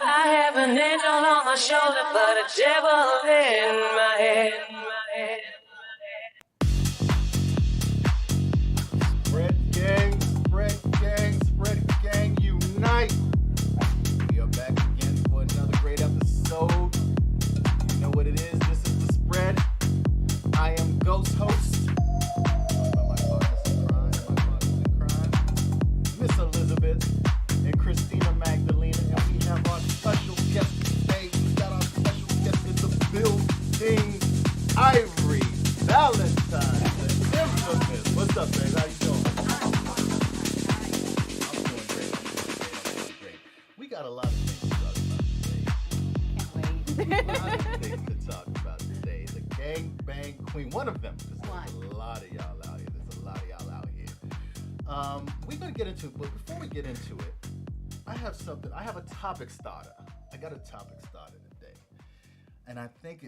I have an angel on my shoulder, but a devil in my head. Spread gang, unite. We are back again for another great episode. You know what it is. This is The Spread. I am Ghost Host. My partners in crime, Miss Elizabeth and Christina Magdalena. And we have our special guest today. We got our special guest in the building, Ivory Valentine, the infamous. What's up, babe? How you doing? Got a lot of things to talk about today. Can't wait. A lot of things to talk about today. The gangbang queen, one of them. There's a lot of y'all out here. We're gonna get into it, but before we get into it, I have a topic starter. I got a topic starter today, and I think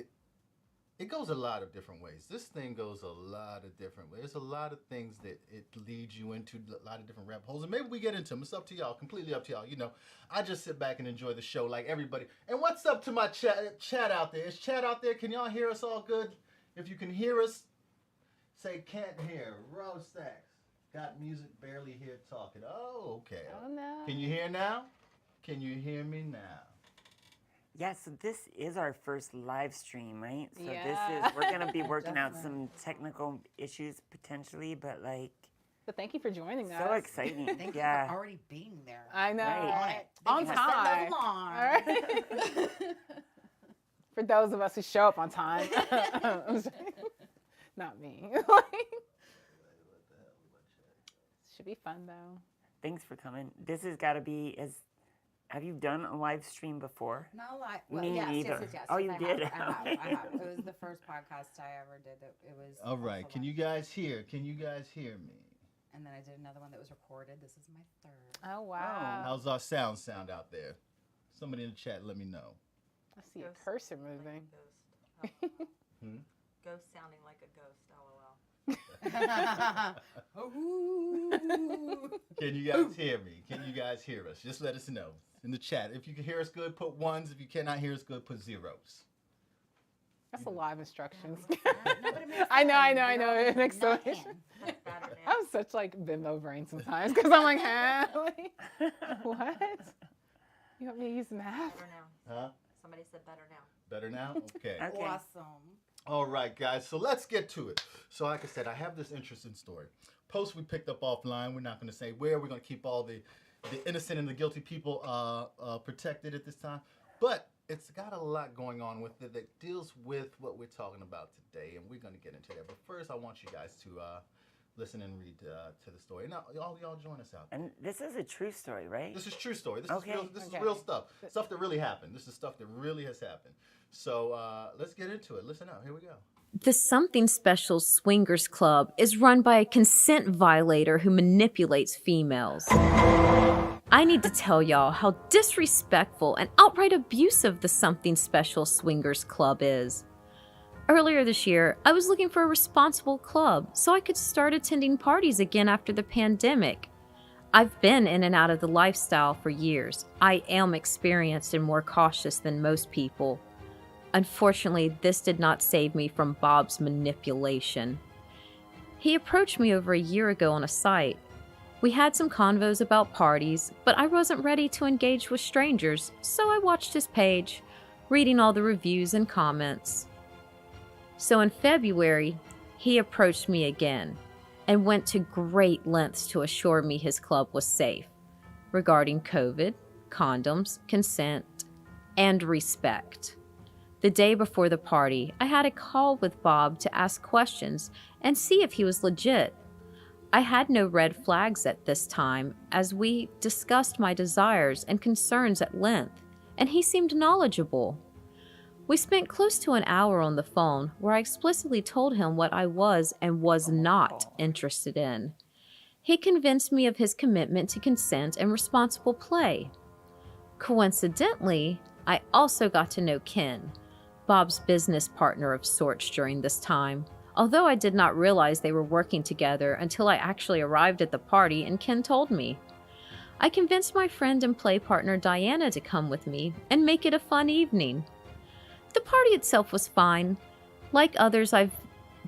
it goes a lot of different ways. This thing goes a lot of different ways. There's a lot of things that it leads you into, a lot of different rabbit holes. And maybe we get into them. It's up to y'all, completely up to y'all. You know, I just sit back and enjoy the show like everybody. And what's up to my chat out there? Is chat out there? Can y'all hear us all good? If you can hear us, say can't hear. Rose Stacks. Got music, barely here talking. Oh, okay. Oh, no. Can you hear now? Can you hear me now? Yeah, so this is our first live stream, right? So Yeah. we're going to be working out some technical issues potentially, but like... But thank you for joining us. So exciting. Thank Yeah. you for already being there. I know. Right. On Thank you for time. setting the alarm. All right. For those of us who show up on time. Not me. Should be fun though. Thanks for coming. This has got to be as... Have you done a live stream before? No, Me yes, neither. yes. Oh, you I did? Have. Okay. I have. It was the first podcast I ever did. It was. All right. Can you guys hear? Can you guys hear me? And then I did another one that was recorded. This is my third. Oh wow. How's our sound out there? Somebody in the chat, let me know. I see a cursor moving. Like a ghost. Ghost sounding like a ghost. LOL. Can you guys hear me? Can you guys hear us? Just let us know in the chat. If you can hear us good, put ones. If you cannot hear us good, put zeros. That's a live instructions. Nobody makes I know. You're It makes so nothing. That's better now. I'm such like bimbo brain sometimes because I'm like, huh? Like, what? You want me to use math? Better now. Huh? Somebody said better now. Better now? Okay. Okay. Awesome. All right, guys. So let's get to it. So like I said, I have this interesting story. Post we picked up offline. We're not going to say where. We're going to keep all the innocent and the guilty people protected at this time. But it's got a lot going on with it that deals with what we're talking about today, and we're going to get into that. But first, I want you guys to listen and read to the story. Now, y'all join us out. And this is a true story, right? This is true story. This Okay. is real. This Okay. is real stuff. Stuff that really happened. This is stuff that really has happened. So let's get into it. Listen up. Here we go. The Something Special Swingers Club is run by a consent violator who manipulates females. I need to tell y'all how disrespectful and outright abusive the Something Special Swingers Club is. Earlier this year, I was looking for a responsible club so I could start attending parties again after the pandemic. I've been in and out of the lifestyle for years. I am experienced and more cautious than most people. Unfortunately, this did not save me from Bob's manipulation. He approached me over a year ago on a site. We had some convos about parties, but I wasn't ready to engage with strangers, so I watched his page, reading all the reviews and comments. So in February, he approached me again and went to great lengths to assure me his club was safe regarding COVID, condoms, consent, and respect. The day before the party, I had a call with Bob to ask questions and see if he was legit. I had no red flags at this time, as we discussed my desires and concerns at length, and he seemed knowledgeable. We spent close to an hour on the phone, where I explicitly told him what I was and was not interested in. He convinced me of his commitment to consent and responsible play. Coincidentally, I also got to know Ken, Bob's business partner of sorts during this time, although I did not realize they were working together until I actually arrived at the party and Ken told me. I convinced my friend and play partner Diana to come with me and make it a fun evening. The party itself was fine, like others I've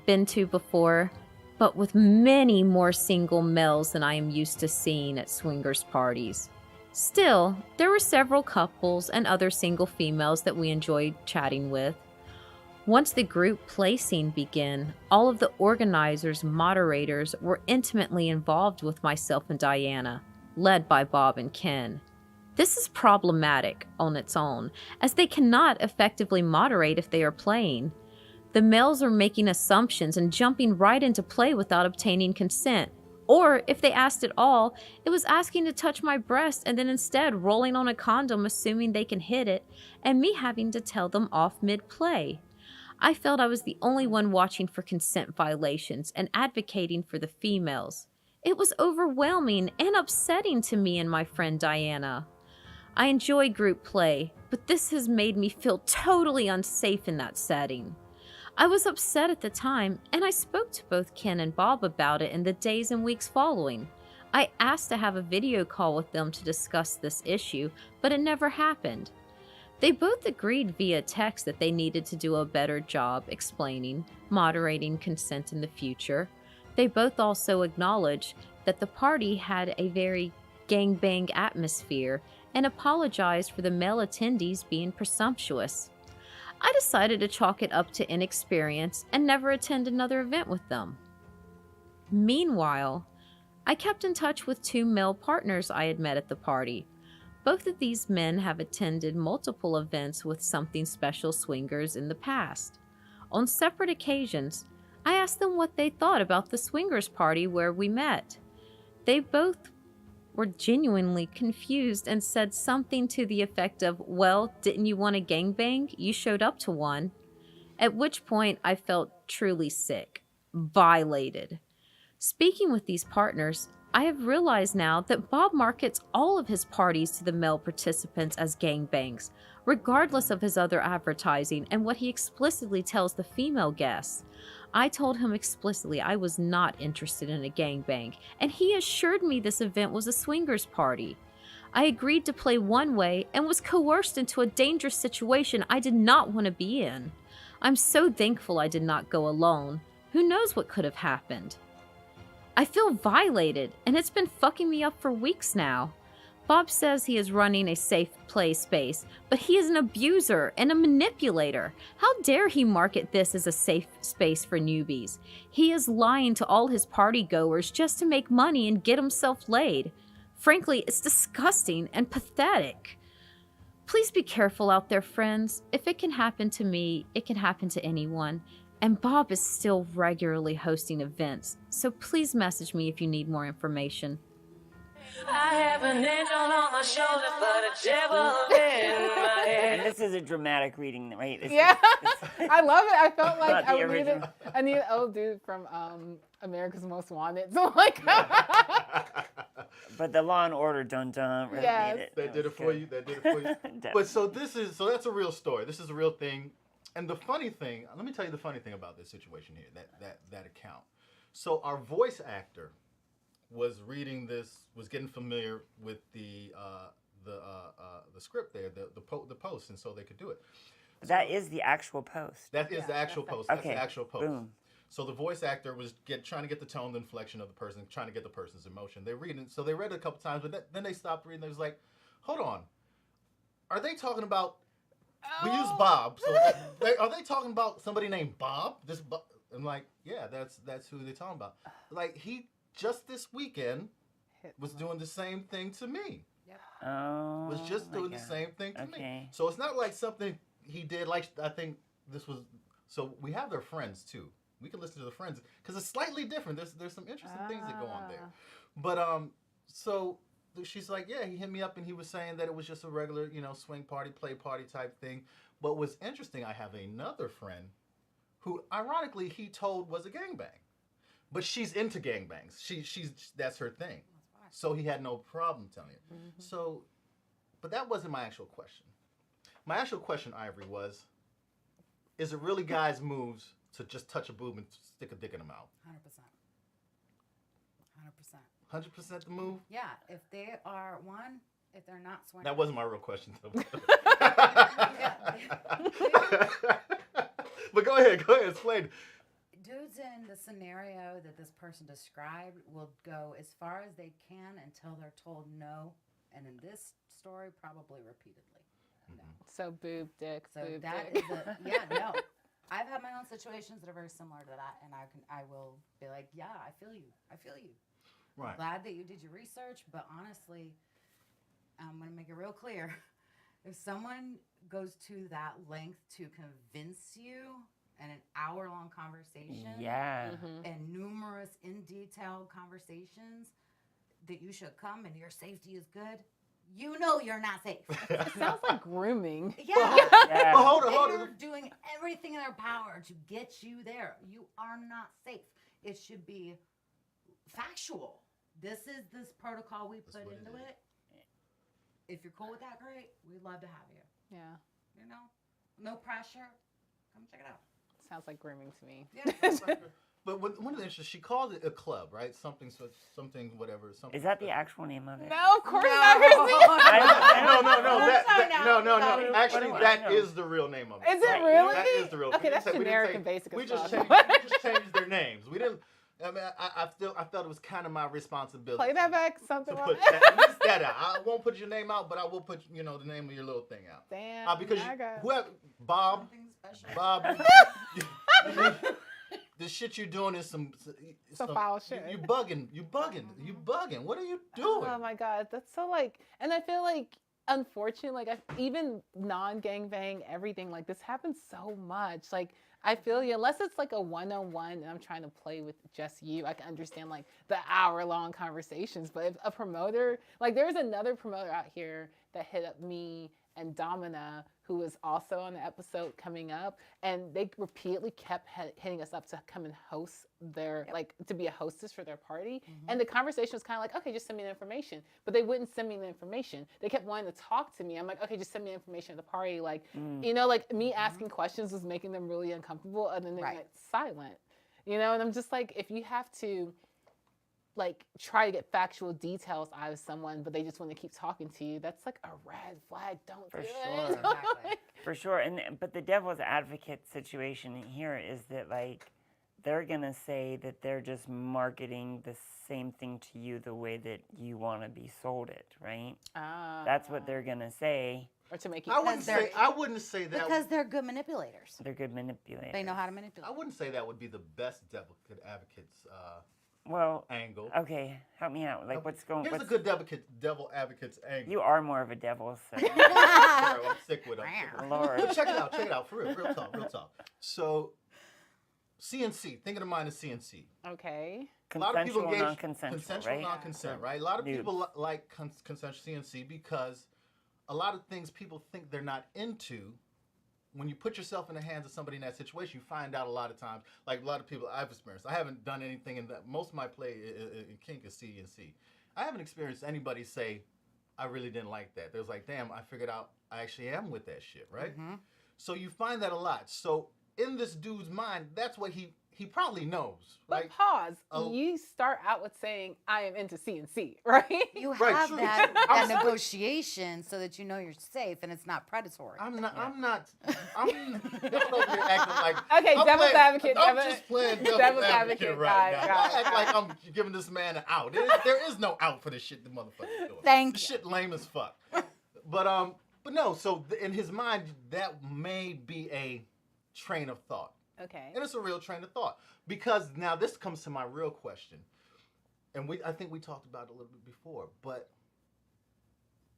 been to before, but with many more single males than I am used to seeing at swingers parties. Still, there were several couples and other single females that we enjoyed chatting with. Once the group play scene began, all of the organizers and moderators were intimately involved with myself and Diana, led by Bob and Ken. This is problematic on its own, as they cannot effectively moderate if they are playing. The males are making assumptions and jumping right into play without obtaining consent. Or, if they asked at all, it was asking to touch my breast and then instead rolling on a condom assuming they can hit it, and me having to tell them off mid-play. I felt I was the only one watching for consent violations and advocating for the females. It was overwhelming and upsetting to me and my friend Diana. I enjoy group play, but this has made me feel totally unsafe in that setting. I was upset at the time, and I spoke to both Ken and Bob about it in the days and weeks following. I asked to have a video call with them to discuss this issue, but it never happened. They both agreed via text that they needed to do a better job explaining, moderating consent in the future. They both also acknowledged that the party had a very gangbang atmosphere and apologized for the male attendees being presumptuous. I decided to chalk it up to inexperience and never attend another event with them. Meanwhile, I kept in touch with two male partners I had met at the party. Both of these men have attended multiple events with Something Special swingers in the past. On separate occasions, I asked them what they thought about the swingers party where we met. They both were genuinely confused and said something to the effect of, "Well, didn't you want a gangbang? You showed up to one." At which point I felt truly sick, violated. Speaking with these partners, I have realized now that Bob markets all of his parties to the male participants as gangbangs, regardless of his other advertising and what he explicitly tells the female guests. I told him explicitly I was not interested in a gangbang, and he assured me this event was a swingers party. I agreed to play one way and was coerced into a dangerous situation I did not want to be in. I'm so thankful I did not go alone. Who knows what could have happened? I feel violated, and it's been fucking me up for weeks now. Bob says he is running a safe play space, but he is an abuser and a manipulator. How dare he market this as a safe space for newbies? He is lying to all his party goers just to make money and get himself laid. Frankly, it's disgusting and pathetic. Please be careful out there, friends. If it can happen to me, it can happen to anyone. And Bob is still regularly hosting events, so please message me if you need more information. I have an angel on my shoulder, but a devil in my head. And this is a dramatic reading, right? Yeah, I love it. I felt like Not the I needed original. an old dude from America's Most Wanted. So like, But the Law and Order dun-dun really Yes. made it. That did it for you. That did it for you. But so that's a real story. This is a real thing. And the funny thing, let me tell you the funny thing about this situation here, that account. So our voice actor was reading this, was getting familiar with the script there, the post, and so they could do it. That is the actual post. That is the actual post. Okay. That's the actual post. Boom. So the voice actor was trying to get the tone, the inflection of the person, trying to get the person's emotion. They read it, so they read it a couple times, but then they stopped reading. They was like, "Hold on, are they talking about?" We use Bob. So are they talking about somebody named Bob? I'm like, yeah, that's who they're talking about. Like he just this weekend was doing the same thing to me. Oh. Was just my doing the God. same thing to me. Okay. So it's not like something he did. Like I think this was. So we have their friends too. We can listen to the friends because it's slightly different. There's some interesting things that go on there. But so she's like, yeah, he hit me up and he was saying that it was just a regular, swing party, play party type thing. But what's interesting, I have another friend who, ironically, he told was a gangbang. But she's into gangbangs. That's her thing. So he had no problem telling it. Mm-hmm. So, but that wasn't my actual question. My actual question, Ivory, was, is it really guys' moves to just touch a boob and stick a dick in the mouth? 100%. 100% the move? Yeah, if they are if they're not swingers. That wasn't my real question, though. But go ahead, explain. Dudes in the scenario that this person described will go as far as they can until they're told no, and in this story, probably repeatedly. No. So boob dick, So boob that dick. is no. I've had my own situations that are very similar to that, and I will be like, yeah, I feel you. Right. Glad that you did your research, but honestly, I'm gonna make it real clear. If someone goes to that length to convince you in an hour-long conversation, Yeah. and numerous in-detail conversations that you should come and your safety is good, you know you're not safe. It sounds like grooming. Yeah. Yeah. But hold They're on. doing everything in their power to get you there. You are not safe. It should be factual. This is this protocol we put what it into is. it. If you're cool with that, great. We'd love to have you. Yeah. You know, no pressure. Come check it out. Sounds like grooming to me. Yeah. But one of the interesting, she called it a club, right? Something, whatever. Something. Is that the actual name of it? No, of course No. not, Christine. No. Actually, What that do I is the real name of it. Is it Right. really? That is the real. Okay, that's we didn't generic say- and basic We as just fuck. changed their names. We didn't. I mean, I felt it was kind of my responsibility. Play that back, To something put like that, at least that out. I won't put your name out, but I will put the name of your little thing out. Damn. Because I got- whoever Bob, Something special. the shit you're doing is some foul shit. You bugging. What are you doing? Oh my god, that's so and I feel like unfortunately, even non-gangbang, everything like this happens so much. I feel you, unless it's a one-on-one and I'm trying to play with just you, I can understand the hour-long conversations. But if a promoter, there's another promoter out here that hit up me and Domina, who was also on the episode coming up, and they repeatedly kept hitting us up to come and host their, to be a hostess for their party. And the conversation was kind of okay, just send me the information. But they wouldn't send me the information. They kept wanting to talk to me. I'm like, okay, just send me the information at the party. Me asking questions was making them really uncomfortable, and then they went silent. And I'm just if you have to try to get factual details out of someone, but they just want to keep talking to you, that's a red flag. Don't For do sure. it. Exactly. For sure. But the devil's advocate situation here is that they're gonna say that they're just marketing the same thing to you the way that you want to be sold it, right? That's what they're gonna say. Or to make you. I wouldn't say that. Because they're good manipulators. They're good manipulators. They know how to manipulate. I wouldn't say that would be the best devil advocate's Well, angle. okay, help me out. What's going? Here's a good devil advocate's angle. You are more of a devil, so. Sorry, I'm sick with it. Lord. But check it out, for real talk. So, CNC, think of the mind of CNC. Okay. A lot of people Consensual, engage non-consensual, right? non-consent, right? A lot of Nude. people like consensual CNC because a lot of things people think they're not into. When you put yourself in the hands of somebody in that situation, you find out a lot of times, a lot of people I've experienced. I haven't done anything in that. Most of my play in kink is CNC. I haven't experienced anybody say, I really didn't like that. There's damn, I figured out I actually am with that shit, right? So you find that a lot. So in this dude's mind, that's what he probably knows, But right? pause. Oh. You start out with saying, I am into CNC, right? You Right, have true. that I'm negotiation so that you know you're safe and it's not predatory. I'm not over here acting like Okay, I'm devil's playing- advocate, I'm devil- just playing devil's devil's advocate, advocate right guys, now. guys, I act like guys. I'm giving this man an out. There is no out for the shit the motherfucker's doing. Thank the you. shit lame as fuck. But no. So in his mind, that may be a train of thought, Okay. and it's a real train of thought because now this comes to my real question, and I think we talked about it a little bit before, but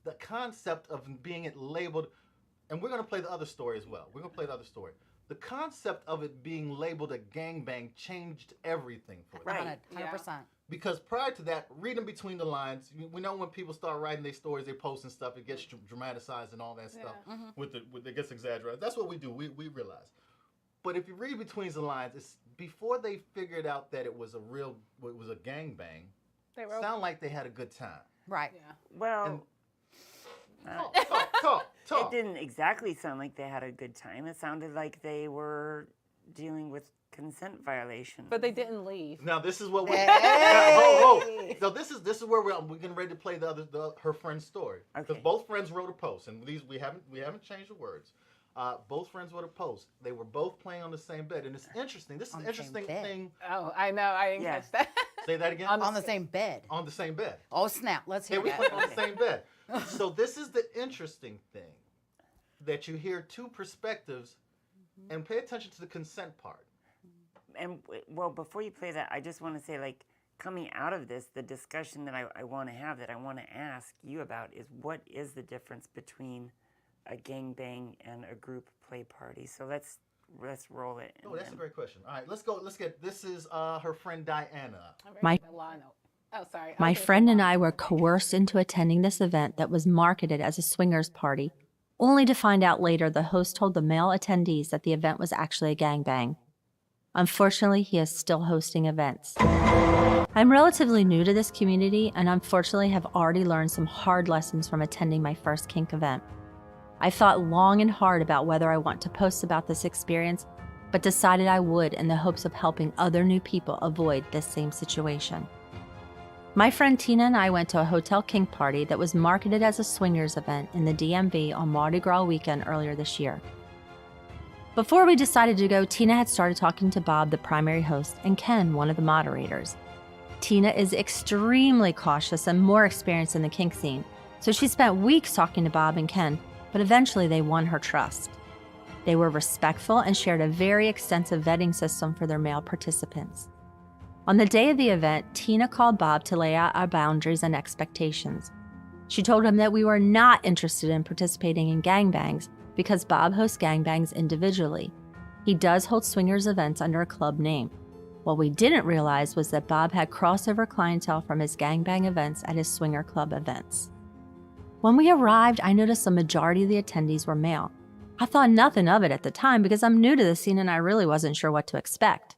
the concept of being labeled, and we're gonna play the other story as well. We're gonna play the other story. The concept of it being labeled a gangbang changed everything for us. Right. 100%. Because prior to that, reading between the lines, we know when people start writing their stories, they post and stuff, it gets dramatized and all that stuff. It gets exaggerated. That's what we do. We realize. But if you read between the lines, it's before they figured out that it was a gangbang. They wrote. Sound like they had a good time. Right. Yeah. Well, Talk. it didn't exactly sound like they had a good time. It sounded like they were dealing with consent violations. But they didn't leave. Now this is what we. Hey! So this is where we're getting ready to play her friend's story, because Okay. both friends wrote a post, and we haven't changed the words. Both friends wrote a post. They were both playing on the same bed, and it's interesting. This is On an the same interesting bed. thing. Oh, I know. I didn't Yeah. catch that. Say that again. On the same bed. On the same bed. Oh snap! Let's They hear were that. playing on the same bed. So this is the interesting thing, that you hear two perspectives, and pay attention to the consent part. And well, before you play that, I just want to say, like, coming out of this, the discussion that I want to have, that I want to ask you about, is what is the difference between a gangbang and a group play party? So let's roll it. Oh, that's a great question. All right, let's go. This is her friend Diana. My- Oh, sorry. My Okay, friend and Lano. I were coerced into attending this event that was marketed as a swingers party, only to find out later the host told the male attendees that the event was actually a gangbang. Unfortunately, he is still hosting events. I'm relatively new to this community and unfortunately have already learned some hard lessons from attending my first kink event. I thought long and hard about whether I want to post about this experience, but decided I would in the hopes of helping other new people avoid this same situation. My friend Tina and I went to a hotel kink party that was marketed as a swingers event in the DMV on Mardi Gras weekend earlier this year. Before we decided to go, Tina had started talking to Bob, the primary host, and Ken, one of the moderators. Tina is extremely cautious and more experienced in the kink scene, so she spent weeks talking to Bob and Ken, but eventually they won her trust. They were respectful and shared a very extensive vetting system for their male participants. On the day of the event, Tina called Bob to lay out our boundaries and expectations. She told him that we were not interested in participating in gangbangs because Bob hosts gangbangs individually. He does hold swingers events under a club name. What we didn't realize was that Bob had crossover clientele from his gangbang events at his swinger club events. When we arrived, I noticed the majority of the attendees were male. I thought nothing of it at the time because I'm new to the scene and I really wasn't sure what to expect.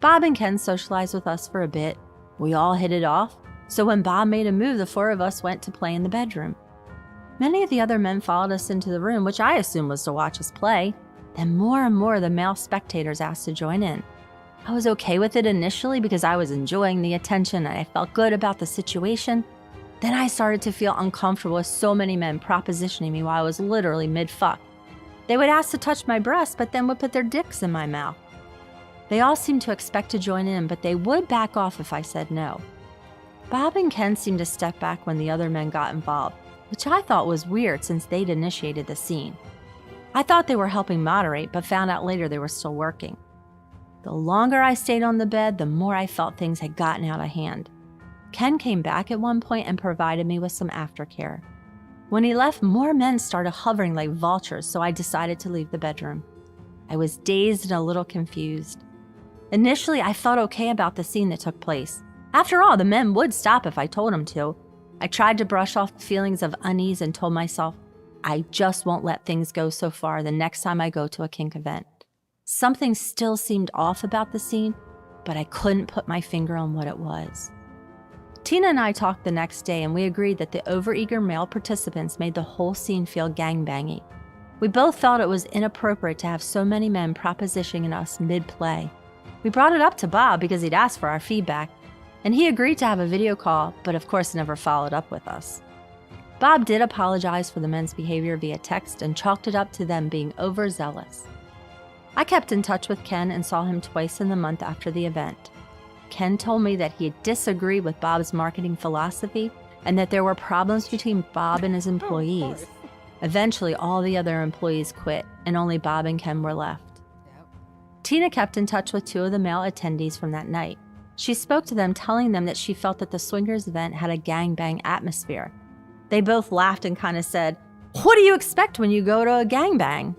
Bob and Ken socialized with us for a bit. We all hit it off, so when Bob made a move, the four of us went to play in the bedroom. Many of the other men followed us into the room, which I assumed was to watch us play. Then more and more of the male spectators asked to join in. I was okay with it initially because I was enjoying the attention and I felt good about the situation. Then I started to feel uncomfortable with so many men propositioning me while I was literally mid-fuck. They would ask to touch my breast, but then would put their dicks in my mouth. They all seemed to expect to join in, but they would back off if I said no. Bob and Ken seemed to step back when the other men got involved, which I thought was weird since they'd initiated the scene. I thought they were helping moderate, but found out later they were still working. The longer I stayed on the bed, the more I felt things had gotten out of hand. Ken came back at one point and provided me with some aftercare. When he left, more men started hovering like vultures, so I decided to leave the bedroom. I was dazed and a little confused. Initially, I felt okay about the scene that took place. After all, the men would stop if I told them to. I tried to brush off the feelings of unease and told myself, I just won't let things go so far the next time I go to a kink event. Something still seemed off about the scene, but I couldn't put my finger on what it was. Tina and I talked the next day and we agreed that the overeager male participants made the whole scene feel gangbangy. We both felt it was inappropriate to have so many men propositioning us mid-play. We brought it up to Bob because he'd asked for our feedback, and he agreed to have a video call, but of course never followed up with us. Bob did apologize for the men's behavior via text and chalked it up to them being overzealous. I kept in touch with Ken and saw him twice in the month after the event. Ken told me that he disagreed with Bob's marketing philosophy and that there were problems between Bob and his employees. Eventually, all the other employees quit, and only Bob and Ken were left. Tina kept in touch with two of the male attendees from that night. She spoke to them, telling them that she felt that the swingers event had a gangbang atmosphere. They both laughed and kind of said, "What do you expect when you go to a gangbang?"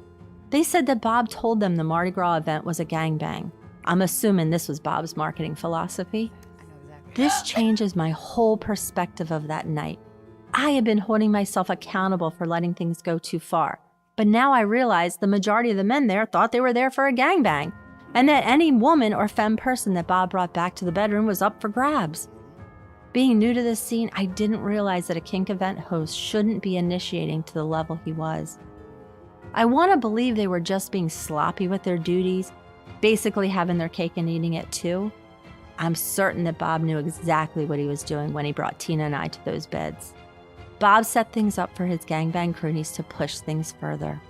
They said that Bob told them the Mardi Gras event was a gangbang. I'm assuming this was Bob's marketing philosophy. I know exactly. This changes my whole perspective of that night. I had been holding myself accountable for letting things go too far. But now I realize the majority of the men there thought they were there for a gangbang, and that any woman or femme person that Bob brought back to the bedroom was up for grabs. Being new to this scene, I didn't realize that a kink event host shouldn't be initiating to the level he was. I want to believe they were just being sloppy with their duties, basically having their cake and eating it too, I'm certain that Bob knew exactly what he was doing when he brought Tina and I to those beds. Bob set things up for his gangbang cronies to push things further.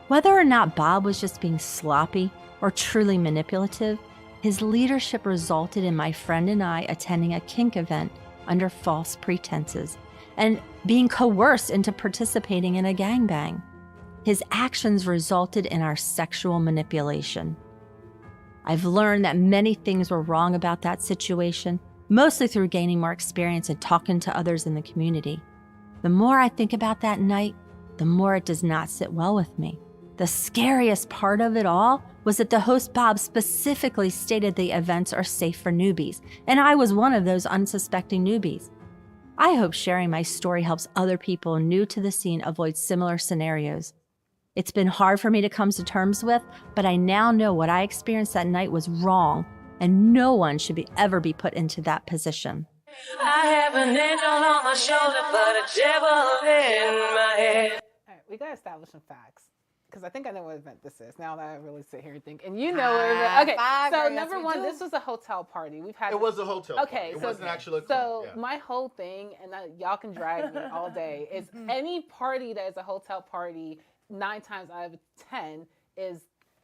Whether or not Bob was just being sloppy or truly manipulative, his leadership resulted in my friend and I attending a kink event under false pretenses and being coerced into participating in a gangbang. His actions resulted in our sexual manipulation. I've learned that many things were wrong about that situation, mostly through gaining more experience and talking to others in the community. The more I think about that night, the more it does not sit well with me. The scariest part of it all was that the host Bob specifically stated the events are safe for newbies, and I was one of those unsuspecting newbies. I hope sharing my story helps other people new to the scene avoid similar scenarios. It's been hard for me to come to terms with, but I now know what I experienced that night was wrong, and no one should ever be put into that position. I have an angel on my shoulder, but a devil in my head. All right, we gotta establish some facts. Because I think I know what event this is. Now that I really sit here and think, and you know what event. Okay, so number one, this was a hotel party. We've had. It was a hotel. Okay, party. It so wasn't actually a so club. Yeah. my whole thing, and y'all can drag me all day, is any party that is a hotel party, 9 times out of 10 is.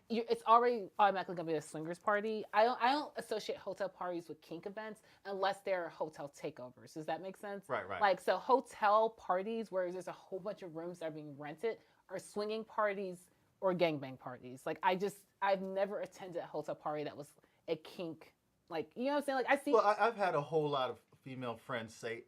It's already automatically gonna be a swingers party. I don't associate hotel parties with kink events unless they're hotel takeovers. Does that make sense? Right. Like, so hotel parties where there's a whole bunch of rooms that are being rented are swinging parties or gangbang parties. Like, I've never attended a hotel party that was a kink. Like, you know what I'm saying? Like, I see. Well, I've had a whole lot of female friends say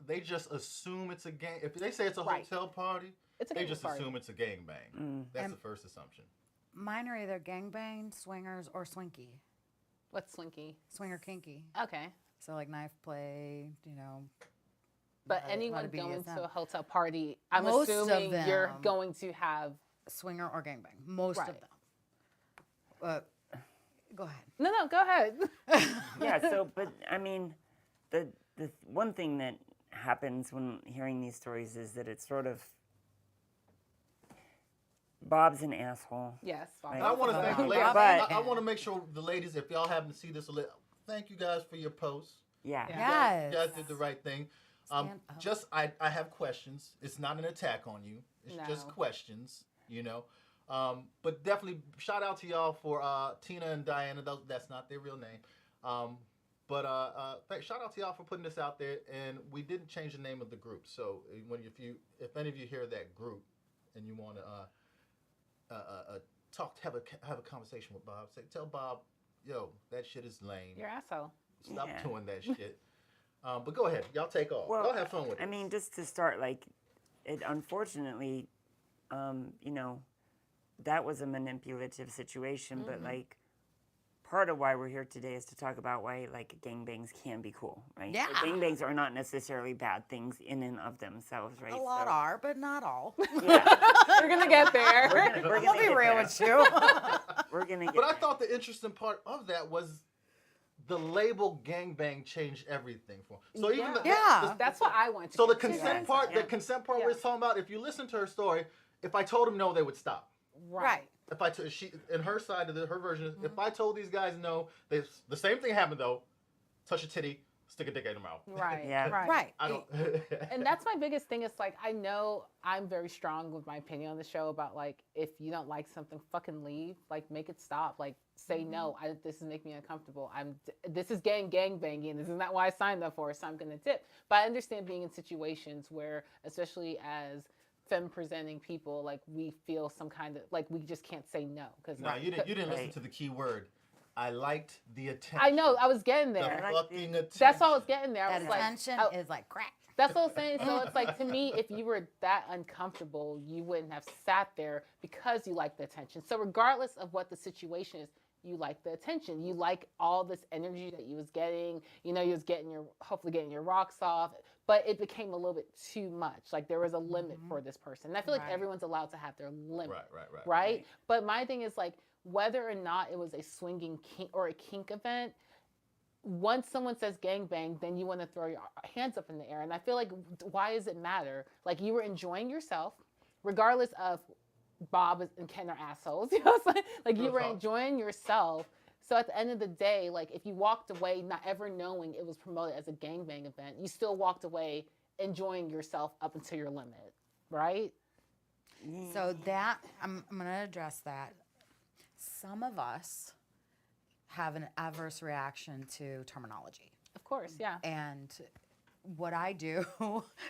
they just assume it's a gang. If they say it's a hotel party, they just assume it's a gangbang. That's the first assumption. Mine are either gangbang, swingers, or swinky. What's swinky? Swinger kinky. Okay. So like knife play, But anyone going to a hotel party, I'm assuming you're going to have swinger or gangbang. Most of them. Go ahead. No, go ahead. Yeah. So, but I mean, the one thing that happens when hearing these stories is that it's sort of. Bob's an asshole. Yes. Right? I want to thank the ladies. I want to make sure the ladies, if y'all happen to see this, thank you guys for your posts. Yeah. Yes. You guys did the right thing. I have questions. It's not an attack on you. It's just questions, But definitely shout out to y'all for Tina and Diana. That's not their real name. But shout out to y'all for putting this out there. And we didn't change the name of the group. So if any of you hear that group and you want to have a conversation with Bob, tell Bob, yo, that shit is lame. You're an asshole. Stop doing that shit. But go ahead, y'all take off. Well, y'all have fun with it. I mean, just to start, it unfortunately, that was a manipulative situation, but part of why we're here today is to talk about why gangbangs can be cool, right? Yeah. So gangbangs are not necessarily bad things in and of themselves, right? A lot are, but not all. Yeah. We're gonna get there. We'll be real with you. We're gonna get But there. I thought the interesting part of that was the label gangbang changed everything for him. So even that's what I want to. So the get to. consent part, where it's talking about, if you listen to her story, if I told him no, they would stop. Right. If she in her side of her version is, if I told these guys no, the same thing happened though. Touch a titty, stick a dick in their mouth. Right. Yeah. Right. I don't. And that's my biggest thing. It's I know I'm very strong with my opinion on the show about if you don't like something, fucking leave. Make it stop. Say no. This is making me uncomfortable. This is gang banging. This is not why I signed up for. So I'm gonna dip. But I understand being in situations where, especially as femme presenting people, we feel some kind of we just can't say no because No, you didn't listen to the key word. I liked the attention. I know, I was getting there. The fucking attention. That's all I was getting there. I That was attention is like crack. That's what I'm saying. So it's to me, if you were that uncomfortable, you wouldn't have sat there because you like the attention. So regardless of what the situation is, you like the attention. You like all this energy that you was getting. You was hopefully getting your rocks off. But it became a little bit too much. There was a limit for this person. And I feel like everyone's allowed to have their limit. Right? But my thing is whether or not it was a swinging kink or a kink event, once someone says gangbang, then you want to throw your hands up in the air. And I feel why does it matter? You were enjoying yourself, regardless of Bob and Ken are assholes. You know, it's like you Real were talk. enjoying yourself. So at the end of the day, like if you walked away not ever knowing it was promoted as a gangbang event, you still walked away enjoying yourself up until your limit, right? So that I'm going to address that. Some of us have an adverse reaction to terminology. Of course, yeah. And what I do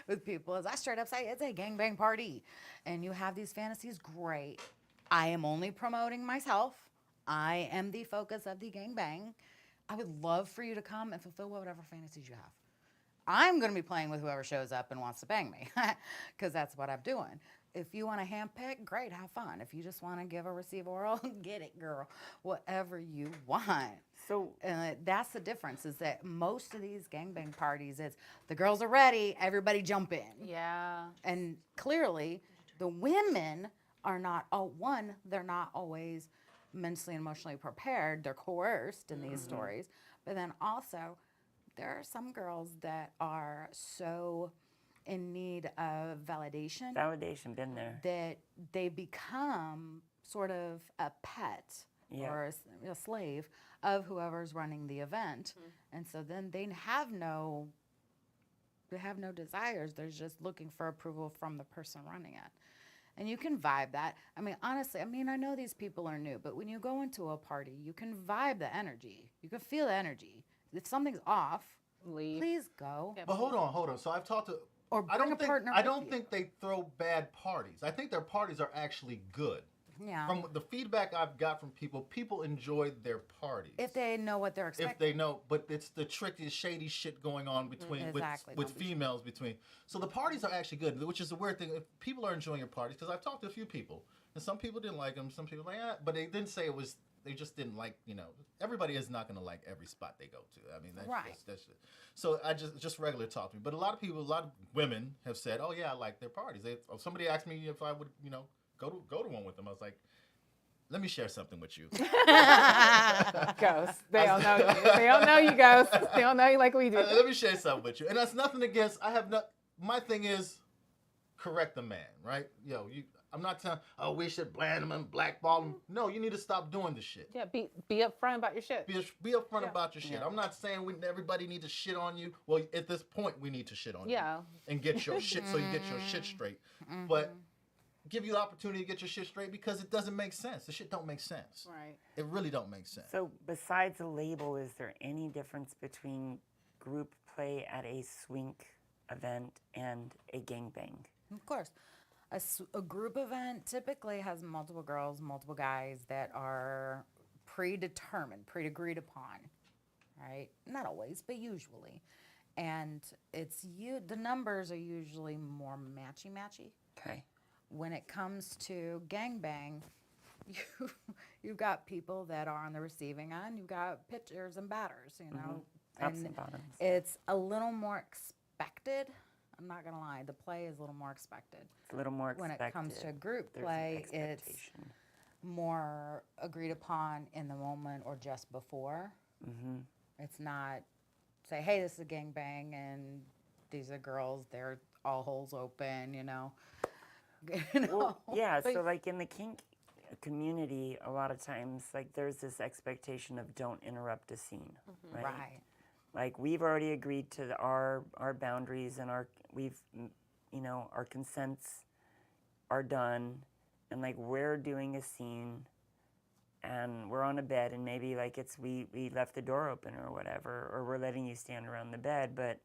with people is I straight up say it's a gangbang party. And you have these fantasies, great. I am only promoting myself. I am the focus of the gangbang. I would love for you to come and fulfill whatever fantasies you have. I'm going to be playing with whoever shows up and wants to bang me because that's what I'm doing. If you want to handpick, great, have fun. If you just want to give or receive oral, get it, girl. Whatever you want. So That's the difference is that most of these gangbang parties, it's the girls are ready, everybody jump in. Yeah. And clearly, the women are not, they're not always mentally and emotionally prepared. They're coerced in these stories. But then also, there are some girls that are so in need of validation been there. that they become sort of a pet or a slave of whoever's running the event. And so then they have no desires. They're just looking for approval from the person running it. And you can vibe that. I mean, honestly, I know these people are new, but when you go into a party, you can vibe the energy. You can feel the energy. If something's off, Leave. please go. Yeah. But hold on. So I've talked to. Or I bring don't a partner I with don't you. think they throw bad parties. I think their parties are actually good. Yeah. From the feedback I've got from people enjoyed their parties. If they know what they're expecting. If they know, but it's the tricky, shady shit going on between Exactly, with don't be females between. So the parties are actually good, which is the weird thing. If people are enjoying your parties, because I've talked to a few people, and some people didn't like them, some people like, but they didn't say it was. They just didn't like, everybody is not going to like every spot they go to. I mean, that's Right. that's it. So I just regular talk to me. But a lot of women have said, oh yeah, I like their parties. Somebody asked me if I would, go to one with them. I was like, let me share something with you. Ghosts. They don't know you. They don't know you, ghosts. They don't know you like we do. Let me share something with you. And that's nothing against, my thing is, correct the man, right? I'm not telling, we should blame him and blackball him. No, you need to stop doing this shit. Yeah, be upfront about your shit. Be upfront about your shit. I'm not saying everybody need to shit on you. Well, at this point, we need to shit on you. And get your shit so you get your shit straight. But give you the opportunity to get your shit straight because it doesn't make sense. The shit don't make sense. Right. It really don't make sense. So besides a label, is there any difference between group play at a Swink event and a gangbang? Of course. A group event typically has multiple girls, multiple guys that are predetermined, pre-agreed upon, right? Not always, but usually. And the numbers are usually more matchy-matchy. Okay. When it comes to gangbang, you've got people that are on the receiving end. You've got pitchers and batters, Tops and bottoms. It's a little more expected. I'm not going to lie. The play is a little more expected. It's a little more When expected. it comes to group There's an play, it's expectation. more agreed upon in the moment or just before. It's not say, hey, this is a gangbang and these are girls. They're all holes open, Well, yeah, so like in the kink community, a lot of times, like there's this expectation of don't interrupt a scene, right? Right. Like we've already agreed to our boundaries and our consents are done, and like we're doing a scene, and we're on a bed, and maybe like we left the door open or whatever, or we're letting you stand around the bed, but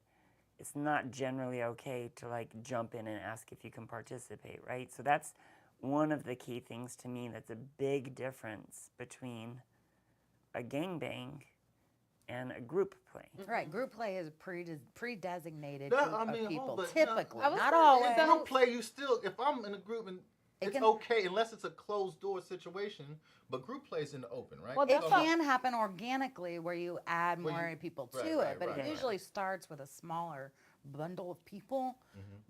it's not generally okay to like jump in and ask if you can participate, right? So that's one of the key things to me that's a big difference between a gangbang and a group play. Right. Group play is pre-designated No, group I mean, of people. hold it. Typically, I was not gonna always. say, In group play, you still, if I'm in a group and It it's can- okay unless it's a closed door situation, but group plays in the open, right? Well, It that's can happen organically where you add Where more you- people to right, it, right, but right, it right. usually starts with a smaller bundle of people.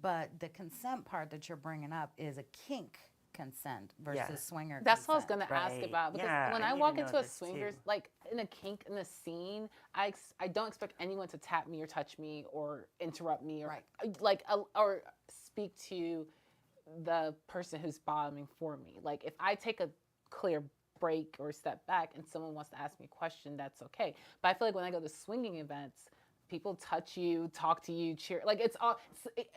But the consent part that you're bringing up is a kink consent versus Yes. swinger That's what I was consent. gonna ask Right. about because Yeah, when I I need to walk know into a this swingers, too. like in a kink in a scene, I don't expect anyone to tap me or touch me or interrupt me or Right. or speak to the person who's bottoming for me. Like if I take a clear break or step back and someone wants to ask me a question, that's okay. But I feel like when I go to swinging events, people touch you, talk to you, cheer. Like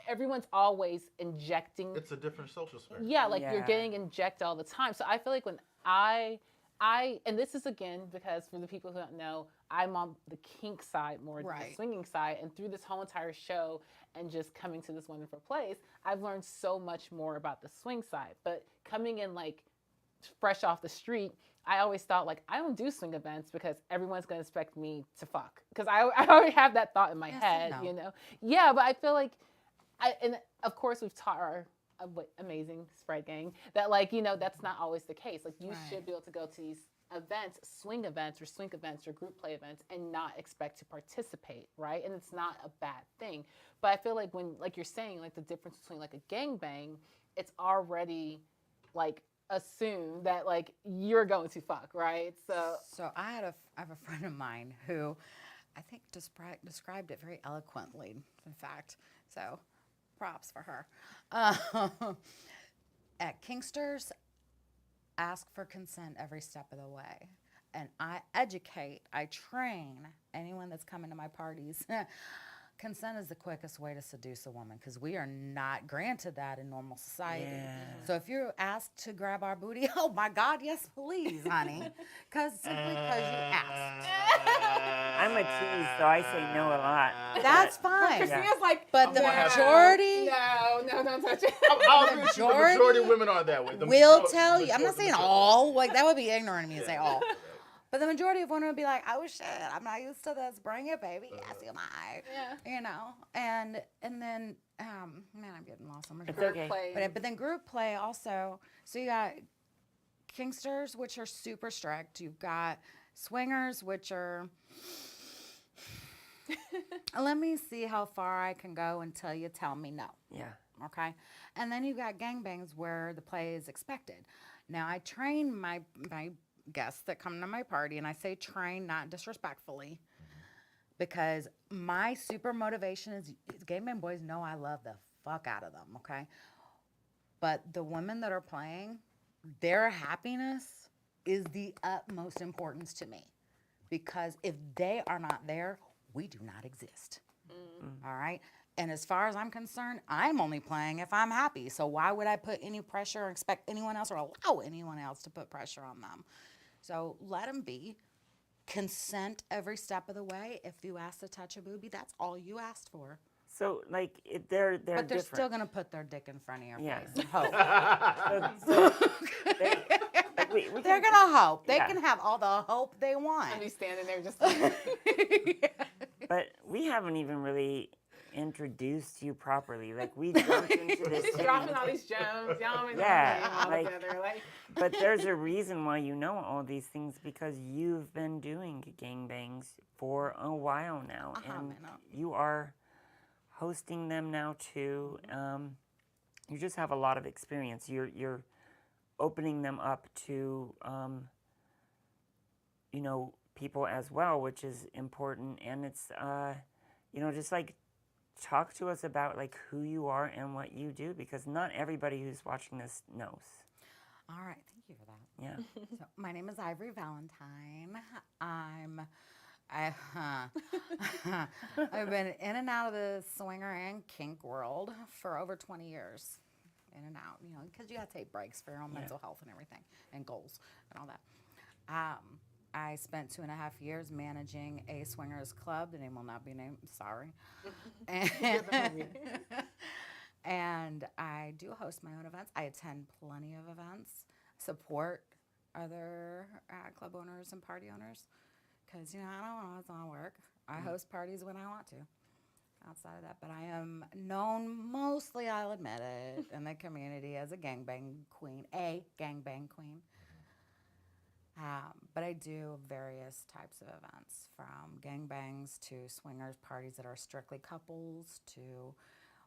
everyone's always injecting. It's a different social space. Yeah, like you're getting injected all the time. So I feel like when I and this is again because for the people who don't know, I'm on the kink side more than the swinging side, and through this whole entire show and just coming to this wonderful place, I've learned so much more about the swing side. But coming in like fresh off the street, I always thought like I don't do swing events because everyone's gonna expect me to fuck, because I already have that thought in my head, you know. Yeah, but I feel like and of course we've taught our amazing spread gang that like, you know, that's not always the case. Like you should be able to go to these events, swing events or swing events or group play events, and not expect to participate, right? And it's not a bad thing. But I feel like when, like you're saying, like the difference between like a gangbang, it's already like assume that like you're going to fuck, right? So I have a friend of mine who I think described it very eloquently, in fact. So props for her. At Kingsters, ask for consent every step of the way. And I train anyone that's coming to my parties. Consent is the quickest way to seduce a woman, because we are not granted that in normal society. Yeah. So if you're asked to grab our booty, oh my God, yes, please, honey. Simply because you asked. I'm a tease, so I say no a lot. That's fine. Christina's like, but the majority... No, don't touch it. The majority of women are that way. Will tell you. I'm not saying all. Like, that would be ignorant of me to say all. But the majority of women would be like, oh, shit, I'm not used to this. Bring it, baby. Yes, you might. Yeah. You know? And then, man, I'm getting lost. It's okay. But then group play also. So you got Kingsters, which are super strict. You've got swingers, which are... Let me see how far I can go until you tell me no. Yeah. Okay? And then you've got gangbangs where the play is expected. Now, I train my guests that come to my party, and I say train not disrespectfully, because my super motivation is gangbang boys know I love the fuck out of them, okay? But the women that are playing, their happiness is the utmost importance to me, because if they are not there, we do not exist. All right? And as far as I'm concerned, I'm only playing if I'm happy. So why would I put any pressure or expect anyone else or allow anyone else to put pressure on them? So let them be. Consent every step of the way. If you ask to touch a boobie, that's all you asked for. So, like, they're But they're different. still going to put their dick in front of your face and hope. They're going to hope. They can have all the hope they want. And be standing there just like... But we haven't even really introduced you properly. Like, we jumped into this thing. Dropping all these gems. Y'all but there's a reason why you know all these things, because you've been doing gangbangs for a while now. And you are hosting them now, too. You just have a lot of experience. You're opening them up to, you know, people as well, which is important. And it's, you know, just like talk to us about like who you are and what you do, because not everybody who's watching this knows. All right, thank you for that. Yeah. So my name is Ivory Valentine. I've been in and out of the swinger and kink world for over 20 years. In and out, you know, because you got to take breaks for your own mental health and everything, and goals and all that. I spent 2.5 years managing a swingers club. The name will not be named. Sorry. And I do host my own events. I attend plenty of events, support other club owners and party owners, because, you know, I don't always want to work. I host parties when I want to. Outside of that, but I am known mostly, I'll admit it, in the community as a gangbang queen. But I do various types of events, from gangbangs to swingers parties that are strictly couples to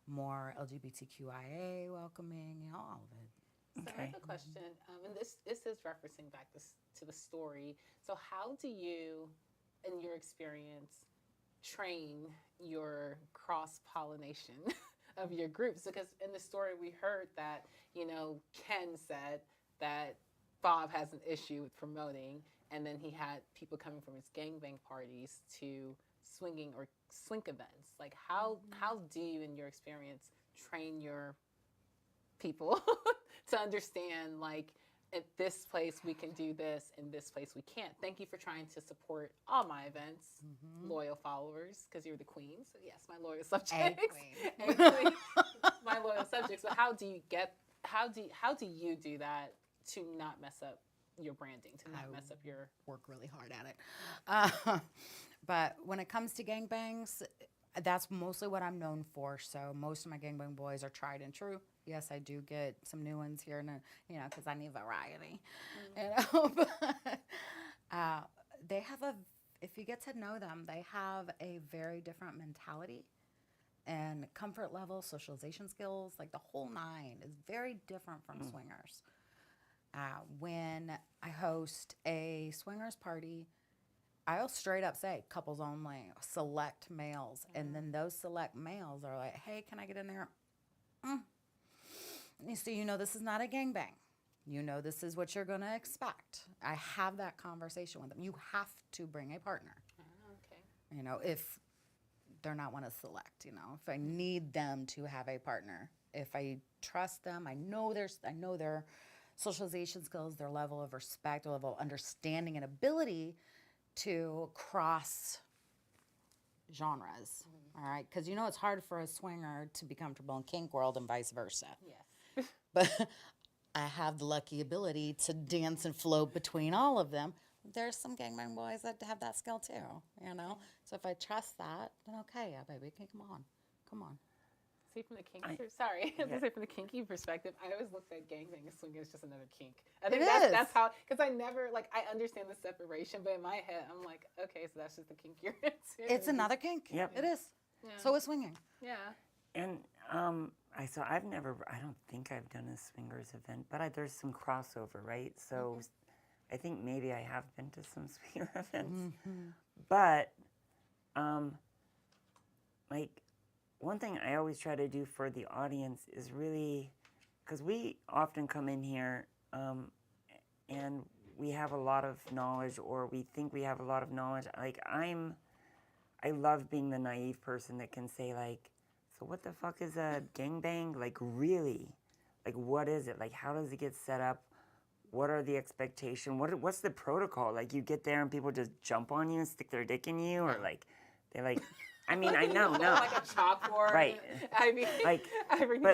more LGBTQIA welcoming, you know, all of it. So I have a question, and this is referencing back to the story. So how do you, in your experience, train your cross-pollination of your groups. Because in the story we heard that, Ken said that Bob has an issue with promoting, and then he had people coming from his gangbang parties to swinging or swink events. Like, how do you, in your experience, train your people to understand, like, at this place we can do this, in this place we can't? Thank you for trying to support all my events, loyal followers, because you're the queen. So yes, my loyal subjects. queen. Queen. My loyal subjects. But how do you do that to not mess up your branding, to not mess up your work really hard at it. But when it comes to gangbangs, that's mostly what I'm known for. So most of my gangbang boys are tried and true. Yes, I do get some new ones here, and because I need variety. But they have if you get to know them, they have a very different mentality and comfort level, socialization skills, like the whole nine is very different from swingers. When I host a swingers party, I'll straight up say couples only, select males. And then those select males are like, hey, can I get in there? So this is not a gangbang. This is what you're going to expect. I have that conversation with them. You have to bring a partner. Okay. If they're not one to select, if I need them to have a partner, if I trust them, I know their socialization skills, their level of respect, their level of understanding and ability to cross genres. All right, because it's hard for a swinger to be comfortable in kink world and vice versa. yes. But I have the lucky ability to dance and float between all of them. There's some gangbang boys that have that skill too, So if I trust that, then okay, yeah, baby, come on. See, from the kinky, from the kinky perspective, I always looked at gangbang as swinging as just another kink. I think that's how, because I never, I understand the separation, but in my head, I'm like, okay, so that's just the kink you're into. It's another kink. Yep. It is. Yeah. So is swinging. Yeah. And I don't think I've done a swingers event, but there's some crossover, right? So I think maybe I have been to some swinger events. But, one thing I always try to do for the audience is really, because we often come in here and we have a lot of knowledge, or we think we have a lot of knowledge. I love being the naive person that can say, so what the fuck is a gangbang? Really? What is it? how does it get set up? What are the expectations? What's the protocol? You get there and people just jump on you and stick their dick in you, or they're I mean, I know, no. Like a chalkboard. Right. I mean,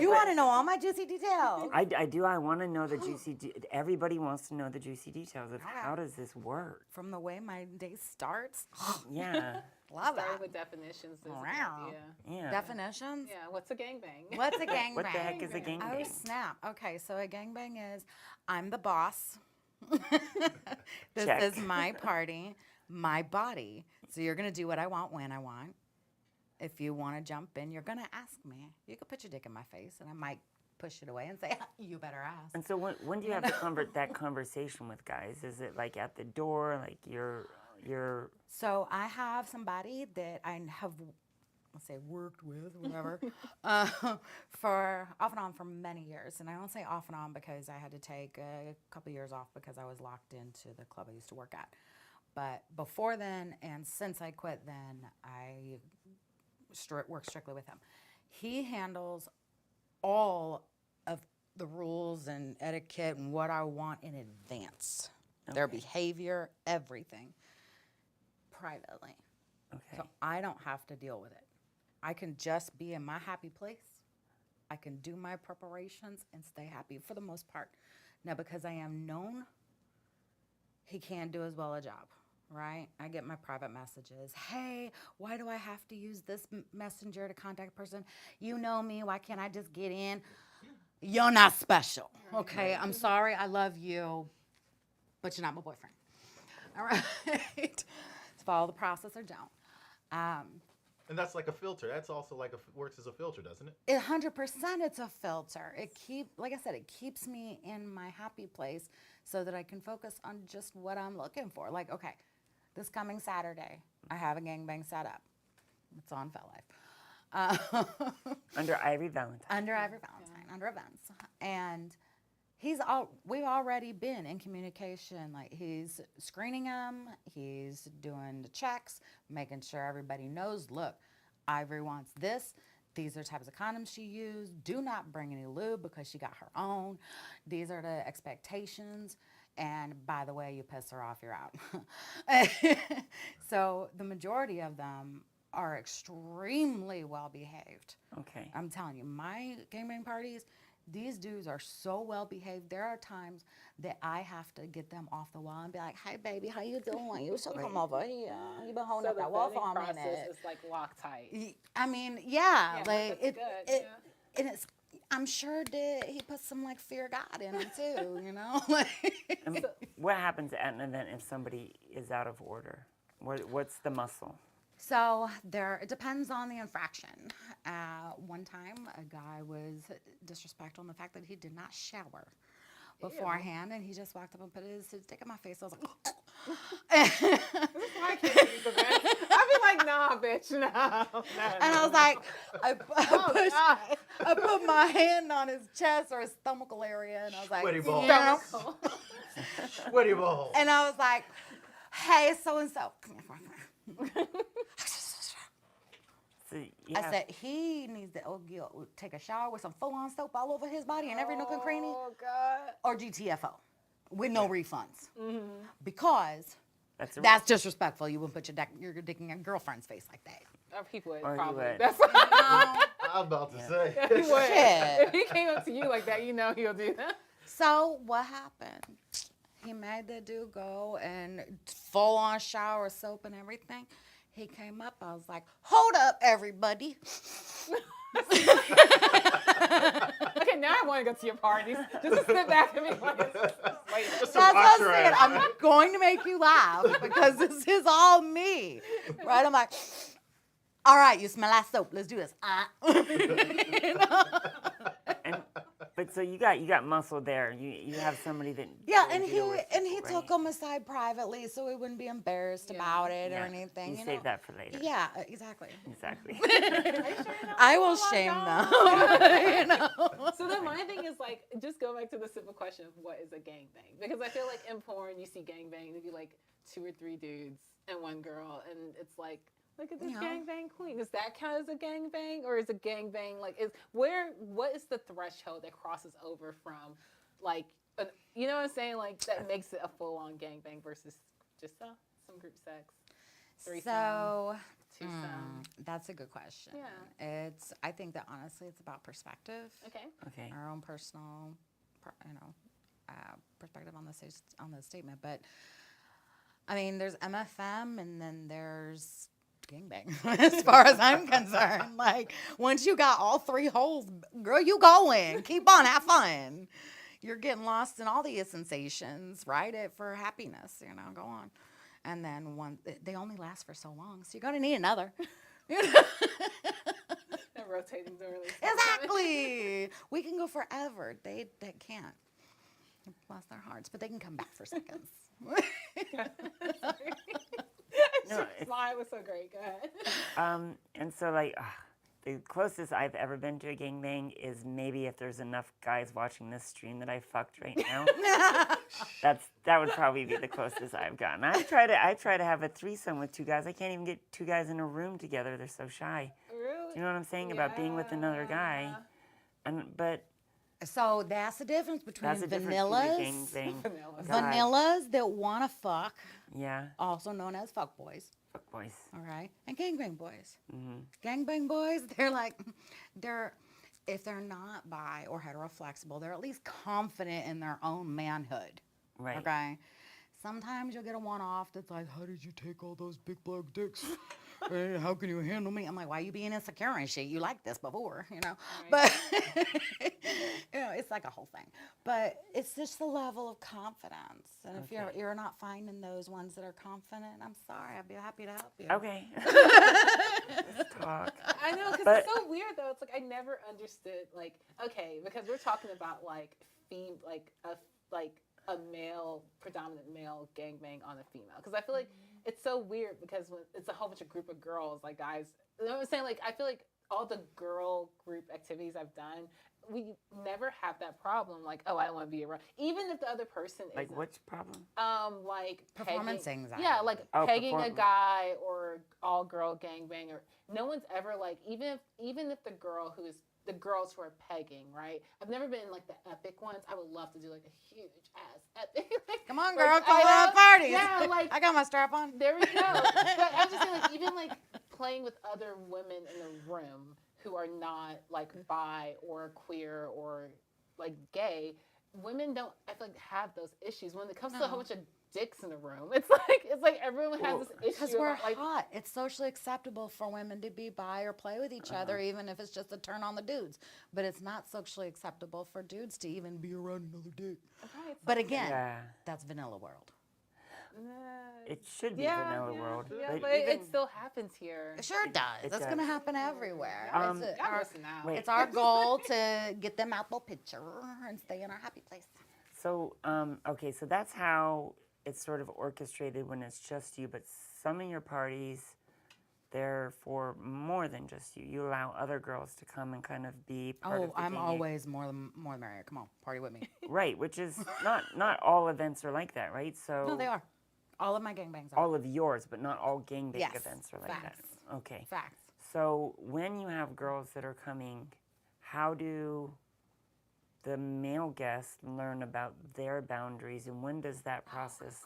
you want to know all my juicy details. I do. I want to know the juicy everybody wants to know the juicy details of how does this work? From the way my day starts. Yeah. Love that. Starting with definitions. Yeah. Definitions? Yeah, what's a gangbang? What's a gangbang? What the heck is a gangbang? Oh, snap. Okay, so a gangbang is I'm the boss. This Check. is my party, my body. So you're going to do what I want when I want. If you want to jump in, you're going to ask me. You could put your dick in my face, and I might push it away and say, you better ask. And so when do you have that conversation with guys? Is it at the door, you're... So I have somebody that I have, let's say, worked with, whatever, for off and on for many years. And I don't say off and on because I had to take a couple years off because I was locked into the club I used to work at. But before then, and since I quit then, I work strictly with him. He handles all of the rules and etiquette and what I want in advance. Okay. Their behavior, everything, privately. Okay. So I don't have to deal with it. I can just be in my happy place. I can do my preparations and stay happy for the most part. Now, because I am known, he can't do as well a job. Right? I get my private messages. Hey, why do I have to use this messenger to contact a person? You know me. Why can't I just get in? You're not special. Okay? I'm sorry. I love you, but you're not my boyfriend. All right? Follow the process or don't. And that's like a filter. That's also works as a filter, doesn't it? 100% it's a filter. Like I said, it keeps me in my happy place so that I can focus on just what I'm looking for. Okay, this coming Saturday, I have a gangbang set up. It's on Fell Life. Under Ivory Valentine. Under Ivory Valentine, under events. And we've already been in communication. Like, he's screening them, he's doing the checks, making sure everybody knows, look, Ivory wants this. These are types of condoms she used. Do not bring any lube because she got her own. These are the expectations. And by the way, you piss her off, you're out. So the majority of them are extremely well behaved. Okay. I'm telling you, my gangbang parties, these dudes are so well behaved. There are times that I have to get them off the wall and be like, "Hey, baby, how you doing? You should come over here. You been holding So up the that wall vetting for a minute." process is like Loctite. I mean, yeah, like that's good, and it's. I'm sure that he put some like fear of God in him too. You know, like. I mean, what happens at an event if somebody is out of order? What's the muscle? So it depends on the infraction. One time, a guy was disrespectful in the fact that he did not shower beforehand, and he just walked up and put his dick in my face. I was like, I can't use the best. I'd be like, nah, bitch, no. and I was like, I put my hand on his chest or his stomachal area, and I was like, Sweaty balls. you know? Sweaty balls. And I was like, hey, so and so, come here. So, I said, he needs to take a shower with some full-on soap all over his body and every nook and cranny, Oh, God. or GTFO with no refunds. Because that's disrespectful. You wouldn't put your dick in your girlfriend's face like that. Or people would Or you probably. would. That's I was about to say. he would. Shit. If he came up to you like that, you know he'll do that. So what happened? He made the dude go and full-on shower, soap and everything. He came up. I was like, hold up, everybody. Okay, now I want to go to your parties. Just to sit back and be like, wait. Just That's what I'm usher saying. at I'm it. going to make you laugh because this is all me. Right? I'm like, all right, you smell like soap. Let's do this. You know? But so you got muscle there. You have somebody that Yeah, will and deal with he people, took right? him aside privately so he wouldn't be embarrassed about it or anything. You You save know? that for later. Yeah, exactly. Exactly. I will shame them. You know? So then my thing is like, just go back to the simple question of what is a gangbang? Because I feel like in porn you see gangbang, it'd be like 2 or 3 dudes and 1 girl, and it's like, look at this Yeah. gangbang queen. Does that count as a gangbang, or is a gangbang like what is the threshold that crosses over from like you know what I'm saying, like that makes it a full on gangbang versus just some group sex, threesome, So twosome? that's a good question. Yeah. I think that honestly it's about perspective. Okay. Okay. Our own personal, perspective on the statement. But I mean, there's MFM and then there's gangbang. As far as I'm concerned, like once you got all 3 holes, girl, you going. Keep on, have fun. You're getting lost in all the sensations. Ride it for happiness. You know, go on. And then they only last for so long, so you're gonna need another. That rotating door. Exactly. We can go forever. They can't. Bless their hearts, but they can come back for seconds. No, Smile was so great. Go ahead. And so like the closest I've ever been to a gangbang is maybe if there's enough guys watching this stream that I fucked right now. that would probably be the closest I've gotten. I try to have a threesome with 2 guys. I can't even get 2 guys in a room together. They're so shy. Really? Do you know what I'm saying about being with another guy? But So that's the difference between that's the difference vanillas, between gangbang. Vanilla. guy. vanillas that want to fuck, Yeah. also known as fuck boys. Fuck boys. All right, and gangbang boys. Mm-hmm. Gangbang boys, if they're not bi or heteroflexible, they're at least confident in their own manhood. Right. Okay. Sometimes you'll get a one-off that's like, "How did you take all those big black dicks? How can you handle me?" I'm like, "Why are you being insecure and shit? You liked this before, you know." Right. But you know, it's like a whole thing. But it's just the level of confidence. And if you're not finding those ones that are confident, I'm sorry. I'd be happy to help you. Okay. Let's talk. I know, because But- it's so weird though. It's like I never understood. Like, okay, because we're talking about like a male, predominant male gangbang on a female. Because I feel like it's so weird because when it's a whole bunch of group of girls, like guys. You know what I'm saying? Like I feel like all the girl group activities I've done, we never have that problem. Like, oh, I don't want to be around. Even if the other person Like, isn't. which problem? Like Performance pegging, anxiety. yeah, like Oh, pegging a guy or all girl gangbang, or no one's ever like, even if the girls who are pegging, right? I've never been in like the epic ones. I would love to do like a huge ass epic. Come on, like, girl, come I on know, parties. yeah, like I got my strap on. there we go. But I'm just saying, like, even like playing with other women in the room who are not like bi or queer or like gay, women don't, I feel like, have those issues. When it comes to a whole bunch of dicks in the room, it's like everyone has this issue. Because we're about, like, hot. It's socially acceptable for women to be bi or play with each other, even if it's just a turn on the dudes. But it's not socially acceptable for dudes to even be around another dude. okay, But again, Yeah. that's vanilla world. It should be vanilla world. Yeah, but but even, it still happens here. It sure does. it That's does. going to happen everywhere. Y'all Our- missing out. Wait. it's our goal to get them out the picture and stay in our happy place. So, okay, so that's how it's sort of orchestrated when it's just you, but some of your parties, they're for more than just you. You allow other girls to come and kind of be part of Oh, the I'm gang. always more the merrier. Come on, party with me. Right, which is not all events are like that, right? So No, they are. All of my gangbangs are. all of yours, but not all gangbang Yes, events are like facts. that. Okay. Facts. So when you have girls that are coming, how do the male guests learn about their boundaries, and when does that process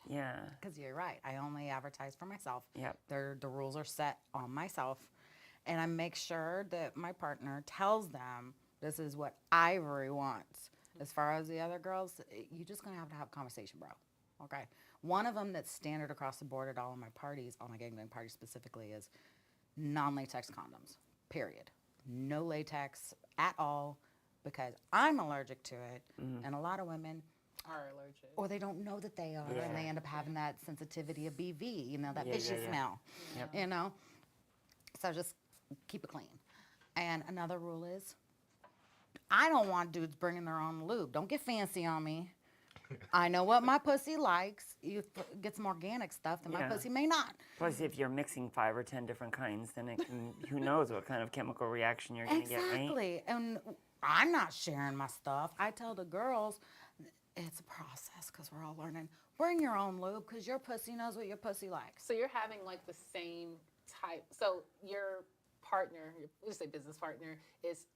yeah. Because you're right. I only advertise for myself. Yep. The rules are set on myself. And I make sure that my partner tells them this is what Ivory wants. As far as the other girls, you're just going to have a conversation, bro. Okay? One of them that's standard across the board at all of my parties, all my gangbang parties specifically, is non-latex condoms, period. No latex at all, because I'm allergic to it, and a lot of women Are allergic. or they don't know that they are, and they end up having that sensitivity of BV, that fishy smell, So just keep it clean. And another rule is, I don't want dudes bringing their own lube. Don't get fancy on me. I know what my pussy likes. You get some organic stuff that my pussy may not. Plus, if you're mixing 5 or 10 different kinds, then it can, who knows what kind of chemical reaction you're going to get, right? Exactly. And I'm not sharing my stuff. I tell the girls, it's a process because we're all learning. Bring your own lube because your pussy knows what your pussy likes. So you're having like the same type. So your partner, let's say business partner, is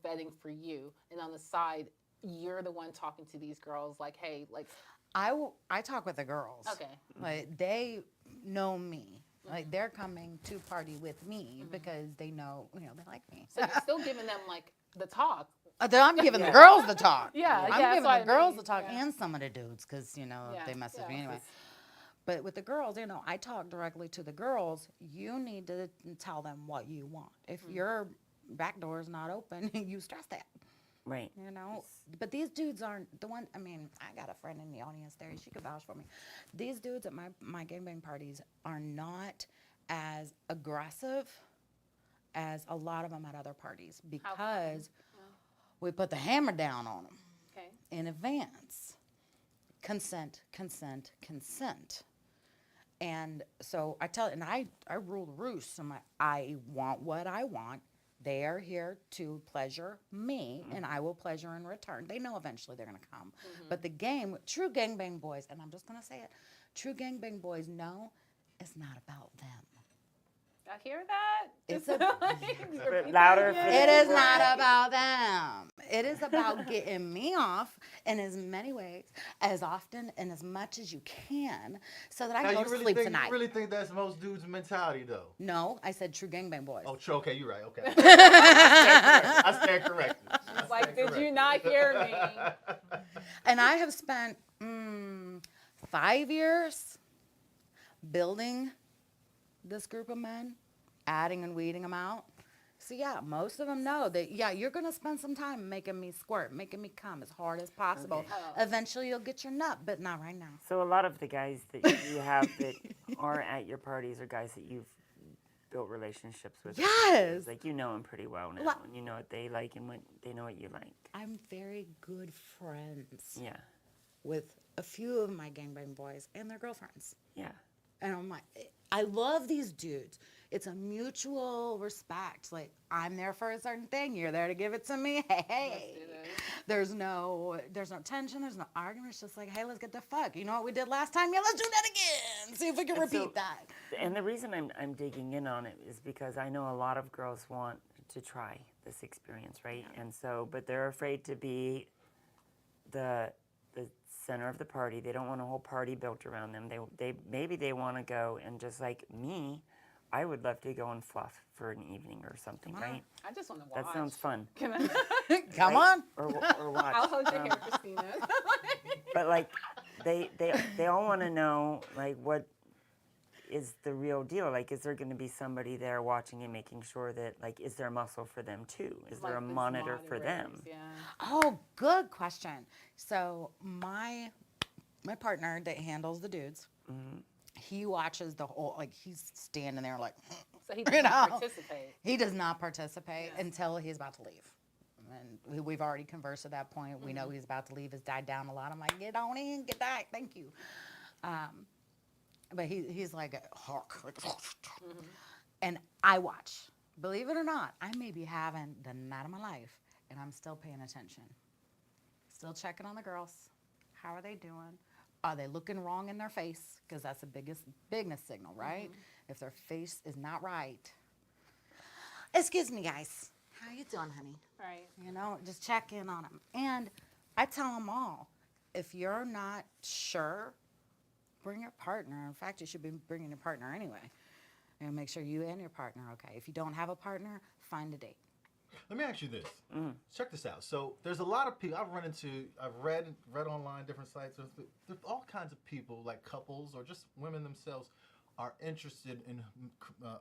vetting for you, and on the side, you're the one talking to these girls, like, hey, like. I talk with the girls. Okay. Like they know me. Like they're coming to party with me because they know, they like me. So you're still giving them like the talk. I'm giving the girls the talk. Yeah, I'm that's giving what the I girls mean, the talk yeah. and some of the dudes because, they message me anyway. But with the girls, I talk directly to the girls. You need to tell them what you want. If your back door is not open, you stress that. Right. But these dudes aren't the one. I mean, I got a friend in the audience there. She could vouch for me. These dudes at my gangbang parties are not as aggressive as a lot of them at other parties because we put the hammer down on them in advance. Consent, consent, consent. And so I rule the roost. I want what I want. They are here to pleasure me, and I will pleasure in return. They know eventually they're going to come. But true gangbang boys, and I'm just going to say it, true gangbang boys know it's not about them. I hear that. It's Louder. For It is not about them. It is about getting me off in as many ways, as often, and as much as you can, so that I can go to sleep tonight. You really think that's most dudes' mentality, though? No, I said true gangbang boys. Oh, true. Okay, you're right. Okay. I stand corrected. Like, did you not hear me? And I have spent 5 years building this group of men, adding and weeding them out. So yeah, most of them know that, you're going to spend some time making me squirt, making me come as hard as possible. Okay. Eventually you'll get your nut, but not right now. So a lot of the guys that you have that are at your parties are guys that you've built relationships with. Yes. Like, you know them pretty well now, and you know what they like and what they know what you like. I'm very good friends Yeah. with a few of my gangbang boys and their girlfriends. Yeah. And I'm like, I love these dudes. It's a mutual respect. Like, I'm there for a certain thing. You're there to give it to me. Hey. There's no tension. There's no argument. It's just like, hey, let's get the fuck. You know what we did last time? Yeah, let's do that again. See if we can repeat that. And the reason I'm digging in on it is because I know a lot of girls want to try this experience, right? Yeah. And so, but they're afraid to be the center of the party. They don't want a whole party built around them. They maybe they want to go and just like me, I would love to go and fluff for an evening or something, right? I just want to watch. That sounds fun. Can I? Come on. Or watch. I'll hold your hair, Christina. But like, they all want to know like what is the real deal. Like, is there going to be somebody there watching and making sure that like, is there muscle for them too? Is there a monitor for them? Yeah. Oh, good question. So my partner that handles the dudes, he watches the whole, like he's standing there like, So he does not participate. He does not participate until he's about to leave. And we've already conversed at that point. We know he's about to leave. It's died down a lot. I'm like, get on in, get back. Thank you. But he's like a hawk. Like, and I watch. Believe it or not, I may be having the night of my life, and I'm still paying attention. Still checking on the girls. How are they doing? Are they looking wrong in their face? Because that's the bigness signal, right? If their face is not right. Excuse me, guys. How you doing, honey? Right. You know, just check in on them. And I tell them all, if you're not sure, bring your partner. In fact, you should be bringing your partner anyway. And make sure you and your partner are okay. If you don't have a partner, find a date. Let me ask you this. Check this out. So there's a lot of people I've read online, different sites. There's all kinds of people, like couples or just women themselves, are interested in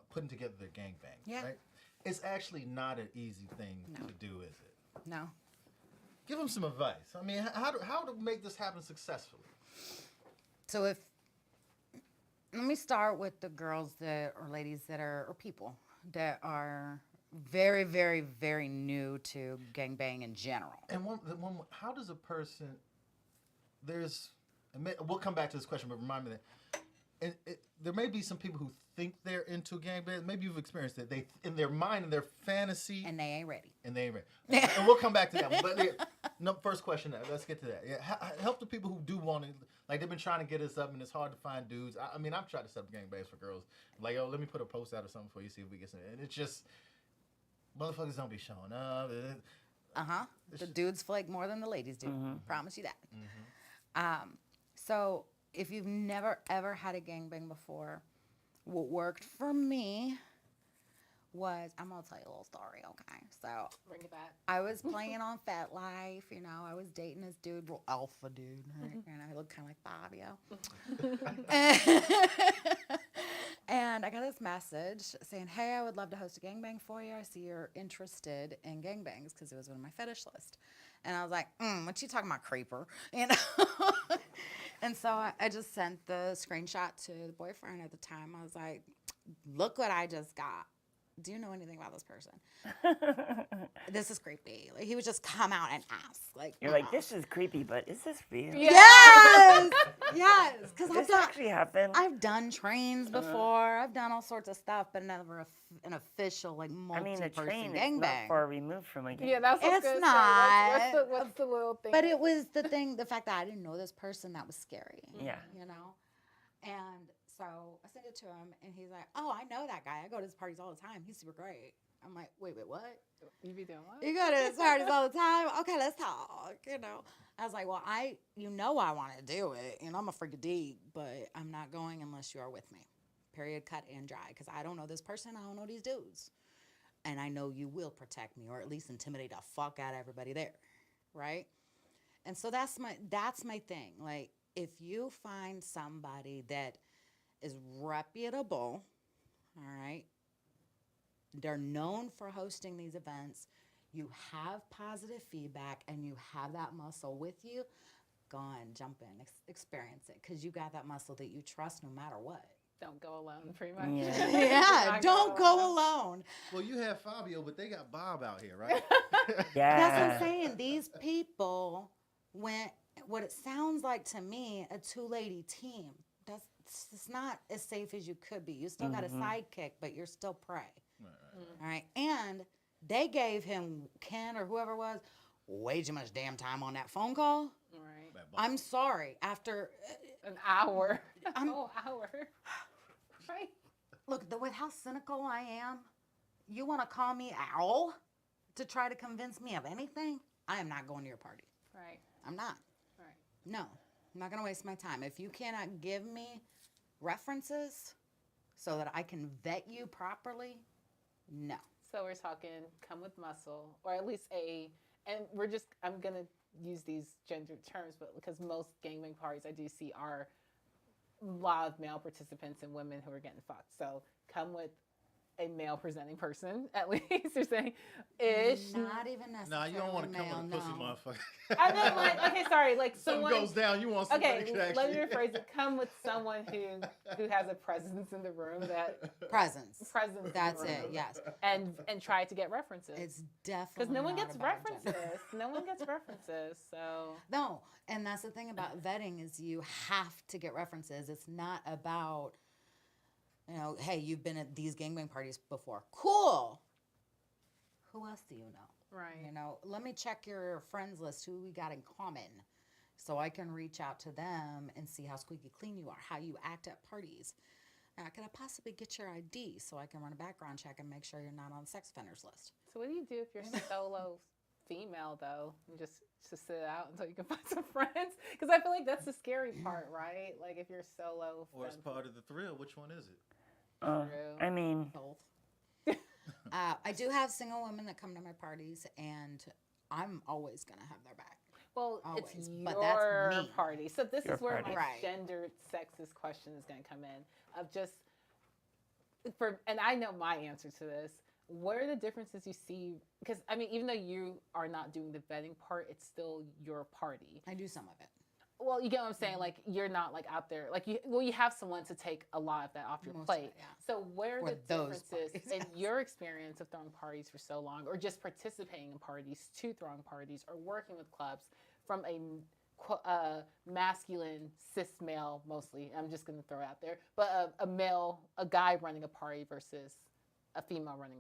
putting together their gangbang. Yeah. Right? It's actually not an easy thing to do, is it? No. Give them some advice. I mean, how to make this happen successfully? So let me start with the girls or ladies or people that are very, very, very new to gangbang in general. And how does a person? We'll come back to this question, but remind me that there may be some people who think they're into gangbang. Maybe you've experienced it. They in their mind and their fantasy, And they ain't ready. and we'll come back to that. But first question. Let's get to that. Yeah, help the people who do want to. Like, they've been trying to get us up, and it's hard to find dudes. I mean, I've tried to set up gangbangs for girls. Like, yo, let me put a post out or something for you, see if we get some. And it's just, motherfuckers don't be showing up. The dudes flake more than the ladies do. Promise you that. So if you've never, ever had a gangbang before, what worked for me was, I'm going to tell you a little story, okay? So Bring it back. I was playing on Fat Life, you know. I was dating this dude, real alpha dude. Right? And I looked kind of like Fabio. And I got this message saying, hey, I would love to host a gangbang for you. I see you're interested in gangbangs, because it was on my fetish list. And I was like, what you talking about, creeper? You know? And so I just sent the screenshot to the boyfriend at the time. I was like, look what I just got. Do you know anything about this person? This is creepy. Like, he would just come out and ask. Like, You're like, this is creepy, but is this real? Yes! Yes! Because This actually happened. I've done trains before. I've done all sorts of stuff, but never an official, like, I mean, a multi-person train is gangbang. not far removed from a gangbang. Yeah, that's what's It's good. not. So what's the little thing? But it was the fact that I didn't know this person, that was scary. Yeah. You know? And so I sent it to him, and he's like, oh, I know that guy. I go to his parties all the time. He's super great. I'm like, wait, what? You be doing what? You go to his parties all the time? Okay, let's talk, you know. I was like, well, I want to do it. You know, I'm a freak of D, but I'm not going unless you are with me. Period, cut and dry. Because I don't know this person. I don't know these dudes. And I know you will protect me, or at least intimidate the fuck out of everybody there, right? And so that's my thing. Like, if you find somebody that is reputable, all right, they're known for hosting these events, you have positive feedback, and you have that muscle with you, go on, jump in, experience it, because you got that muscle that you trust no matter what. Don't go alone, pretty much. Yeah, don't go alone. Well, you have Fabio, but they got Bob out here, right? Yeah. That's what I'm saying. These people went, what it sounds like to me, a two-lady team. it's not as safe as you could be. You still got a sidekick, but you're still prey. Right. All right. And they gave him, Ken or whoever it was, way too much damn time on that phone call. Right. I'm sorry. After An hour. A whole hour. Right. look, with how cynical I am, you want to call me owl to try to convince me of anything? I am not going to your party. Right. I'm not. Right. No, I'm not going to waste my time. If you cannot give me references so that I can vet you properly, no. So we're talking come with muscle, or at least and I'm going to use these gendered terms, but because most gangbang parties I do see are a lot of male participants and women who are getting fucked. So come with a male presenting person, at least you're saying ish. Not even necessarily. Nah, you don't want to come male, with a pussy no. motherfucker. I mean, like, okay, sorry, like Something someone goes down, you want somebody Okay, to actually... let me rephrase it. Come with someone who has a presence in the room Presence. presence. That's in the it, room, yes. And try to get references. It's definitely Because no one not gets about references. gender. No one gets references. So No, and that's the thing about vetting is you have to get references. It's not about, hey, you've been at these gangbang parties before. Cool. Who else do you know? right. Let me check your friends list, who we got in common, so I can reach out to them and see how squeaky clean you are, how you act at parties. Could I possibly get your ID so I can run a background check and make sure you're not on the sex offenders list? So what do you do if you're solo female though? And just sit it out until you can find some friends? Because I feel like that's the scary part, right? Like if you're solo. Or it's part of the thrill. Which one is it? True. I mean, Both. I do have single women that come to my parties, and I'm always going to have their back. Well, Always, it's but your that's me. party. So this Your is where party. my Right. gendered sexist question is going to come in. Of just and I know my answer to this. What are the differences you see? Because I mean, even though you are not doing the vetting part, it's still your party. I do some of it. Well, you get what I'm saying. Like you're not like out there. Like you have someone to take a lot of that off your Most of plate. it, yeah. So where are Or the those differences parties, in yes. your experience of throwing parties for so long, or just participating in parties, to throwing parties, or working with clubs from a masculine cis male mostly? I'm just gonna throw it out there, but a guy running a party versus a female running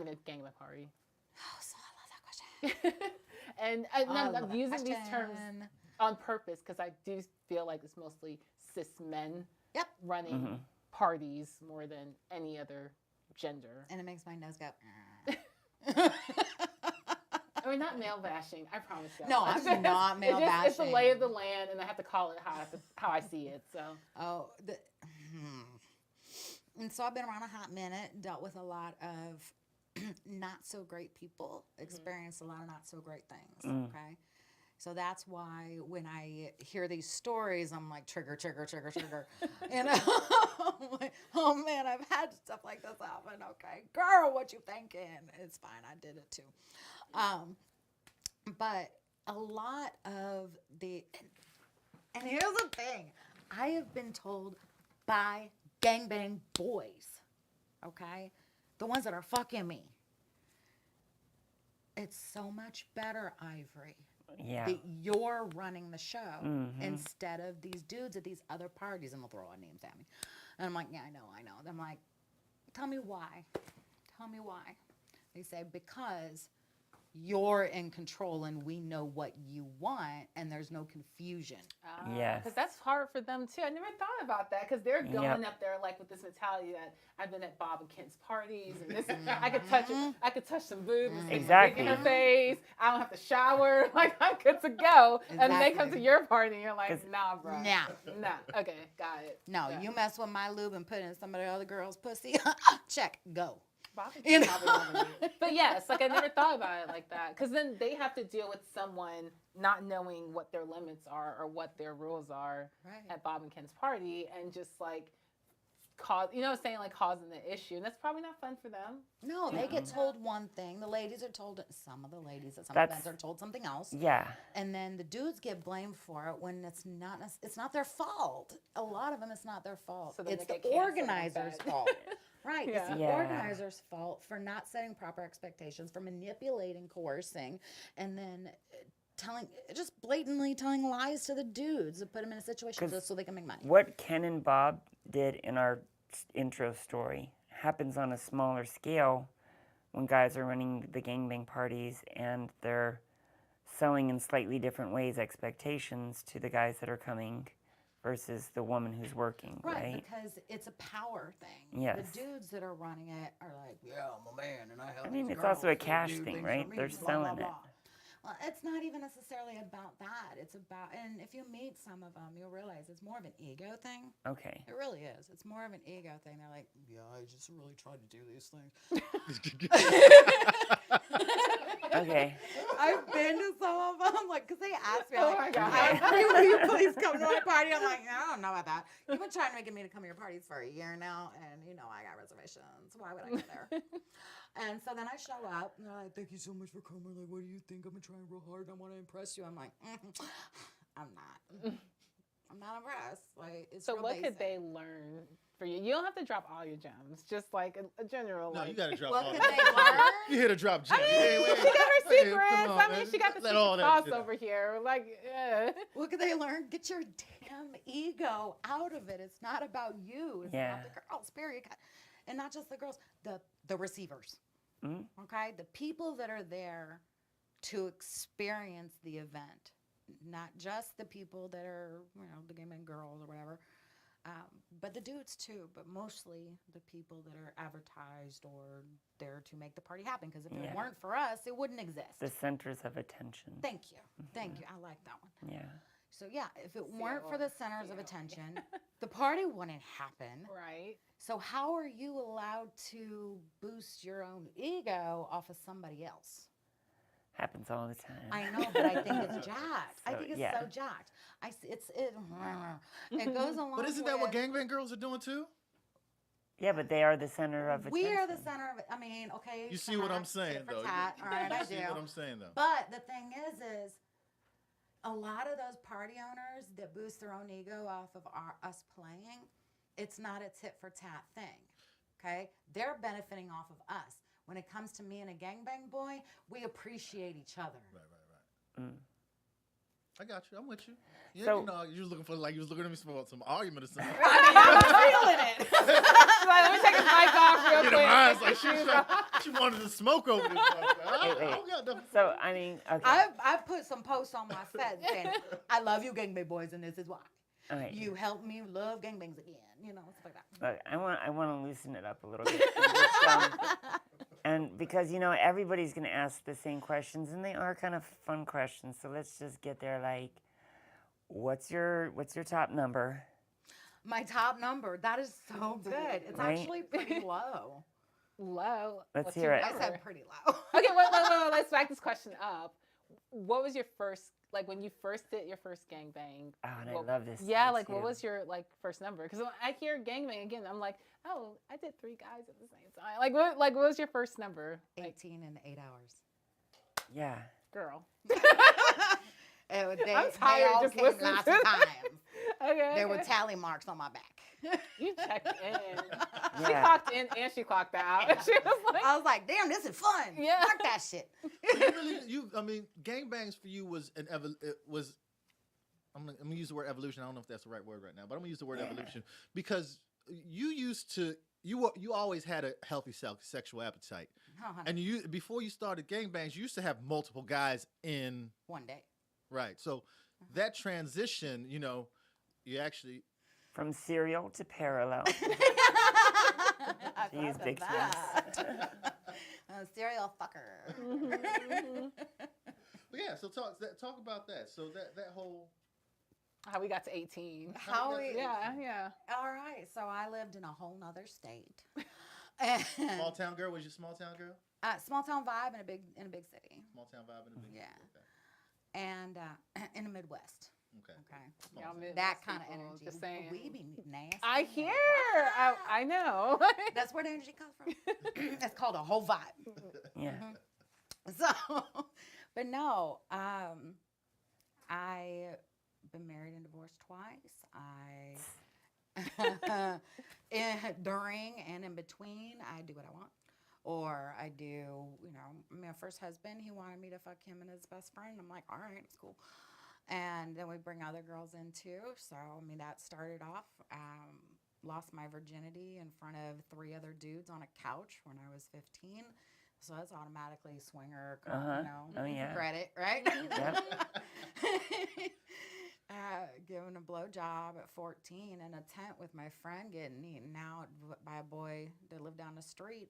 a gangbang party. Oh, so I love that question. and I I'm love that using these terms question. on purpose because I do feel like it's mostly cis men Yep. running parties more than any other gender. And it makes my nose go. I mean, not male bashing. I promise you. No, I'm not male It's the lay of the bashing. land, and I have to call it how I see it. So Oh, and so I've been around a hot minute, dealt with a lot of not so great people, experienced a lot of not so great things. Okay. So that's why when I hear these stories, I'm like, trigger. I'm like, oh man, I've had stuff like this happen. Okay, girl, what you thinking? It's fine. I did it too. But a lot of and here's the thing. I have been told by gangbang boys, okay, the ones that are fucking me, it's so much better, Ivory, yeah. that you're running the show instead of these dudes at these other parties, and they'll throw out names at me. And I'm like, yeah, I know. I'm like, tell me why. They say, because you're in control and we know what you want and there's no confusion. Yes. because that's hard for them too. I never thought about that because they're going up there like with this mentality that I've been at Bob and Kent's parties and this I could touch it. I could touch some boobs and Exactly. in her face. I don't have to shower. Like I'm good to go. And they come to Exactly. your party and you're like, nah, bro. Nah. Nah. Okay, got it. No, Got it. you mess with my lube and put it in some of the other girls' pussy. Check, go. Bob and You Kent know? probably love me. But yes, like I never thought about it like that. Because then they have to deal with someone not knowing what their limits are or what their rules are Right. at Bob and Ken's party and just like cause, you know what I'm saying, like causing the issue. And that's probably not fun for them. No, they get told one thing. The ladies are told, some of the ladies at some That's- events are told something else. Yeah. And then the dudes get blamed for it when it's not their fault. A lot of them, it's not their fault. So then It's they the get canceled organizer's instead. fault. Right. It's the Yeah. organizer's fault for not setting proper expectations, for manipulating, coercing, and then just blatantly telling lies to the dudes to put them in a situation 'Cause just so they can make money. What Ken and Bob did in our intro story happens on a smaller scale when guys are running the gangbang parties and they're selling in slightly different ways expectations to the guys that are coming versus the woman who's working, right? Because it's a power thing. Yes. The dudes that are running it are like, yeah, I'm a man, and I have. I mean, these it's also a girls that cash do thing, things right? for me, They're blah, blah, selling it. blah. Well, it's not even necessarily about that. It's about, and if you meet some of them, you'll realize it's more of an ego thing. Okay. It really is. It's more of an ego thing. They're like, yeah, I just really tried to do these things. Okay. I've been to some of them, like, because they asked me, Oh like, my God. Ivory, will you please come to my party? I'm like, I don't know about that. You've been trying to get me to come to your parties for a year now, and you know I got reservations. Why would I go there? And so then I show up, and they're like, thank you so much for coming. Like, what do you think? I've been trying real hard, and I want to impress you. I'm like, I'm not. I'm not impressed. Like, it's So real what basic. could they learn for you? You don't have to drop all your gems, just like a general. No, like, you gotta drop What all could that. they learn? You hit a drop gem. I mean, Hey, wait, she got her wait, secrets. come on, I mean, man. she got the Let secret all that sauce shit out. over here. Like, yeah. What could they learn? Get your damn ego out of it. It's not about you. It's Yeah. about the girls, period. And not just the girls, the receivers. Mm. Okay? The people that are there to experience the event. Not just the people that are, the gaming girls or whatever, but the dudes too, but mostly the people that are advertised or there to make the party happen. Because if it Yeah. weren't for us, it wouldn't exist. The centers of attention. Thank you. Thank you. I like that one. Yeah. So yeah, if it weren't for the centers of attention, the party wouldn't happen. Right. So how are you allowed to boost your own ego off of somebody else? Happens all the time. I know, but I think it's jacked. I So, think it's yeah. so jacked. It goes along. But isn't that what with- gangbang girls are doing too? Yeah, but they are the center of attention. We are the center of it. I mean, okay. You see what I'm perhaps saying, tit for though. tat. All right, I You see do. what I'm saying, though. But the thing is a lot of those party owners that boost their own ego off of us playing, it's not a tit for tat thing. Okay? They're benefiting off of us. When it comes to me and a gangbang boy, we appreciate each other. Right. Mm. I got you. I'm with you. Yeah, So- you was looking for you was looking at me for some argument or something. I was feeling it. Like, let me take his mic off real You quick. know, mine's like she wanted to smoke over this. I Wait. don't got nothing. So, I mean, okay. I put some posts on my set saying, I love you gangbang boys, and this is why. Okay. You helped me love gangbangs again. Stuff like that. Look, I want to loosen it up a little bit. And because, everybody's going to ask the same questions, and they are kind of fun questions. So let's just get there. Like, what's your top number? My top number, that is so good. It's Right? actually pretty low. Low. Let's What's hear your it. I number? said pretty low. Okay, wait, let's back this question up. What was your first, like when you first did your first gangbang? Oh, and what- I love this. Yeah, one, like what too. was your first number? Because when I hear gangbang again, I'm like, oh, I did 3 guys at the same time. What was your first number? Like, 18 in 8 hours. Yeah. girl. They I'm tired all just came listening lots to of that. times. Okay. There were okay. tally marks on my back. You checked in. She Yeah. clocked in and she clocked out. She was like, I was like, damn, this is fun. Yeah. Fuck that shit. I mean, gangbangs for you was I'm gonna use the word evolution. I don't know if that's the right word right now, but I'm gonna use the word evolution because you always had a healthy sexual appetite, and before you started gangbangs, you used to have multiple guys in One day. right. So that transition, you actually From serial to parallel. I To use thought of big that. A serial fucker. but yeah. So talk about that. So that whole how we got to 18. How we, Yeah. All right. So I lived in a whole nother state. And, small town girl was your small town girl. small town vibe in a big city. Small town vibe in the big Yeah. Okay. And in the Midwest. Okay. Okay. Y'all Midwest That kind of people, energy. just saying. We be nasty. I hear. I know. That's where the energy comes from. It's called a whole vibe. Yeah. So, but no, I been married and divorced twice. During and in between, I do what I want. Or I do, my first husband, he wanted me to fuck him and his best friend. I'm like, all right, it's cool. And then we bring other girls in too. So, that started off. Lost my virginity in front of 3 other dudes on a couch when I was 15. So that's automatically swinger, Oh, yeah. credit, right? Yep. Giving a blowjob at 14 in a tent with my friend, getting eaten out by a boy that lived down the street.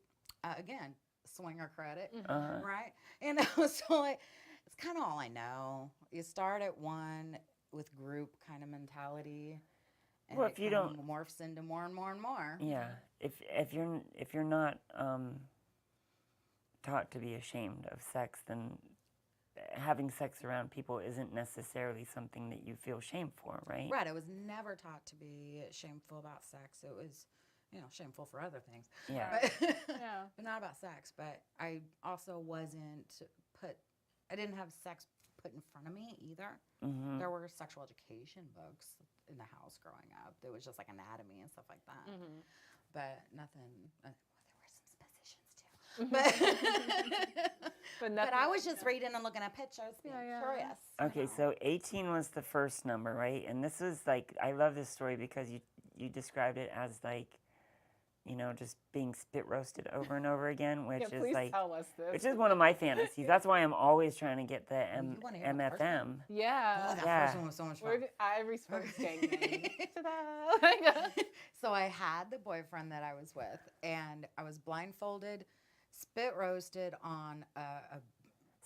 Again, swinger credit, right? So it's kind of all I know. You start at one with group kind of mentality, and Well, if you don't morphs into more and more and more. Yeah, if you're not taught to be ashamed of sex, then having sex around people isn't necessarily something that you feel shame for, right? Right. I was never taught to be shameful about sex. It was, shameful for other things. Yeah. But not about sex. But I also I didn't have sex put in front of me either. Mm-hmm. There were sexual education books in the house growing up. There was just like anatomy and stuff like that. Mm-hmm. But nothing. There were some positions too. But I was just reading and looking at pictures, being curious. Okay, so 18 was the first number, right? And this was like, I love this story because you described it as like, just being spit roasted over and over again, which is like, tell us this. which is one of my fantasies. That's why I'm always trying to get the MFM. Yeah. Oh, that first one was so much fun. Ivory Valentine. Ta-da! So I had the boyfriend that I was with, and I was blindfolded, spit roasted on a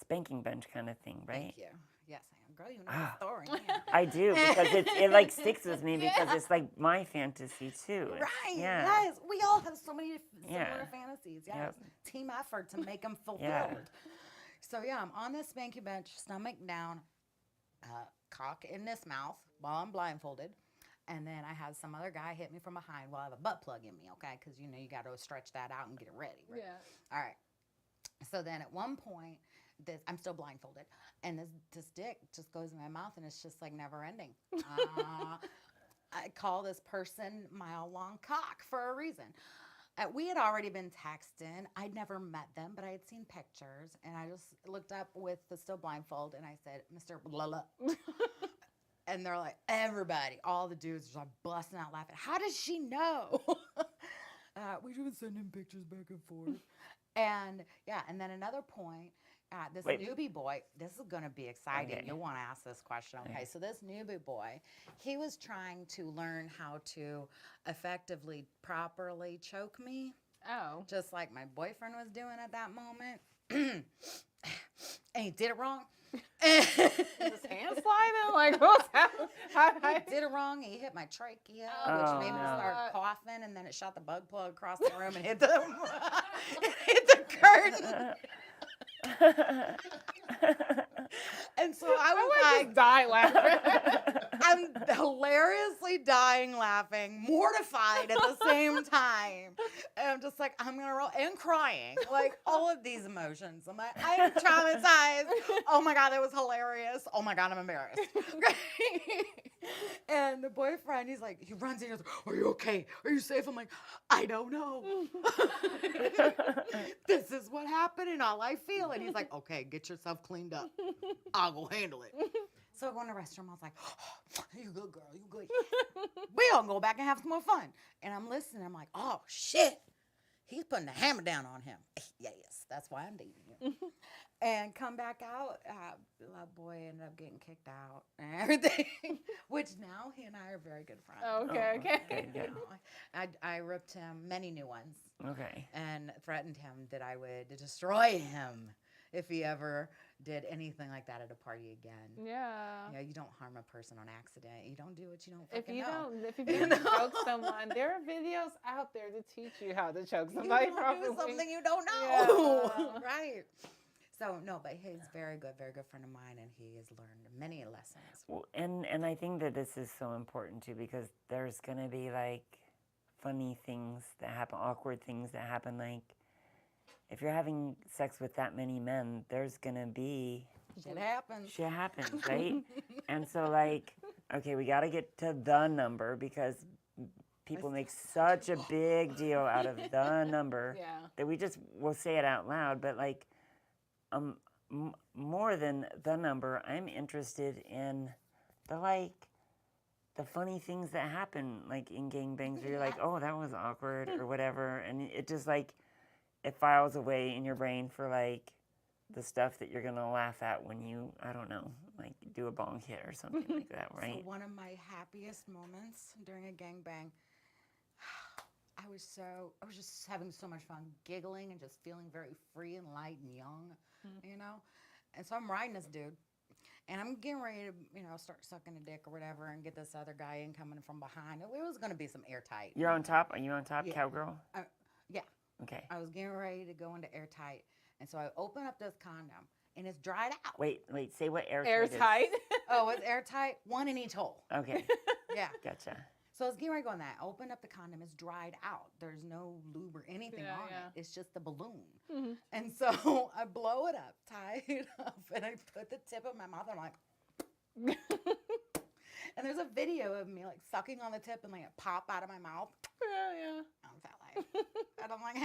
spanking bench kind of thing, right? Thank you. Yes, I am. Girl, you know the story. Yeah. I do, because it like sticks with me because it's like my fantasy too. Right. Yeah. Yes. We all have so many similar fantasies. Yes. Yep. Team effort to make them fulfilled. Yeah. So yeah, I'm on this spanking bench, stomach down, cock in this mouth while I'm blindfolded. And then I had some other guy hit me from behind while I have a butt plug in me, okay? Because, you got to stretch that out and get it ready. Right? Yeah. All right. So then at one point, I'm still blindfolded, and this dick just goes in my mouth, and it's just like never ending. I call this person mile-long cock for a reason. We had already been texting. I'd never met them, but I had seen pictures, and I just looked up with the still blindfold, and I said, Mr. Blah. And they're like, everybody, all the dudes are like busting out laughing. How does she know? We've been sending pictures back and forth. And then another point, this newbie boy, this is going to be exciting. Okay. You'll want to ask this question. Okay, so this newbie boy, he was trying to learn how to effectively, properly choke me. Oh. Just like my boyfriend was doing at that moment. And he did it wrong. Is his hand sliding? Like, what's happening? He did it wrong. He hit my trachea, which made me start coughing, and then it shot the bug plug across the room and hit the curtain. And so I was like, die laughing. I'm hilariously dying laughing, mortified at the same time. And I'm just like, I'm going to roll, and crying, like all of these emotions. I'm like, I'm traumatized. Oh my God, that was hilarious. Oh my God, I'm embarrassed. And the boyfriend, he's like, he runs in, he's like, are you okay? Are you safe? I'm like, I don't know. This is what happened and all I feel. And he's like, okay, get yourself cleaned up. I'll go handle it. So I go in the restroom. I was like, oh, you good, girl. You good. We all go back and have some more fun. And I'm listening. I'm like, oh, shit. He's putting the hammer down on him. Yes, that's why I'm dating you. And come back out. That boy ended up getting kicked out and everything. Which now he and I are very good friends. Okay. I ripped him many new ones. Okay. And threatened him that I would destroy him if he ever did anything like that at a party again. Yeah. You don't harm a person on accident. You don't do what you don't fucking If you don't choke someone, there are videos out there to teach you how to choke somebody properly. Do something you don't know. Yeah. Right. So, no, but he's very good friend of mine, and he has learned many lessons. Well, and I think that this is so important, too, because there's going to be, like, funny things that happen, awkward things that happen. Like, if you're having sex with that many men, there's going to be... Shit happens, right? And so, like, okay, we got to get to the number because people make such a big deal out of the number Yeah. that we just will say it out loud. But like, more than the number, I'm interested in the funny things that happen, like in gangbangs, where you're like, oh, that was awkward or whatever, and it just like it files away in your brain for like the stuff that you're gonna laugh at when you, I don't know, like do a bong hit or something like that, right? So one of my happiest moments during a gangbang, I was just having so much fun, giggling and just feeling very free and light and young, you know? And so I'm riding this dude, and I'm getting ready to, you know, start sucking a dick or whatever and get this other guy in coming from behind. It was going to be some airtight. You're on top? Are you on top, Yeah. cowgirl? Yeah. Okay. I was getting ready to go into airtight. And so I open up this condom, and it's dried out. Wait, say what airtight Airtight. Oh, it's airtight? One in each hole. is. Okay, Yeah. gotcha. So I was getting ready to go in that. I opened up the condom. It's dried out. There's no lube or anything Yeah, on yeah. it. It's just the balloon. Mm-hmm. And so I blow it up, tie it up, and I put the tip of my mouth, and I'm like, and there's a video of me like sucking on the tip and like it pop out of my mouth. Yeah. I'm fat life. And I'm like,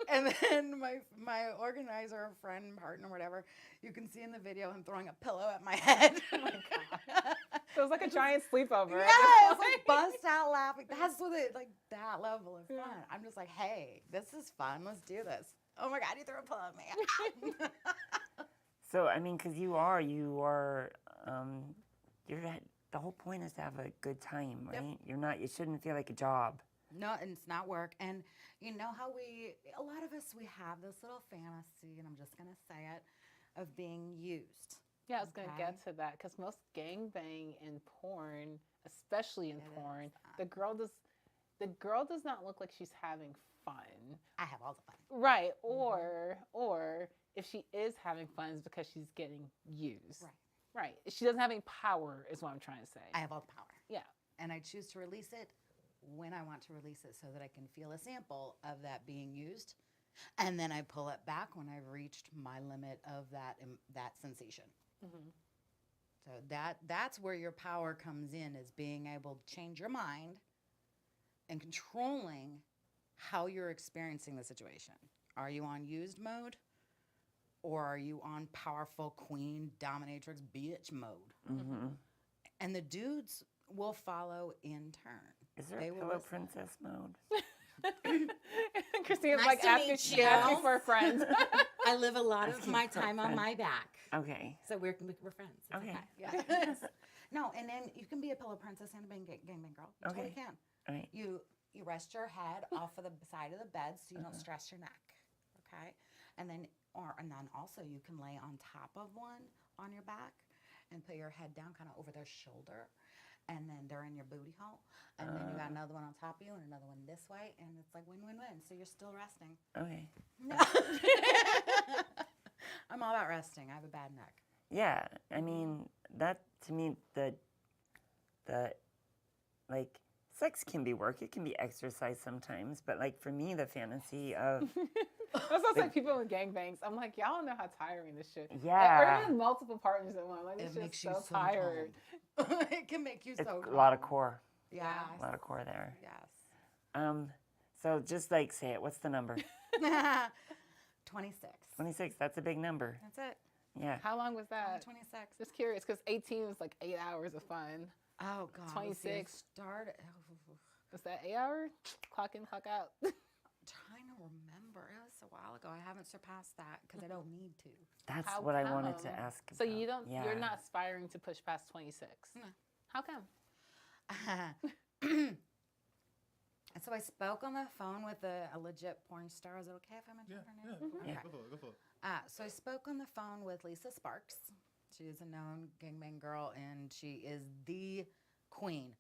and then my organizer, friend, partner, whatever, you can see in the video him throwing a pillow at my head. Oh my God. So it was like a giant sleepover. Yes, like bust out laughing. That's what it, like that level of fun. Yeah. I'm just like, hey, this is fun. Let's do this. Oh my God, you threw a pillow at me. So I mean, because you are, you're the whole point is to have a good time, right? Yep. You're not. It shouldn't feel like a job. No, and it's not work. And you know how a lot of us, we have this little fantasy, and I'm just going to say it, of being used. Yeah, I was gonna Okay. get to that because most gangbang in porn, especially in It porn, is. the girl does not look like she's having fun. I have all the fun. Right. Or if she is having fun, it's because she's getting used. Right. Right. She doesn't have any power, is what I'm trying to say. I have all the power. Yeah. And I choose to release it when I want to release it so that I can feel a sample of that being used. And then I pull it back when I've reached my limit of that sensation. Mm-hmm. So that's where your power comes in, is being able to change your mind and controlling how you're experiencing the situation. Are you on used mode, or are you on powerful queen dominatrix bitch mode? Mm-hmm. And the dudes will follow in turn. Is there They a will pillow listen. princess mode? Christina's Nice like to meet asking you. for a friend. I live a lot of Asking my for a time on friend. my back. Okay. So we're friends. It's Okay. Yeah. No, and then you can be a pillow princess and a gangbang girl. You totally Okay. can. All right. You rest your head off of the side of the bed so you don't stress your neck. Okay? And then also you can lay on top of one on your back and put your head down kind of over their shoulder. And then they're in your booty hole. And then you got another one on top of you and another one this way. And it's like win-win-win. So you're still resting. Okay. I'm all about resting. I have a bad neck. Yeah. I mean, that to me, the like sex can be work. It can be exercise sometimes. But like for me, the fantasy of That's also like people in gangbangs. I'm like, y'all don't know how tiring this shit. Yeah. Or even multiple partners at one. Like, it's It makes just you so so tired. It can make you it's so a lot of calm. core. Yeah. A lot of core there. Yes. So just like say it. What's the number? 26. 26. That's a big number. That's it. Yeah. How long was that? 26. Just curious, because 18 was like 8 hours of fun. Oh, God. let's see, it 26. started. Was that 8 hours? Clock in, clock out. Trying to remember. It was a while ago. I haven't surpassed that because I don't need to. That's How what I wanted to come? ask. So about. you don't, Yeah. you're not aspiring to push past 26. No. How come? And so I spoke on the phone with a legit porn star. Is it okay if I mention her name? Yeah. Okay. Go for it. So I spoke on the phone with Lisa Sparks. She is a known gangbang girl, and she is the queen.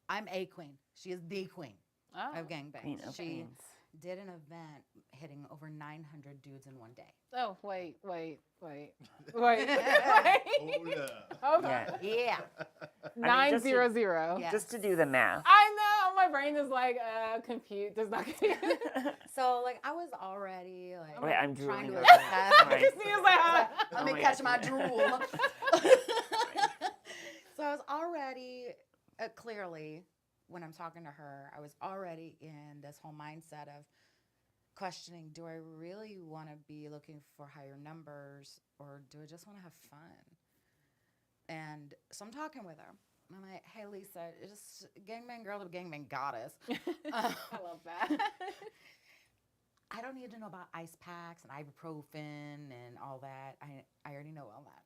I'm a queen. She is the queen Oh. of gangbang. Queen of She Queens. did an event hitting over 900 dudes in one day. Oh, wait. Wait. Hold up. Hold on. Yeah. Yeah. I mean, just to- 900. Yeah. Just to do the math. I know. My brain is like, compute. Does not compute. So like I was already like Wait, I'm trying drooling to over assess. Right. Christina's like, ah. Let Oh me my catch God, my yeah. drool. So I was already clearly when I'm talking to her, I was already in this whole mindset of questioning, do I really want to be looking for higher numbers or do I just want to have fun? And so I'm talking with her. And I'm like, hey, Lisa, just gangbang girl to gangbang goddess. I love that. I don't need to know about ice packs and ibuprofen and all that. I already know all that.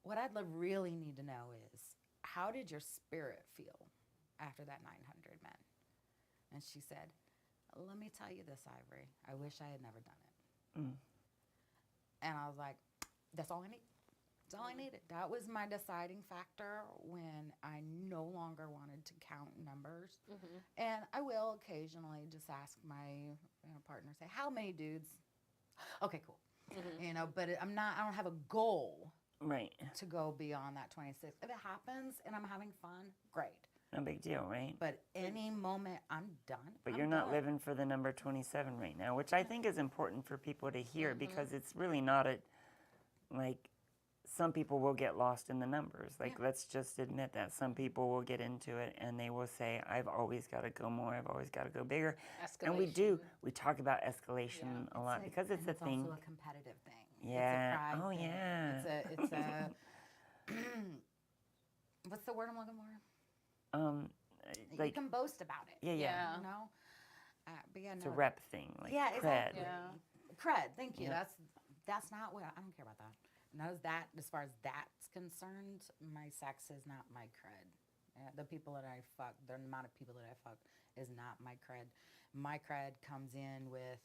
What I'd really need to know is, how did your spirit feel after that 900 men? And she said, let me tell you this, Ivory. I wish I had never done it. And I was like, that's all I need. That's all I needed. That was my deciding factor when I no longer wanted to count numbers. And I will occasionally just ask my partner, say, how many dudes? Okay, cool. But I don't have a goal to go beyond that 26. If it happens and I'm having fun, great. No big deal, right? But any moment I'm done. But you're not living for the number 27 right now, which I think is important for people to hear because it's really not some people will get lost in the numbers. Let's just admit that. Some people will get into it and they will say, I've always got to go more. I've always got to go bigger. Escalation. And we do. We talk about escalation a lot because it's a thing. It's also a competitive thing. Yeah. It's a pride thing. Yeah. It's a what's the word I'm looking for? You can boast about it. Yeah. You know? But yeah, no. It's a rep thing. Yeah, cred. exactly. Cred, thank you. That's not what I don't care about that. Knows that as far as that's concerned, my sex is not my cred. The people that I fuck, the amount of people that I fuck is not my cred. My cred comes in with,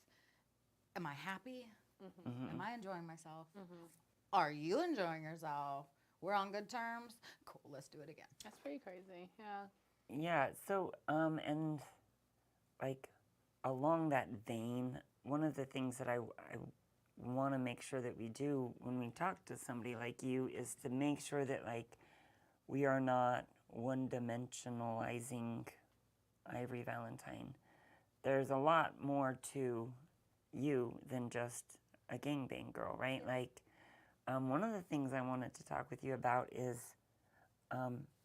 am I happy? Am I enjoying myself? Are you enjoying yourself? We're on good terms? Cool, let's do it again. That's pretty crazy, yeah. Yeah, so, and along that vein, one of the things that I want to make sure that we do when we talk to somebody like you is to make sure that we are not one-dimensionalizing Ivory Valentine. There's a lot more to you than just a gangbang girl, right? One of the things I wanted to talk with you about is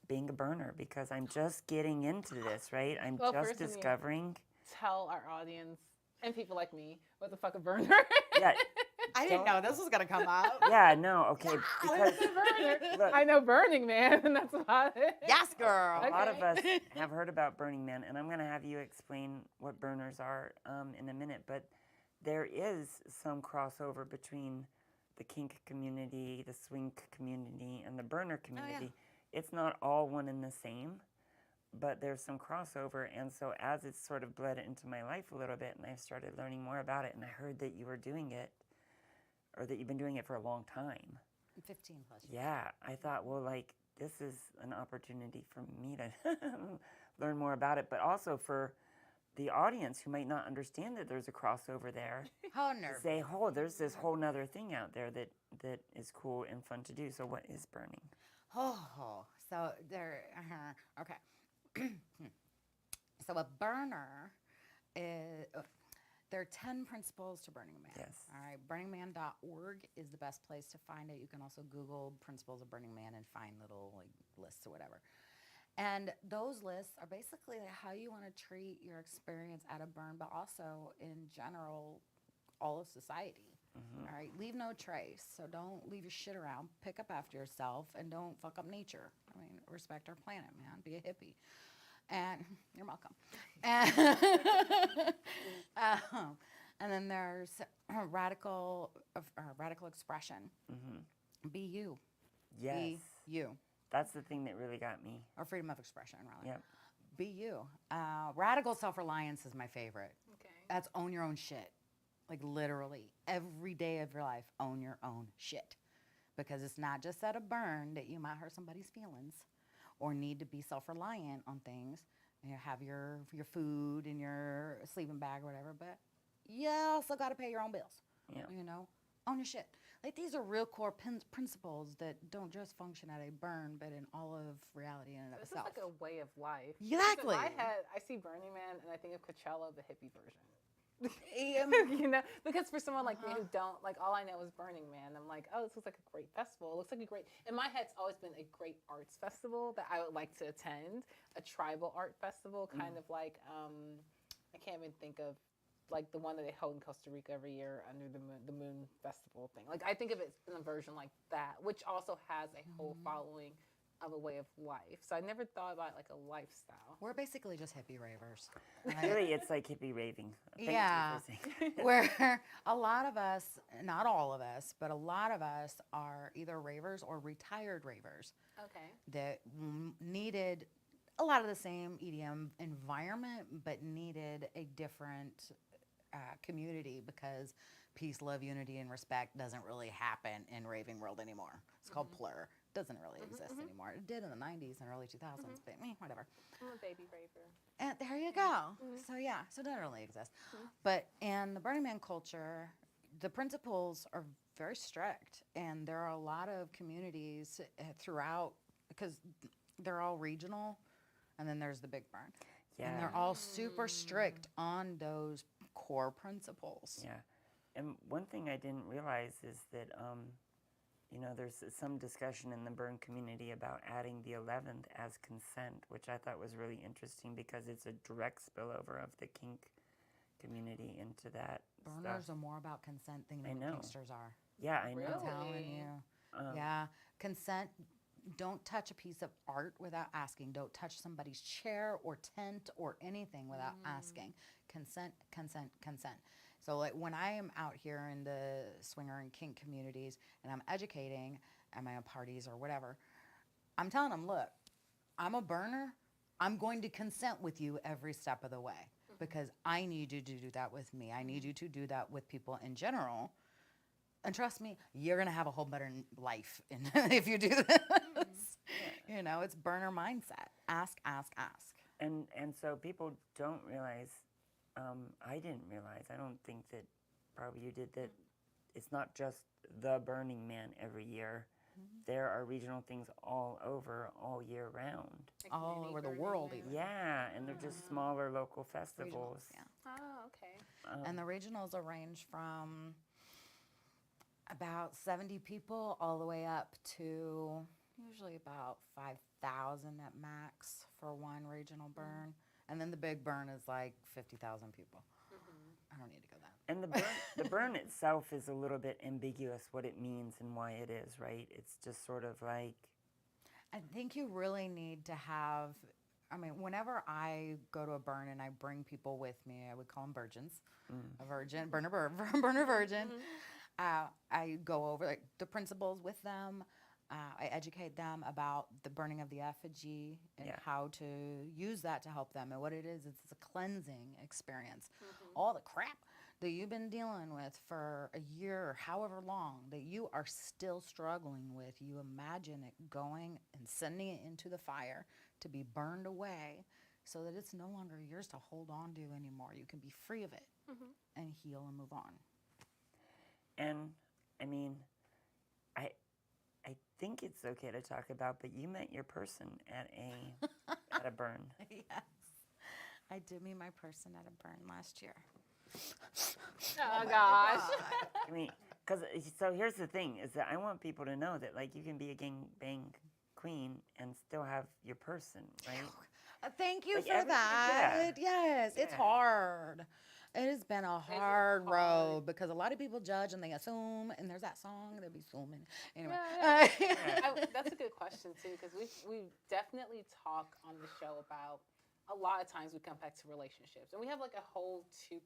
being a burner, because I'm just getting into this, right? I'm just discovering. Tell our audience and people like me what the fuck a burner Yeah. I didn't know this was going to come out. Yeah, no, okay. Because look, I know Burning Man, and that's about it. Yes, girl. A lot of us have heard about Burning Man, and I'm going to have you explain what burners are in a minute. But there is some crossover between the kink community, the swink community, and the burner community. It's not all one and the same, but there's some crossover. And so as it's sort of bled into my life a little bit, and I've started learning more about it, and I heard that you were doing it, or that you've been doing it for a long time. 15 plus years. Yeah, I thought, well, this is an opportunity for me to learn more about it, but also for the audience who might not understand that there's a crossover there. Oh, nervous. Say, there's this whole nother thing out there that is cool and fun to do. So what is burning? So there, okay. So a burner is... There are 10 principles to Burning Man. Yes. All right. BurningMan.org is the best place to find it. You can also Google principles of Burning Man and find little lists or whatever. And those lists are basically how you want to treat your experience at a burn, but also in general, all of society. All right. Leave no trace. So don't leave your shit around. Pick up after yourself and don't fuck up nature. I mean, respect our planet, man. Be a hippie. And you're welcome. And then there's radical expression. Be you. Yes. Be you. That's the thing that really got me. Or freedom of expression, really. Yep. Be you. Radical self-reliance is my favorite. Okay. That's own your own shit. Literally, every day of your life, own your own shit. Because it's not just at a burn that you might hurt somebody's feelings or need to be self-reliant on things. You have your food and your sleeping bag or whatever, but you also got to pay your own bills. Yeah. Own your shit. These are real core principles that don't just function at a burn, but in all of reality in and of This itself. is like a way of life. Exactly. In my head, I see Burning Man and I think of Coachella, the hippie version. You know, because for someone like me who don't like, all I know is Burning Man. I'm like, oh, this looks like a great festival. It looks like a great. In my head, it's always been a great arts festival that I would like to attend. A tribal art festival, kind of like I can't even think of like the one that they hold in Costa Rica every year under the Moon Festival thing. Like I think of it in a version like that, which also has a whole following of a way of life. So I never thought about it like a lifestyle. We're basically just hippie ravers. Really, it's like hippie raving. Thank Yeah. you for saying that. Where a lot of us, not all of us, but a lot of us are either ravers or retired ravers Okay. that needed a lot of the same EDM environment, but needed a different community because peace, love, unity, and respect doesn't really happen in raving world anymore. It's called Plur. Doesn't really exist anymore. It did in the 90s and early 2000s, but whatever. I'm a baby raver. And there you go. So yeah, so it doesn't really exist. But in the Burning Man culture, the principles are very strict, and there are a lot of communities throughout because they're all regional, and then there's the Big Burn. Yeah. And they're all super strict on those core principles. Yeah. And one thing I didn't realize is that, you know, there's some discussion in the burn community about adding the 11th as consent, which I thought was really interesting because it's a direct spillover of the kink community into that Burners stuff. are more about consent than I the know. kinksters are. Yeah, I know. Really? I'm telling you. Um, Yeah. Consent. Don't touch a piece of art without asking. Don't touch somebody's chair or tent or anything without asking. Consent, consent, consent. So like when I am out here in the swinger and kink communities and I'm educating, am I at parties or whatever, I'm telling them, look, I'm a burner. I'm going to consent with you every step of the way because I need you to do that with me. I need you to do that with people in general. And trust me, you're going to have a whole better life if you do this. You know, it's burner mindset. Ask, ask, ask. And so people don't realize, I didn't realize, I don't think that probably you did, that it's not just the Burning Man every year. There are regional things all over, all year round. All over the world even. Yeah, and they're just smaller local festivals. Regionals, yeah. Oh, okay. And the regionals will range from about 70 people all the way up to usually about 5,000 at max for one regional burn. And then the big burn is like 50,000 people. I don't need to go that. And the burn itself is a little bit ambiguous what it means and why it is, right? It's just sort of like... I think you really need to have, I mean, whenever I go to a burn and I bring people with me, I would call them virgins, a virgin, burner virgin. I go over like the principles with them. I educate them about the burning of the effigy and how to use that to help them. And what it is, it's a cleansing experience. All the crap that you've been dealing with for a year or however long that you are still struggling with, you imagine it going and sending it into the fire to be burned away so that it's no longer yours to hold on to anymore. You can be free of it and heal and move on. And, I mean, I think it's okay to talk about, but you met your person at a burn. Yes. I did meet my person at a burn last year. Oh, gosh. I mean, so here's the thing, is that I want people to know that, like, you can be a gangbang queen and still have your person, right? Thank you Like for that. Yes, it's Yeah. hard. It has been a hard road because a lot of people judge and they assume, and there's that song, they'll be assuming. Anyway. That's a good question, too, because we definitely talk on the show about a lot of times we come back to relationships. And we have like a whole it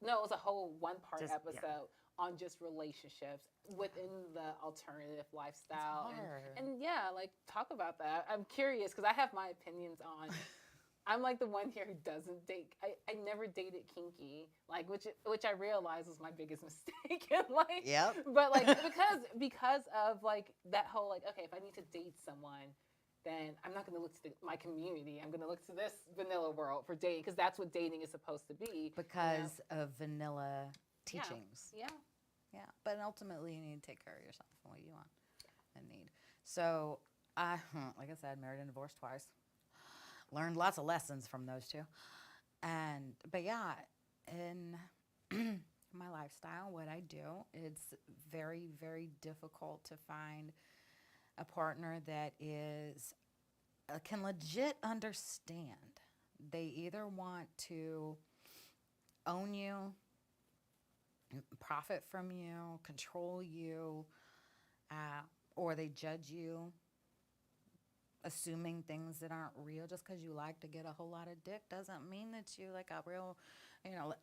was a whole one-part episode on just relationships within the alternative lifestyle. And like, talk about that. I'm curious because I have my opinions on... I'm like the one here who doesn't date. I never dated kinky, like which I realized was my biggest mistake in life. Yep. But like because of like that whole like, okay, if I need to date someone, then I'm not going to look to my community. I'm going to look to this vanilla world for dating because that's what dating is supposed to be. Because of vanilla teachings. Yeah. Yeah. But ultimately, you need to take care of yourself and what you want and need. So, like I said, married and divorced twice. Learned lots of lessons from those two. But yeah, in my lifestyle, what I do, it's very, very difficult to find a partner that is can legit understand. They either want to own you, profit from you, control you, or they judge you, assuming things that aren't real. Just because you like to get a whole lot of dick doesn't mean that you like a real,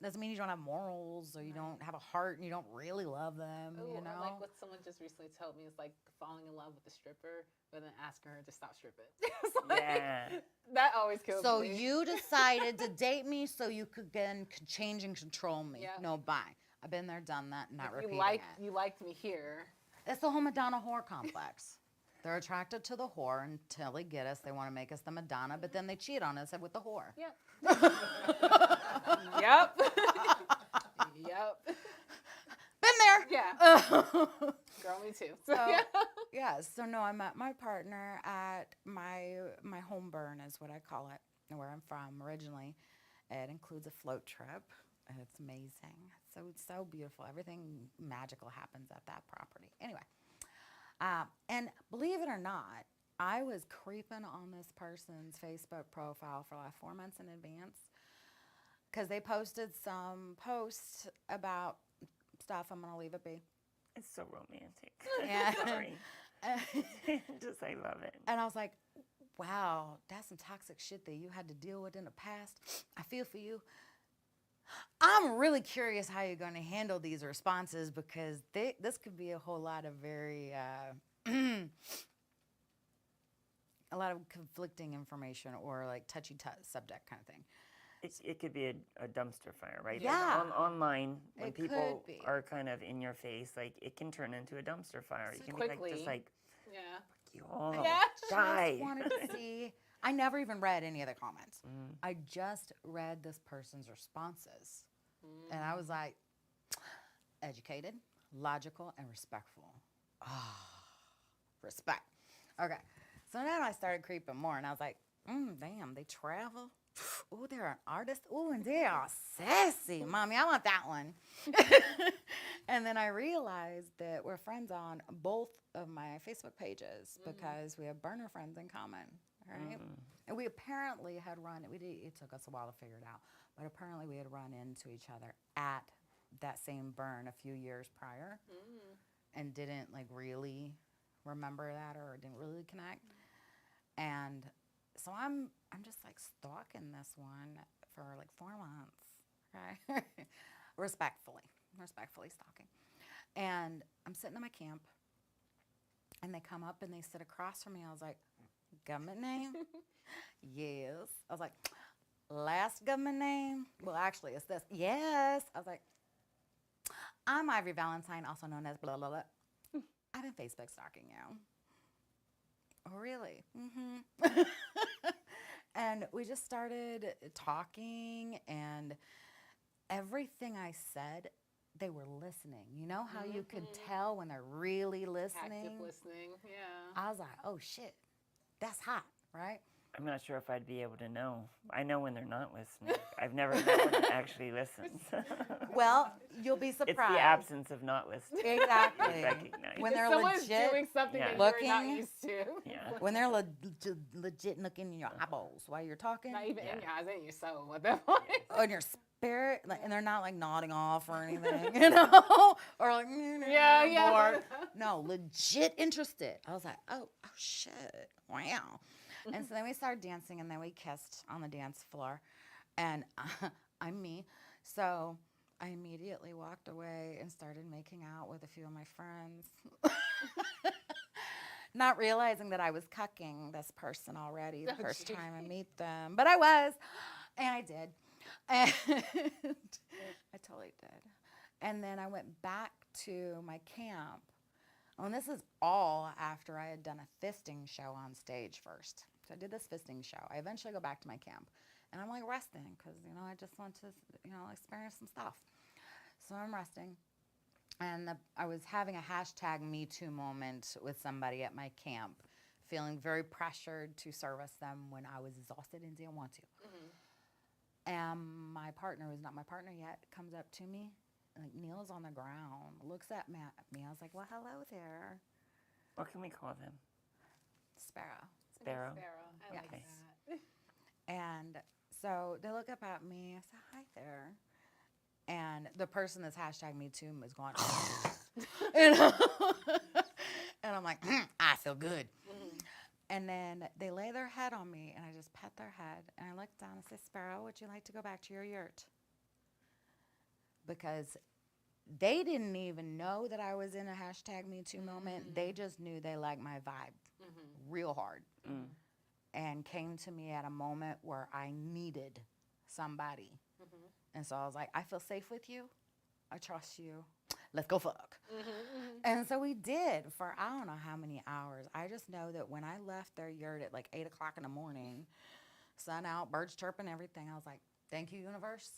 doesn't mean you don't have morals or you don't have a heart and you don't really love them, Ooh, you know? or like what someone just recently told me is like falling in love with a stripper, but then asking her to stop stripping. It's like, Yeah. that always kills So me. you decided to date me so you could then change and control me. Yeah. No, bye. I've been there, done that, not If repeating it. you liked me here. It's the whole Madonna whore complex. They're attracted to the whore until they get us. They want to make us the Madonna, but then they cheat on us with the whore. Yep. Yep. Yep. Been there. Yeah. Girl, me too. So, yeah. So no, I met my partner at my home burn is what I call it, where I'm from originally. It includes a float trip. And it's amazing. It's so beautiful. Everything magical happens at that property. Anyway, and believe it or not, I was creeping on this person's Facebook profile for like 4 months in advance because they posted some posts about stuff. I'm going to leave it be. It's so romantic. Yeah. Sorry. Just, I love it. And I was like, wow, that's some toxic shit that you had to deal with in the past. I feel for you. I'm really curious how you're going to handle these responses because this could be a whole lot of very, a lot of conflicting information or like touchy subject kind of thing. It could be a dumpster fire, right? Yeah. Like online, when It people could be. are kind of in your face, like it can turn into a dumpster fire. So You can quickly. be like, just like, Yeah. you all Yeah. die. Just wanted to see. I never even read any of the comments. I just read this person's responses. And I was like, educated, logical, and respectful. Respect. Okay. So then I started creeping more, and I was like, damn, they travel. Ooh, they're an artist. Ooh, and they are sassy. Mommy, I want that one. And then I realized that we're friends on both of my Facebook pages because we have burner friends in common, right? And we apparently had it took us a while to figure it out, but apparently we had run into each other at that same burn a few years prior and didn't like really remember that or didn't really connect. And so I'm just like stalking this one for like 4 months, okay? respectfully stalking. And I'm sitting in my camp and they come up and they sit across from me. I was like, government name? Yes. I was like, last government name? Well, actually, it's this. Yes. I was like, I'm Ivory Valentine, also known as blah, blah, blah. I've been Facebook stalking you. Oh, really? Mm-hmm. And we just started talking, and everything I said, they were listening. You know how you could tell when they're really listening? Active listening, yeah. I was like, oh, shit, that's hot, right? I'm not sure if I'd be able to know. I know when they're not listening. I've never met one that actually listens. Well, you'll be It's surprised. the absence of not listening. Exactly. You recognize. When they're Someone's legit doing something Yeah. that you're not looking. used to. Yeah. When they're legit looking in your eyeballs while you're talking, Not even Yeah. in your eyes, in your soul at that point. on your spirit, like, and they're not like nodding off or anything, you know, or like Yeah. bored. No, legit interested. I was like, oh shit, wow. And so then we started dancing, and then we kissed on the dance floor, and I'm me, so I immediately walked away and started making out with a few of my friends. Not realizing that I was cucking this person already the first time I meet them. But I was, and I did. And I totally did. And then I went back to my camp. And this is all after I had done a fisting show on stage first. So I did this fisting show. I eventually go back to my camp. And I'm like resting because, I just want to, experience some stuff. So I'm resting. And I was having a hashtag #MeToo moment with somebody at my camp, feeling very pressured to service them when I was exhausted and didn't want to. And my partner, who's not my partner yet, comes up to me, like kneels on the ground, looks at me. I was like, well, hello there, What can we call them? Sparrow. Sparrow. I like Okay. that. And so they look up at me. I said, hi there. And the person that's hashtag me too is going, you know? And I'm like, I feel good. And then they lay their head on me, and I just pet their head. And I look down and say, Sparrow, would you like to go back to your yurt? Because they didn't even know that I was in a hashtag me too moment. They just knew they liked my vibe real hard. And came to me at a moment where I needed somebody. And so I was like, I feel safe with you. I trust you. Let's go fuck. And so we did for I don't know how many hours. I just know that when I left their yurt at like 8 o'clock in the morning, sun out, birds chirping, everything, I was like, thank you, universe.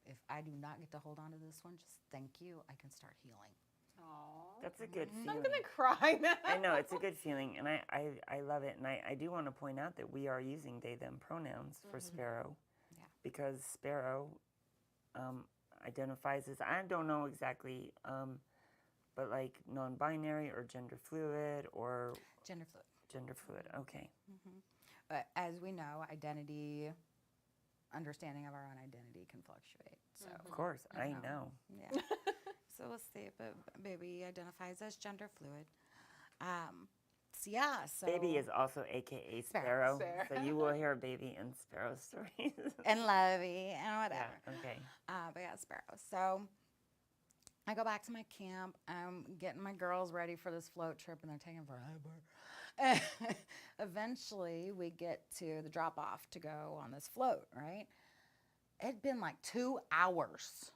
If I do not get to hold on to this one, just thank you. I can start healing. Aww. That's a good feeling. I'm gonna cry now. I know, it's a good feeling, and I love it. And I do want to point out that we are using they, them pronouns for Sparrow. Yeah. Because Sparrow identifies as, I don't know exactly, but like non-binary or gender fluid or... Gender fluid. Gender fluid, okay. But as we know, identity, understanding of our own identity can fluctuate. So Of course, I know. yeah. So we'll see. But baby identifies as gender fluid. So yeah. So Baby is also AKA Sparrow. Sparrow, so you will hear Baby and Sparrow stories. and Lovey and whatever. Yeah, okay. But yeah, Sparrow. So I go back to my camp. I'm getting my girls ready for this float trip, and they're taking forever. Eventually, we get to the drop off to go on this float, right? It'd been like 2 hours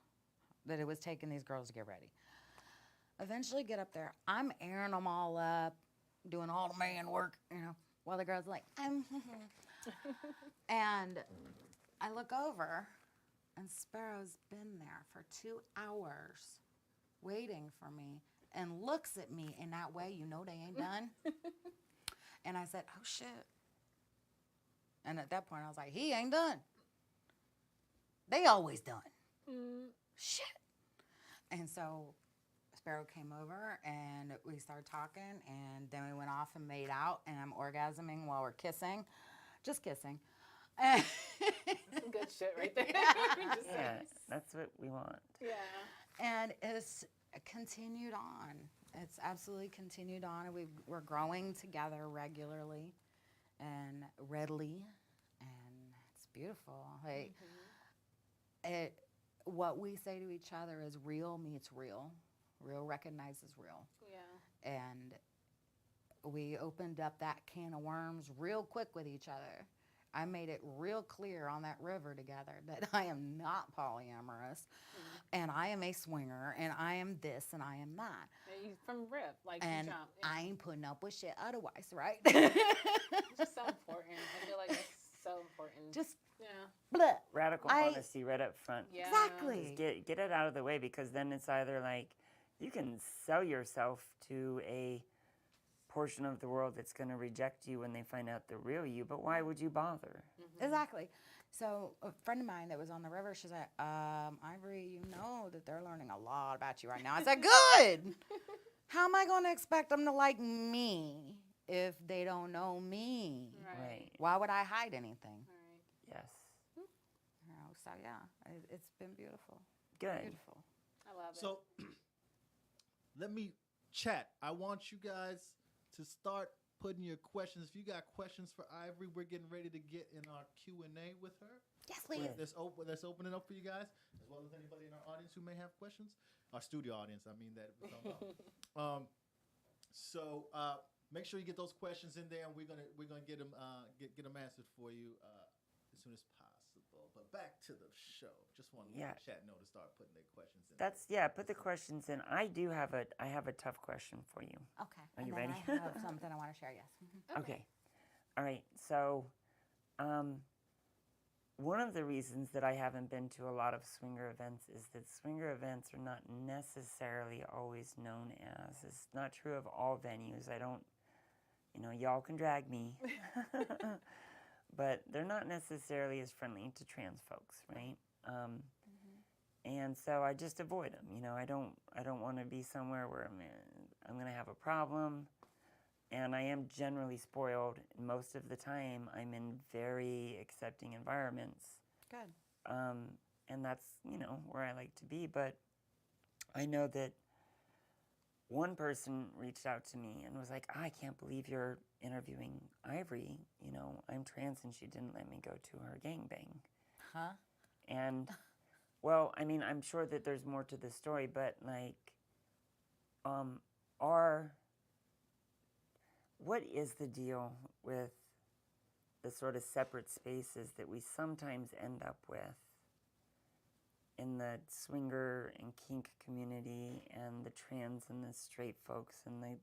that it was taking these girls to get ready. Eventually, get up there. I'm airing them all up, doing all the man work, while the girls are like, and I look over, and Sparrow's been there for 2 hours waiting for me and looks at me in that way, they ain't done. And I said, oh, shit. And at that point, I was like, he ain't done. They always done. Shit. And so Sparrow came over, and we started talking, and then we went off and made out, and I'm orgasming while we're kissing. Just kissing. Some good shit right there. Just Yeah, that's what we want. yeah. And it's continued on. It's absolutely continued on. And we're growing together regularly and readily, and it's beautiful. Like what we say to each other is real meets real. Real recognizes real. Yeah. And we opened up that can of worms real quick with each other. I made it real clear on that river together that I am not polyamorous, and I am a swinger, and I am this, and I am that. Yeah, you from rip, like And you jump. I ain't putting up with shit otherwise, right? It's just so important. I feel like it's so important. Just yeah. blah. Radical honesty right up front. Yeah. Exactly. Just get it out of the way, because then it's either like you can sell yourself to a portion of the world that's going to reject you when they find out the real you, but why would you bother? Exactly. So a friend of mine that was on the river, she's like, Ivory, you know that they're learning a lot about you right now. I said, good. How am I going to expect them to like me if they don't know me? Right. Why would I hide anything? Yes. So yeah, it's been beautiful. Good. Beautiful. I love it. So let me chat. I want you guys to start putting your questions. If you got questions for Ivory, we're getting ready to get in our Q&A with her. Yes, please. Let's open it up for you guys, as well as anybody in our audience who may have questions. Our studio audience, I mean that. So make sure you get those questions in there, and we're gonna get them answered for you as soon as possible. But back to the show. Just want to let the chat know to start putting their questions in. Put the questions in. I have a tough question for you. Okay. Are you and then ready? I have something I want to share. Yes. Okay. All right. So, one of the reasons that I haven't been to a lot of swinger events is that swinger events are not necessarily always known as. It's not true of all venues. I don't, y'all can drag me. but they're not necessarily as friendly to trans folks, right? And so I just avoid them. You know, I don't want to be somewhere where I'm going to have a problem. And I am generally spoiled. Most of the time, I'm in very accepting environments. Good. And that's, you know, where I like to be. But I know that one person reached out to me and was like, I can't believe you're interviewing Ivory. You know, I'm trans and she didn't let me go to her gangbang. Huh? And, well, I mean, I'm sure that there's more to the story, but, like, what is the deal with the sort of separate spaces that we sometimes end up with in the swinger and kink community, and the trans and the straight folks and the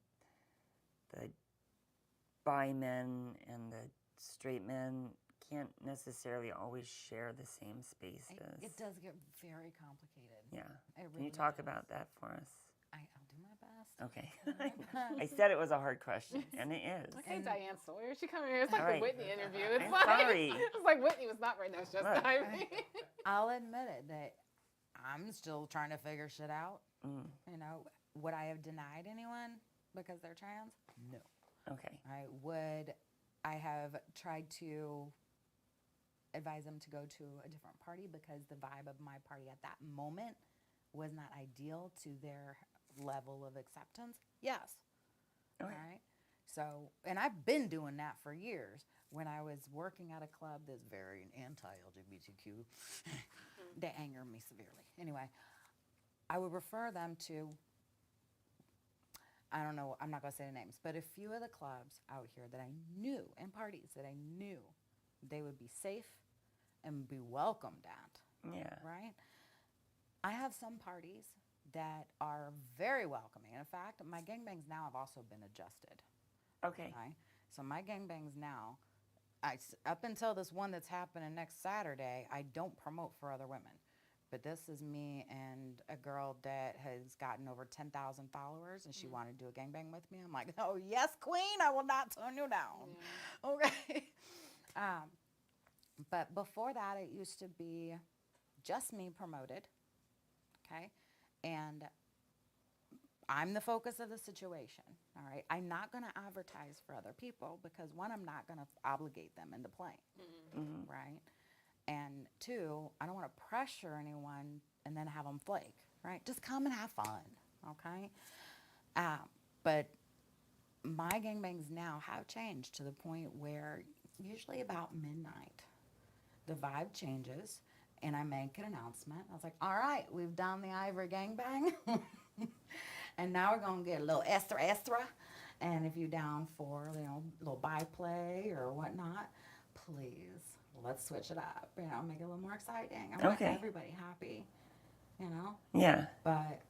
bi men and the straight men can't necessarily always share the same spaces. It does get very complicated. Yeah. It Can you really talk does. about that for us? I'll do my best. Okay. I'll do my I best. said it was a hard question, and it is. Okay, Diane Sawyer. She come here. It's like All the right. Whitney interview. It's I'm like, sorry. It's like Whitney was not right now. It's just Look. Ivy. I'll admit it that I'm still trying to figure shit out. Mm, You know, would I have denied anyone because they're trans? No. okay. Would I have tried to advise them to go to a different party because the vibe of my party at that moment was not ideal to their level of acceptance? Yes. Okay. All right. So, and I've been doing that for years. When I was working at a club that's very anti-LGBTQ, they anger me severely. Anyway, I would refer them to, I don't know, I'm not going to say the names, but a few of the clubs out here that I knew, and parties that I knew they would be safe and be welcomed at, Yeah. right? I have some parties that are very welcoming. In fact, my gangbangs now have also been adjusted. Okay. Okay? So my gangbangs now, up until this one that's happening next Saturday, I don't promote for other women. But this is me and a girl that has gotten over 10,000 followers, and she wanted to do a gangbang with me. I'm like, oh, yes, queen, I will not turn you down. Yeah. Okay. But before that, it used to be just me promoted, okay? And I'm the focus of the situation, all right? I'm not going to advertise for other people because, one, I'm not going to obligate them into playing, right? And two, I don't want to pressure anyone and then have them flake, right? Just come and have fun, okay? But my gangbangs now have changed to the point where usually about midnight, the vibe changes and I make an announcement. I was like, all right, we've done the Ivory gangbang. And now we're going to get a little extra. And if you're down for, you know, a little byplay or whatnot, please, let's switch it up. You know, make it a little more exciting. I want everybody happy, you know? Yeah. But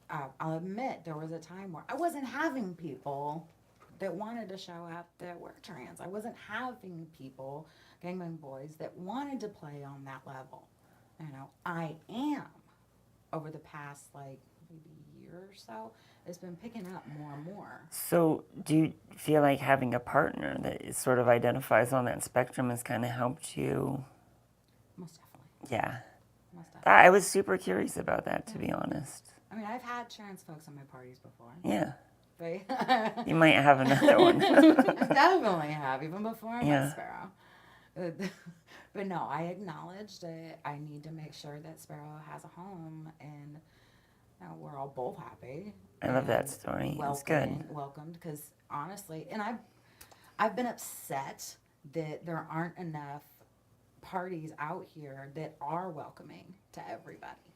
I'll admit there was a time where I wasn't having people that wanted to show up that were trans. I wasn't having people, gangbang boys, that wanted to play on that level. You know, I am over the past, like, maybe year or so, it's been picking up more and more. So do you feel like having a partner that is sort of identifies on that spectrum has kind of helped you? Most definitely. Yeah. Most definitely. I was super curious about that, to be honest. I mean, I've had trans folks at my parties before. Yeah. But You might have another one. definitely have, even before I Yeah. met Sparrow. But no, I acknowledge that I need to make sure that Sparrow has a home and we're all both happy. I love that story. It's good. Welcomed, because honestly, and I've been upset that there aren't enough parties out here that are welcoming to everybody.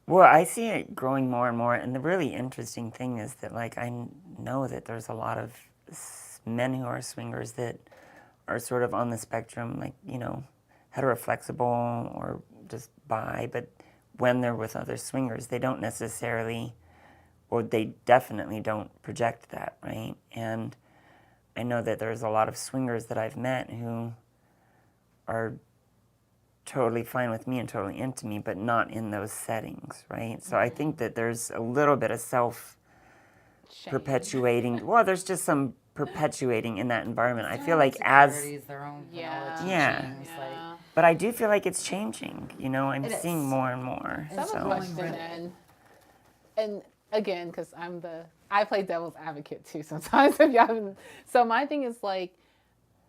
Well, I see it growing more and more, and the really interesting thing is that, like, I know that there's a lot of men who are swingers that are sort of on the spectrum, like, you know, heteroflexible or just bi, but when they're with other swingers, they don't necessarily, or they definitely don't project that, right? And I know that there's a lot of swingers that I've met who are totally fine with me and totally into me, but not in those settings, right? So I think that there's a little bit of self-perpetuating, well, there's just some perpetuating in that environment. I Their feel own like as insecurities, their own Yeah. vanilla Yeah. teachings, like, but I do feel like it's changing. You know, I'm It seeing is. more and more. It's So I have a going question really- then. And again, because I play devil's advocate too sometimes. If you haven't, so my thing is like,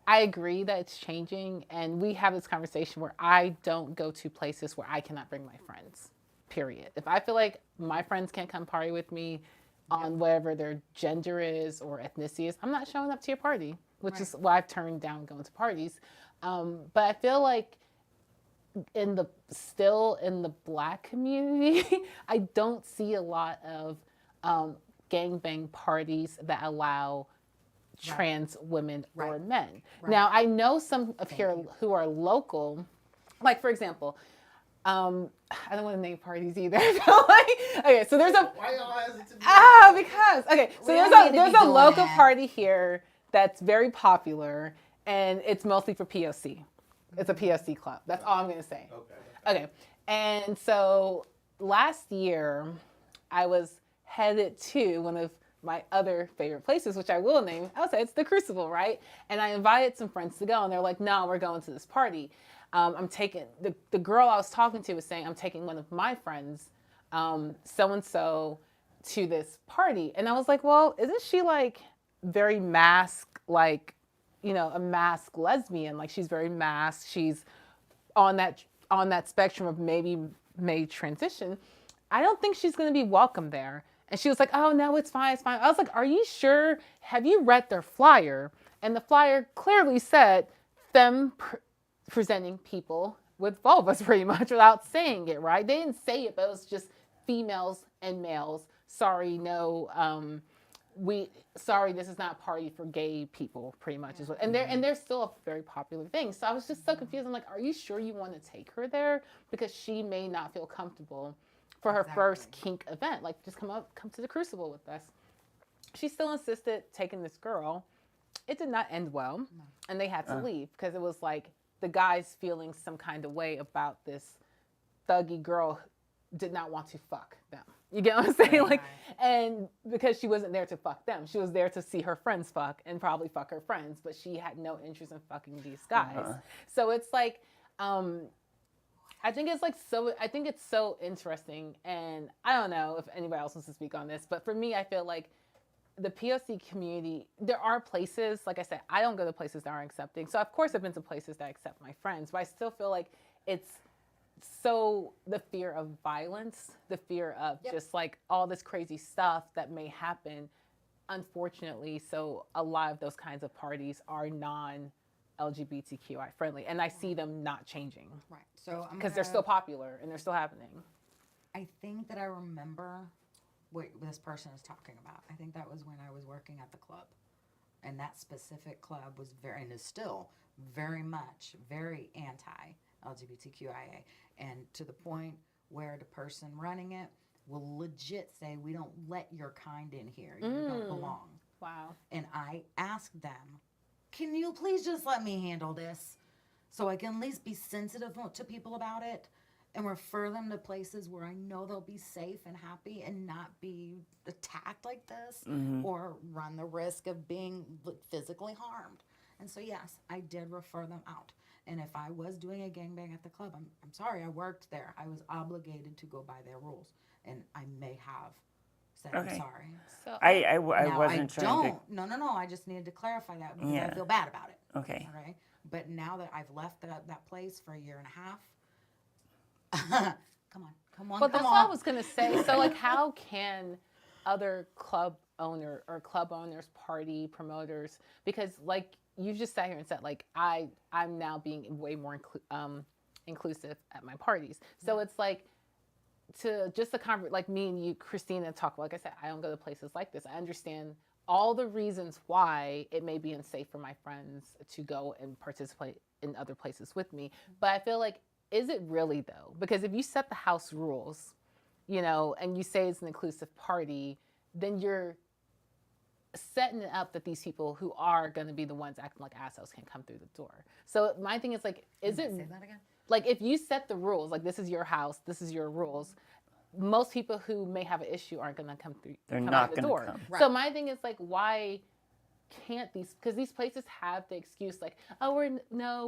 I agree that it's changing, and we have this conversation where I don't go to places where I cannot bring my friends. Period. If I feel like my friends can't come party with me on whatever their gender is or ethnicity is, I'm not showing up to your party, which is why I've turned down going to parties. But I feel like still in the Black community, I don't see a lot of gangbang parties that allow trans women or men. Now, I know some of here who are local, like for example, I don't want to name parties either. Okay, so there's a Why y'all hesitant? because okay, so We there's don't need to a be doing local that. party here that's very popular, and it's mostly for POC. It's a POC club. That's all I'm gonna say. Okay. And so last year, I was headed to one of my other favorite places, which I will name. I'll say it's the Crucible, right? And I invited some friends to go, and they're like, "No, we're going to this party." I'm taking the girl I was talking to was saying, "I'm taking one of my friends, so and so, to this party," and I was like, "Well, isn't she like very masked, like, you know, a masked lesbian? Like she's very masked. She's on that spectrum of maybe may transition. I don't think she's going to be welcome there." And she was like, "Oh no, it's fine, it's fine." I was like, "Are you sure? Have you read their flyer?" And the flyer clearly said them presenting people with vulvas, pretty much, without saying it, right? They didn't say it, but it was just females and males. Sorry, no, sorry, this is not a party for gay people, pretty much is what. And they're still a very popular thing. So I was just so confused. I'm like, "Are you sure you want to take her there? Because she may not feel comfortable for her first kink event. Like, just come to the Crucible with us." She still insisted taking this girl. It did not end well, and they had to leave because it was like the guys feeling some kind of way about this thuggy girl did not want to fuck them. You get what I'm saying? Like, and because she wasn't there to fuck them, she was there to see her friends fuck and probably fuck her friends, but she had no interest in fucking these guys. So it's like, I think it's so interesting, and I don't know if anybody else wants to speak on this, but for me, I feel like the POC community, there are places, like I said, I don't go to places that aren't accepting. So of course I've been to places that accept my friends, but I still feel like it's so the fear of violence, the fear of just like all this crazy stuff that may happen, unfortunately. So a lot of those kinds of parties are non-LGBTQI friendly, and I see them not changing. Right. So Because they're still popular and they're still happening. I think that I remember what this person is talking about. I think that was when I was working at the club. And that specific club was very, and is still very much, very anti-LGBTQIA. And to the point where the person running it will legit say, "We don't let your kind in here. You don't belong." Wow. And I asked them, "Can you please just let me handle this so I can at least be sensitive to people about it and refer them to places where I know they'll be safe and happy and not be attacked like this or run the risk of being physically harmed?" And so, yes, I did refer them out. And if I was doing a gangbang at the club, I'm sorry, I worked there. I was obligated to go by their rules. And I may have said, "I'm sorry." So I Now, wasn't trying to. No. I just needed to clarify that because I Yeah. feel bad about it. Okay. Okay. But now that I've left that place for a year and a half, come on. But that's what I was gonna say. So like, how can other club owners, party promoters, because like you just sat here and said like I'm now being way more inclusive at my parties. So it's like to just like me and you, Christina, talk. Like I said, I don't go to places like this. I understand all the reasons why it may be unsafe for my friends to go and participate in other places with me. But I feel like, is it really though? Because if you set the house rules, you know, and you say it's an inclusive party, then you're setting it up that these people who are going to be the ones acting like assholes can come through the door. So my thing is like, is it Say that again? like if you set the rules, like this is your house, this is your rules, most people who may have an issue aren't going to come through. They're come not out the gonna door. come. So my thing is like, why can't because these places have the excuse like, oh,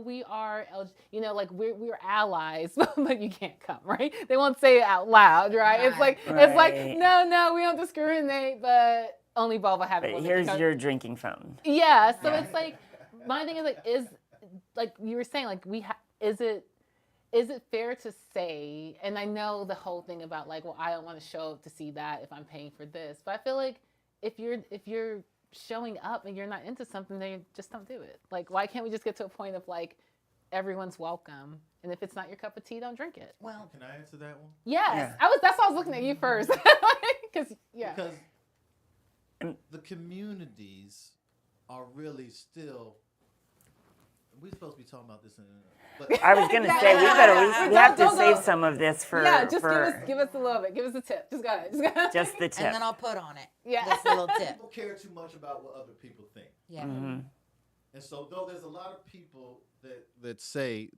we are like we're allies, but you can't come, right? They won't say it out loud, right? It's like no, we don't discriminate, but only Volvo have it. But here's your drinking phone. Yeah, so it's like my thing is like like you were saying, like is it fair to say, and I know the whole thing about like, well, I don't want to show up to see that if I'm paying for this, but I feel like if you're showing up and you're not into something, then you just don't do it. Like, why can't we just get to a point of like everyone's welcome, and if it's not your cup of tea, don't drink it? Well, Can I answer that one? Yes, yeah. That's why I was looking at you first. Because the communities are really still. We're supposed to be talking about this but I was gonna say we have to save some of this for. Yeah, just give us a little bit. Give us a tip. Just go ahead. Just the tip. And then I'll put on it. Yeah. This little tip. People care too much about what other people think. Yeah. Mm-hmm. And so, though there's a lot of people that say,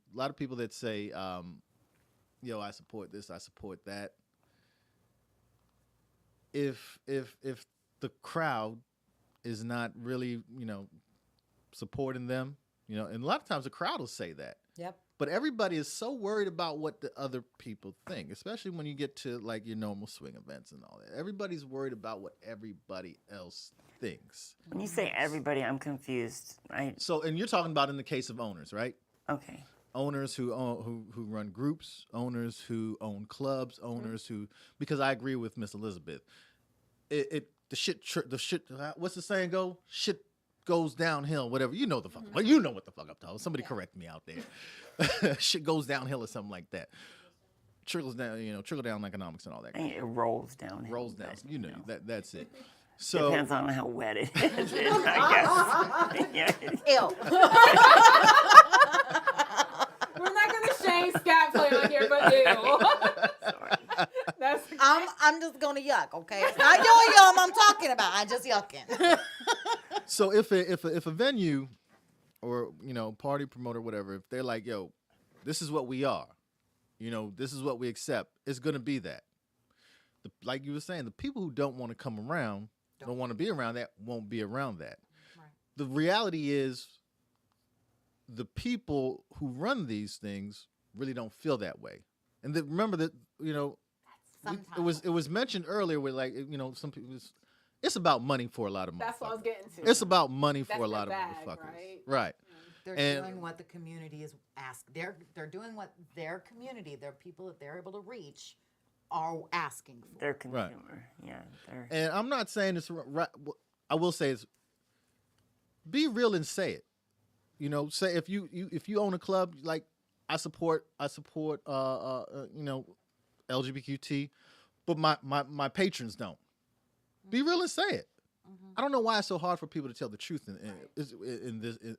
yo, I support this, I support that. If the crowd is not really, supporting them, and a lot of times the crowd will say that. Yep. But everybody is so worried about what the other people think, especially when you get to like your normal swing events and all that. Everybody's worried about what everybody else thinks. When you say everybody, I'm confused. So, and you're talking about in the case of owners, right? Okay. Owners who run groups, owners who own clubs, owners who, because I agree with Miss Elizabeth, the shit. What's the saying go? Shit goes downhill, whatever. You know the fuck. Well, you know what the fuck I'm talking. Somebody correct me out there. Shit goes downhill or something like that. Trickles down, trickle down economics and all that. It rolls down. Rolls down. That's it. So depends on how wet it is, I guess. Yeah. Ew. We're not gonna shame scat play on here, but ew. I'm just gonna yuck, okay? It's not your yum I'm talking about. I'm just yucking. So if a venue or party promoter, whatever, if they're like, yo, this is what we are, this is what we accept, it's gonna be that. Like you were saying, the people who don't want to come around, don't want to be around that, won't be around that. Right. The reality is, the people who run these things really don't feel that way. And remember that it was mentioned earlier with like some people. It's about money for a lot of motherfuckers. That's what I was getting to. It's about money for a lot of bag, motherfuckers, right? They're doing what the community is asked. They're doing what their community, their people that they're able to reach, are asking for. Their consumer, right. Yeah. And I'm not saying it's right. I will say it's be real and say it. Say if you own a club, like I support LGBTQ, but my patrons don't. Be real and say it. Mm-hmm. I don't know why it's so hard for people to tell the truth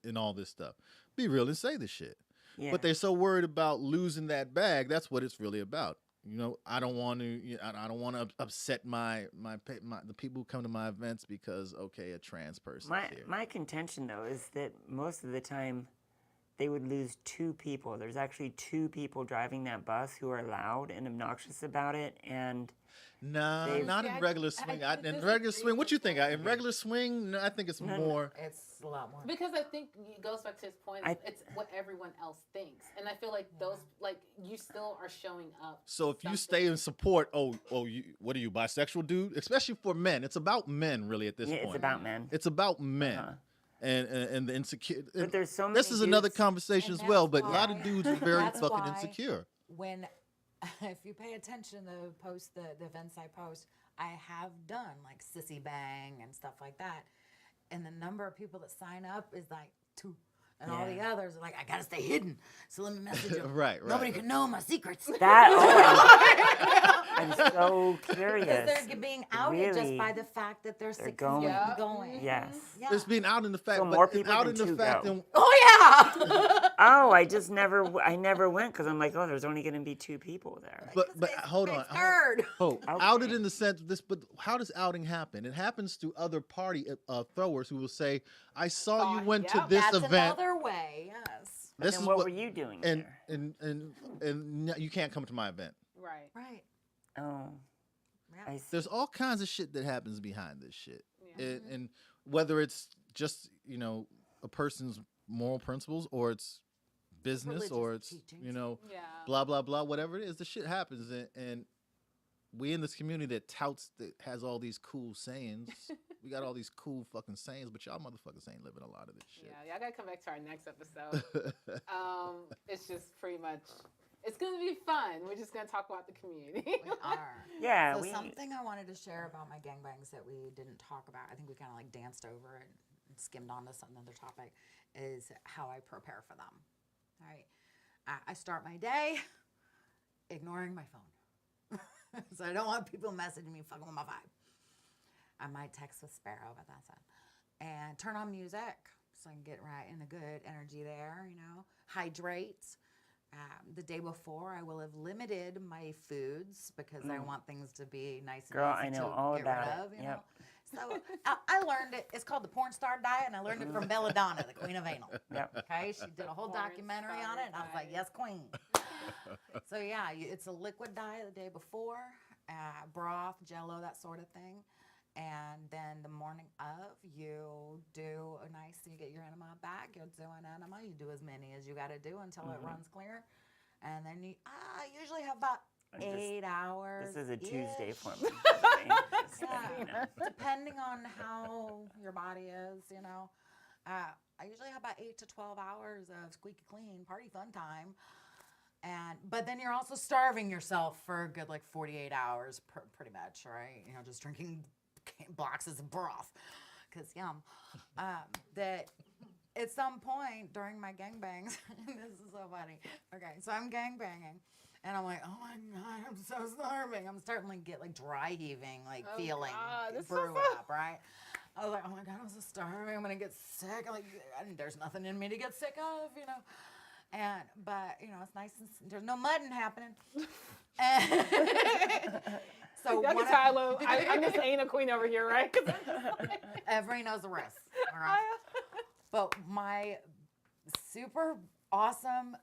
in all this stuff. Be real and say this shit. Yeah. But they're so worried about losing that bag. That's what it's really about. I don't want to upset the people who come to my events because a trans person. My contention though is that most of the time they would lose two people. There's actually two people driving that bus who are loud and obnoxious about it, and not in regular swing. In regular swing, what you think? In regular swing, I think it's more. It's a lot more. Because I think it goes back to his point. It's what everyone else thinks, and I feel like you still are showing up. So if you stay in support, what are you, bisexual dude? Especially for men, it's about men really at this point. It's about men. It's about men. Uh-huh. And the insecure. But there's so many. This is dudes, another conversation as well. But a lot of dudes are very fucking insecure. When, if you pay attention to the events I post, I have done like Sissy Bang and stuff like that, and the number of people that sign up is like 2. And all the others are like, I gotta stay hidden. So let me message them. Right. Nobody can know my secrets. I'm so curious. Because they're being outed just by the fact that they're going. Yes. Yeah. It's being out in the fact. So more people out than in the two fact. go. Oh yeah. I never went because I'm like, there's only going to be 2 people there. But hold on. Okay. Outed in the sense of this, but how does outing happen? It happens to other party throwers who will say, "I saw you went to this event." That's another way. Yes. This is what were you doing there? And you can't come to my event. Right. Oh. Yeah. There's all kinds of shit that happens behind this shit. Yeah. And whether it's just a person's moral principles, or it's business, Religious or it's teachings. Yeah. blah blah blah, whatever it is, the shit happens, and we in this community that has all these cool sayings. We got all these cool fucking sayings, but y'all motherfuckers ain't living a lot of this shit. Yeah, y'all gotta come back to our next episode. It's just pretty much, it's gonna be fun. We're just gonna talk about the community. We are. Yeah, So something I wanted to share about my gangbangs that we didn't talk about, I think we kind of like danced over it and skimmed onto another topic, is how I prepare for them. All right. I start my day ignoring my phone. So I don't want people messaging me, fucking with my vibe. I might text with Sparrow, but that's it. And turn on music so I can get right in a good energy there, Hydrate. The day before, I will have limited my foods because I want things to be nice and Girl, easy I know to all get about rid it. of, Yep. So I learned it. It's called the porn star diet, and I learned it from Belladonna, the queen of anal. Yep. Okay, she did a whole Porn documentary star on it, and I was like, diet. yes, queen. So yeah, it's a liquid diet the day before, broth, jello, that sort of thing. And then the morning of, you do you get your enema back, you'll do an enema, you do as many as you got to do until it runs clear. And then you usually have about 8 hours. This is a Tuesday for me. Yeah, depending on how your body is, I usually have about 8 to 12 hours of squeaky clean party fun time. But then you're also starving yourself for a good 48 hours, pretty much, right? Just drinking boxes of broth, because yum. That at some point during my gangbangs, this is so funny. Okay, so I'm gangbanging, and I'm like, oh my God, I'm so starving. I'm starting to get dry heaving, feeling, brewing up, right? I was like, oh my God, I'm so starving. I'm gonna get sick. There's nothing in me to get sick of, But it's nice and there's no mudding happening. So Y'all can tell I'm just ain't a queen over here, right? Everybody knows the rest. All right. But my super awesome,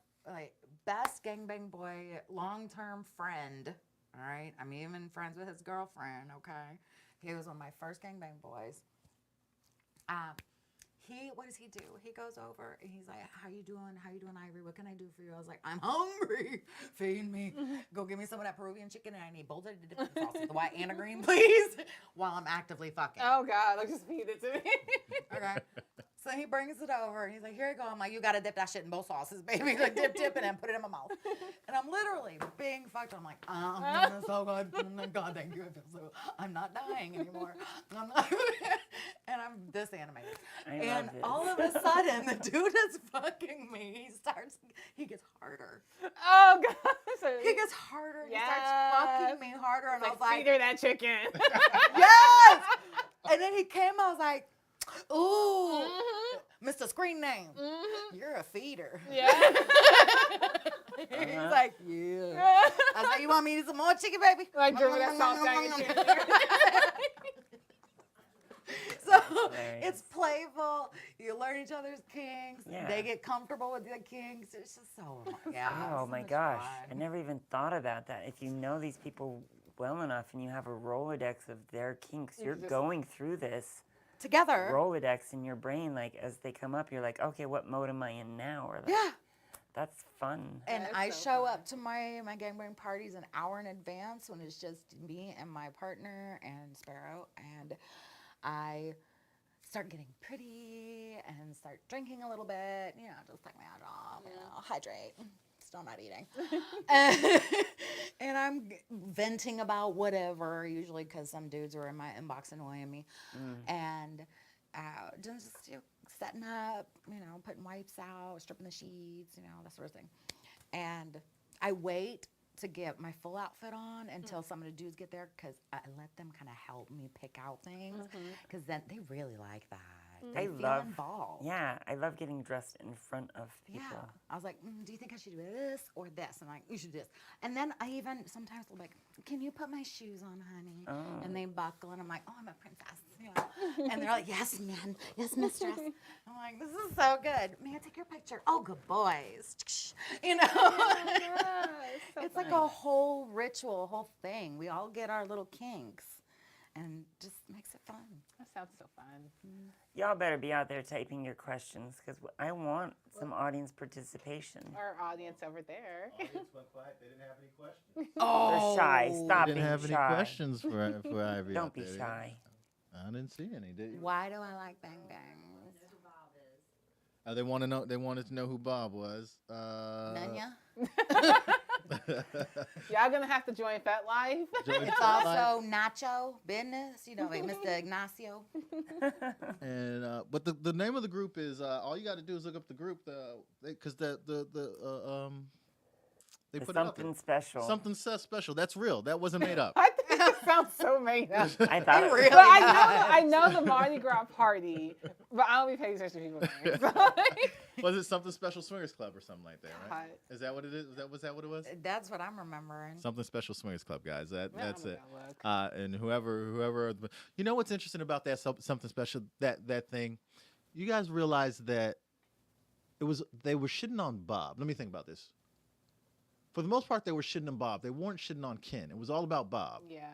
best gangbang boy, long-term friend, all right? I'm even friends with his girlfriend, okay? He was one of my first gangbang boys. What does he do? He goes over and he's like, how you doing? How you doing, Ivory? What can I do for you? I was like, I'm hungry. Feed me. Go give me some of that Peruvian chicken, and I need both of the different sauces, the white and the green, please, while I'm actively fucking. Oh God, just feed it to me. Okay. So he brings it over, and he's like, here you go. I'm like, you got to dip that shit in both sauces, baby. He's like, dip it, and put it in my mouth. And I'm literally being fucked. I'm like, it's so good. Oh, God, thank you. I feel so, I'm not dying anymore. And I'm this animated. And all of a sudden, the dude is fucking me. He gets harder. Oh God. He gets harder. He starts fucking me harder. And I was like, feed her that chicken. yes! And then he came, I was like, ooh, Mr. Screen Name, you're a feeder. Yeah. He's like, yeah. I was like, you want me to eat some more chicken, baby? Drizzle that sauce down your chin. So it's playful. You learn each other's kinks. Yeah. They get comfortable with the kinks. It's just so Oh my gosh. I never even thought about that. If you know these people well enough and you have a Rolodex of their kinks, you're going through this together. Rolodex in your brain, as they come up, you're like, okay, what mode am I in now? Or yeah. That's fun. And That is I so show fun. up to my gangbang parties an hour in advance when it's just me and my partner and Sparrow, and I start getting pretty and start drinking a little bit, just take my eyes off, hydrate. Still not eating. And I'm venting about whatever, usually because some dudes are in my inbox annoying me. And just setting up, putting wipes out, stripping the sheets, that sort of thing. And I wait to get my full outfit on until some of the dudes get there, because I let them kind of help me pick out things, because then they really like that. They feel involved. Yeah, I love getting dressed in front of people. Yeah. I was like, do you think I should do this or this? I'm like, you should do this. And then I even sometimes will be like, can you put my shoes on, honey? Oh. And they buckle, and I'm like, oh, I'm a princess. And they're like, yes, man. Yes, mistress. I'm like, this is so good. May I take your picture? Oh, good boys. Oh, It's like a whole ritual, a whole thing. We all get our little kinks. and just makes it fun. That sounds so fun. Y'all better be out there typing your questions because I want some audience participation. Our audience over there. Audience went quiet. They didn't have any questions. They're shy. Stop They being didn't have shy. any questions for Ivy. Don't out be there. shy. I didn't see any. Did you? Why do I like bang bangs? They want to know. They wanted to know who Bob was. Nanya? Y'all gonna have to join FetLife. It's also Nacho business, like Mr. Ignacio. And but the name of the group is all you got to do is look up the group because they It's put it out there. something special. Something special. That's real. That wasn't made up. I think it sounds so made up. I thought it really But I know the Mardi Gras party, but I don't be paying attention to people's names. Was it something special swingers club or something like that? Right? God. Is that what it is? Was that what it was? That's what I'm remembering. Something special swingers club, guys. That's I'm it. gonna look. And whoever, you know what's interesting about that something special that thing? You guys realize that they were shitting on Bob. Let me think about this. For the most part, they were shitting on Bob. They weren't shitting on Ken. It was all about Bob. Yeah.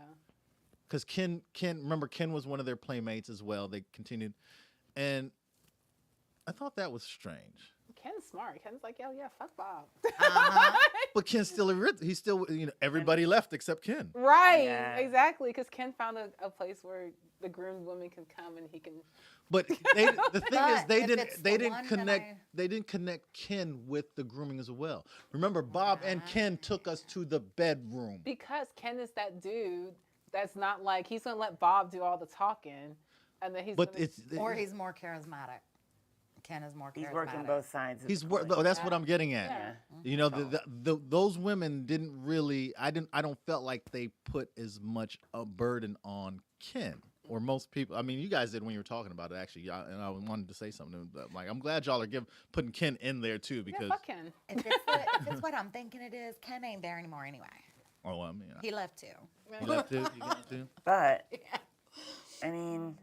Because Ken, remember, Ken was one of their playmates as well. They continued. And I thought that was strange. Ken's smart. Ken's like, yo, yeah, fuck Bob. But Ken's still, he's still, everybody left except Ken. Right. Yeah. Exactly. Because Ken found a place where the groomed woman can come and he can. But the thing is, But they if didn't it's they the didn't one that connect they didn't connect Ken with the grooming as well. Remember, Bob and Ken took us to the bedroom. Because Ken is that dude that's not like, he's going to let Bob do all the talking. And then he's But gonna, it's Or he's more charismatic. Ken is more charismatic. He's working both sides. of he's the no, coin. that's what I'm getting at. Yeah. Those women didn't really. I don't felt like they put as much a burden on Ken. Or most people. I mean, you guys did when you were talking about it, actually. And I wanted to say something. But like, I'm glad y'all are putting Ken in there too, because. yeah, fuck Ken. If it's what I'm thinking it is, Ken ain't there anymore anyway. Oh, I mean, He left too. you left too. You left too. But, I mean,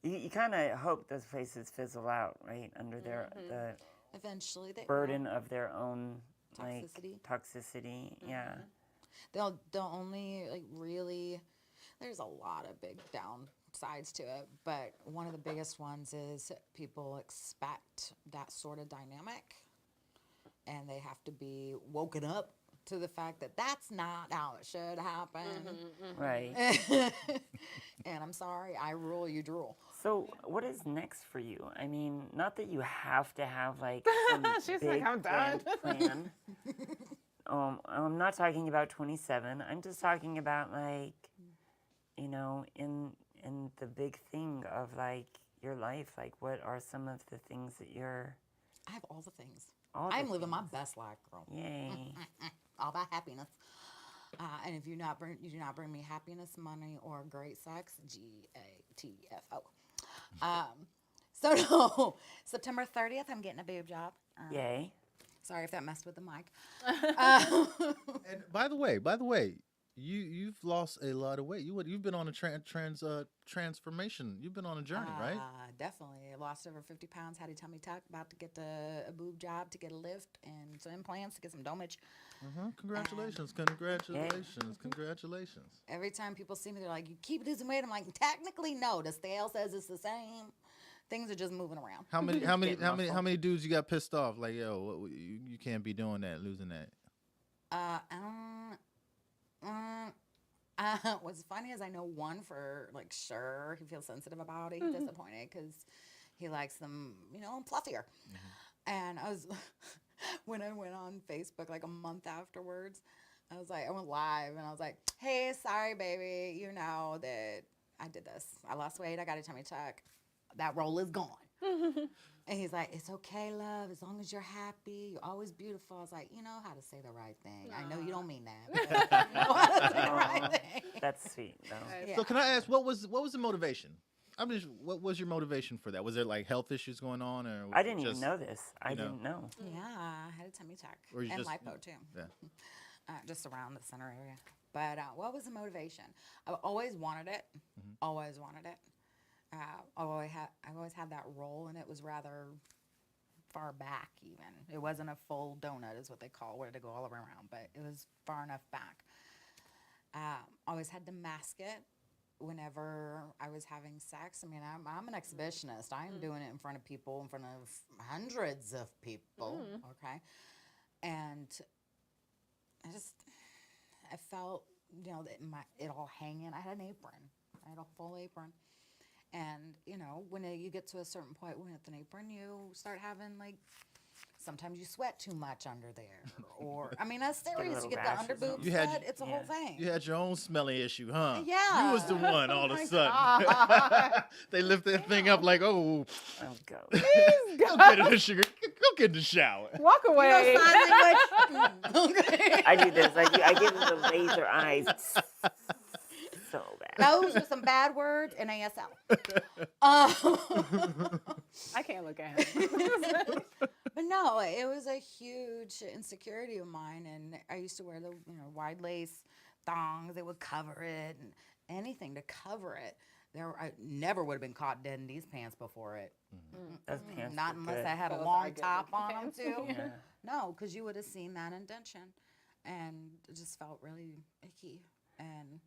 you kind of hope those places fizzle out, right? Under the Eventually, they burden of their own Toxicity. toxicity. Yeah. They'll only really. There's a lot of big downsides to it, but one of the biggest ones is people expect that sort of dynamic, and they have to be woken up to the fact that that's not how it should happen. Right. And I'm sorry, I rule, you drool. So, what is next for you? I mean, not that you have to have like some She's big like, I'm done. grand plan. I'm not talking about 27. I'm just talking about like, in the big thing of like your life. Like, what are some of the things that you're? I have all the things. All the I'm living my things. best life, girl. Yay! All that happiness. And if you do not bring me happiness, money, or great sex, GATFO. So no, September 30th, I'm getting a boob job. Yay! Sorry if that messed with the mic. And by the way, you've lost a lot of weight. You've been on a transformation. You've been on a journey, right? Definitely. I lost over 50 pounds, had a tummy tuck, about to get a boob job to get a lift and some implants to get some domage. Congratulations. Every time people see me, they're like, you keep losing weight. I'm like, technically, no. The scale says it's the same. Things are just moving around. How many dudes you got pissed off? Like, yo, you can't be doing that, losing that. What's funny is I know one for like sure. He feels sensitive about it. He's disappointed because he likes them, fluffier. And I was when I went on Facebook like a month afterwards, I went live and I was like, hey, sorry, baby, you know that I did this. I lost weight. I got a tummy tuck. That role is gone. And he's like, it's okay, love, as long as you're happy. You're always beautiful. I was like, you know how to say the right thing. I know you don't mean that. But you know how to say the right thing. That's sweet, though. Yeah. So can I ask, what was the motivation? What was your motivation for that? Was there like health issues going on, or I didn't even know this. I didn't know. Yeah, I had a tummy tuck Or you and just- lipo too. Yeah. Just around the center area. But what was the motivation? I always wanted it. Always wanted it. I always had that role, and it was rather far back. Even it wasn't a full donut, is what they call where to go all around, but it was far enough back. Always had to mask it whenever I was having sex. I mean, I'm an exhibitionist. I am doing it in front of people, in front of hundreds of people. Okay. And I felt, you know, that it all hanging. I had an apron. I had a full apron. And, you know, when you get to a certain point with an apron, you start having, like, sometimes you sweat too much under there. Or, I mean, that's serious. You get the rashes on. underboob You had- sweat. It's a whole thing. You had your own smelly issue, huh? Yeah. You was the one all of a my sudden. God. They lift that thing up like, oh, Oh, go. go get in the sugar. Go get in the shower. Walk away. You know, sign language. Okay. I do this. I give them the laser eyes. So bad. Those are some bad words in ASL. I can't look at him. But no, it was a huge insecurity of mine, and I used to wear the wide lace thongs. They would cover it, and anything to cover it. I never would have been caught dead in these pants before it. Those pants Not look unless good. I had a Those long are good top looking on them pants. too. Yeah. No, because you would have seen that indention, and it just felt really icky. And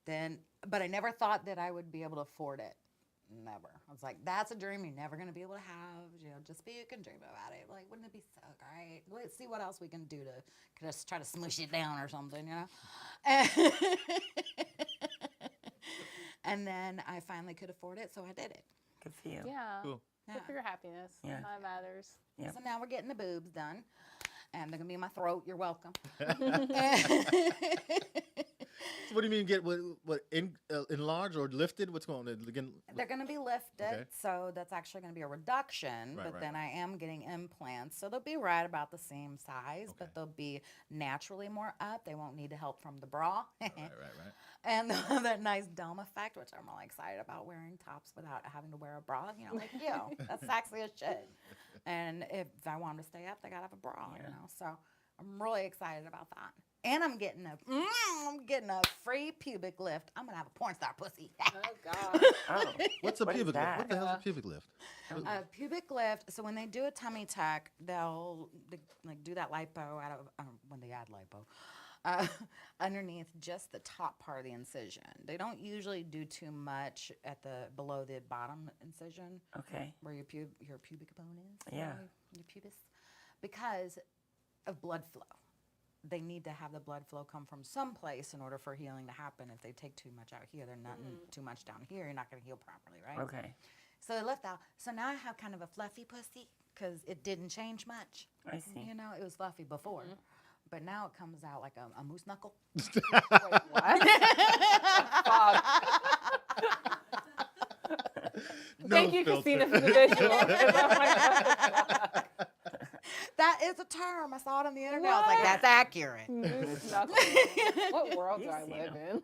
then, but I never thought that I would be able to afford it. Never. I was like, that's a dream you're never going to be able to have. You know, just you can dream about it. Like, wouldn't it be so great? Let's see what else we can do to just try to smush it down or something, you know? And then I finally could afford it, so I did it. Good for you. Yeah. Cool. Good for your happiness. Yeah. That matters. Yep. So now we're getting the boobs done, and they're going to be in my throat. You're welcome. So what do you mean get what enlarged or lifted? What's going on? Again, They're going to be lifted, Okay. so that's actually going to be a reduction. Right, but right, then I am getting implants, so they'll be right about the same size, but they'll be naturally more up. They won't need help from the bra, right. and they'll have that nice dome effect, which I'm really excited about wearing tops without having to wear a bra. You know, like you, that's sexy as shit. And if I want them to stay up, they gotta have a bra. You know, so I'm really excited about that. And I'm getting a free pubic lift. I'm gonna have a porn star pussy. Oh God. Oh, What's a what is pubic lift? that? What the hell's a pubic lift? A pubic lift. So when they do a tummy tuck, they'll like do that lipo out of when they add lipo underneath just the top part of the incision. They don't usually do too much at the below the bottom incision Okay. where your pubic bone is. Yeah. Your pubis, because of blood flow. They need to have the blood flow come from someplace in order for healing to happen. If they take too much out here, they're not too much down here. You're not going to heal properly, right? Okay. So they left out. So now I have kind of a fluffy pussy because it didn't change much. I see. You know, it was fluffy before, but now it comes out like a moose knuckle. Wait, what? Thank you, Christina, for the visual. That is a term. I saw it on the internet. I was like, that's accurate. Moose knuckle. What world do I live in?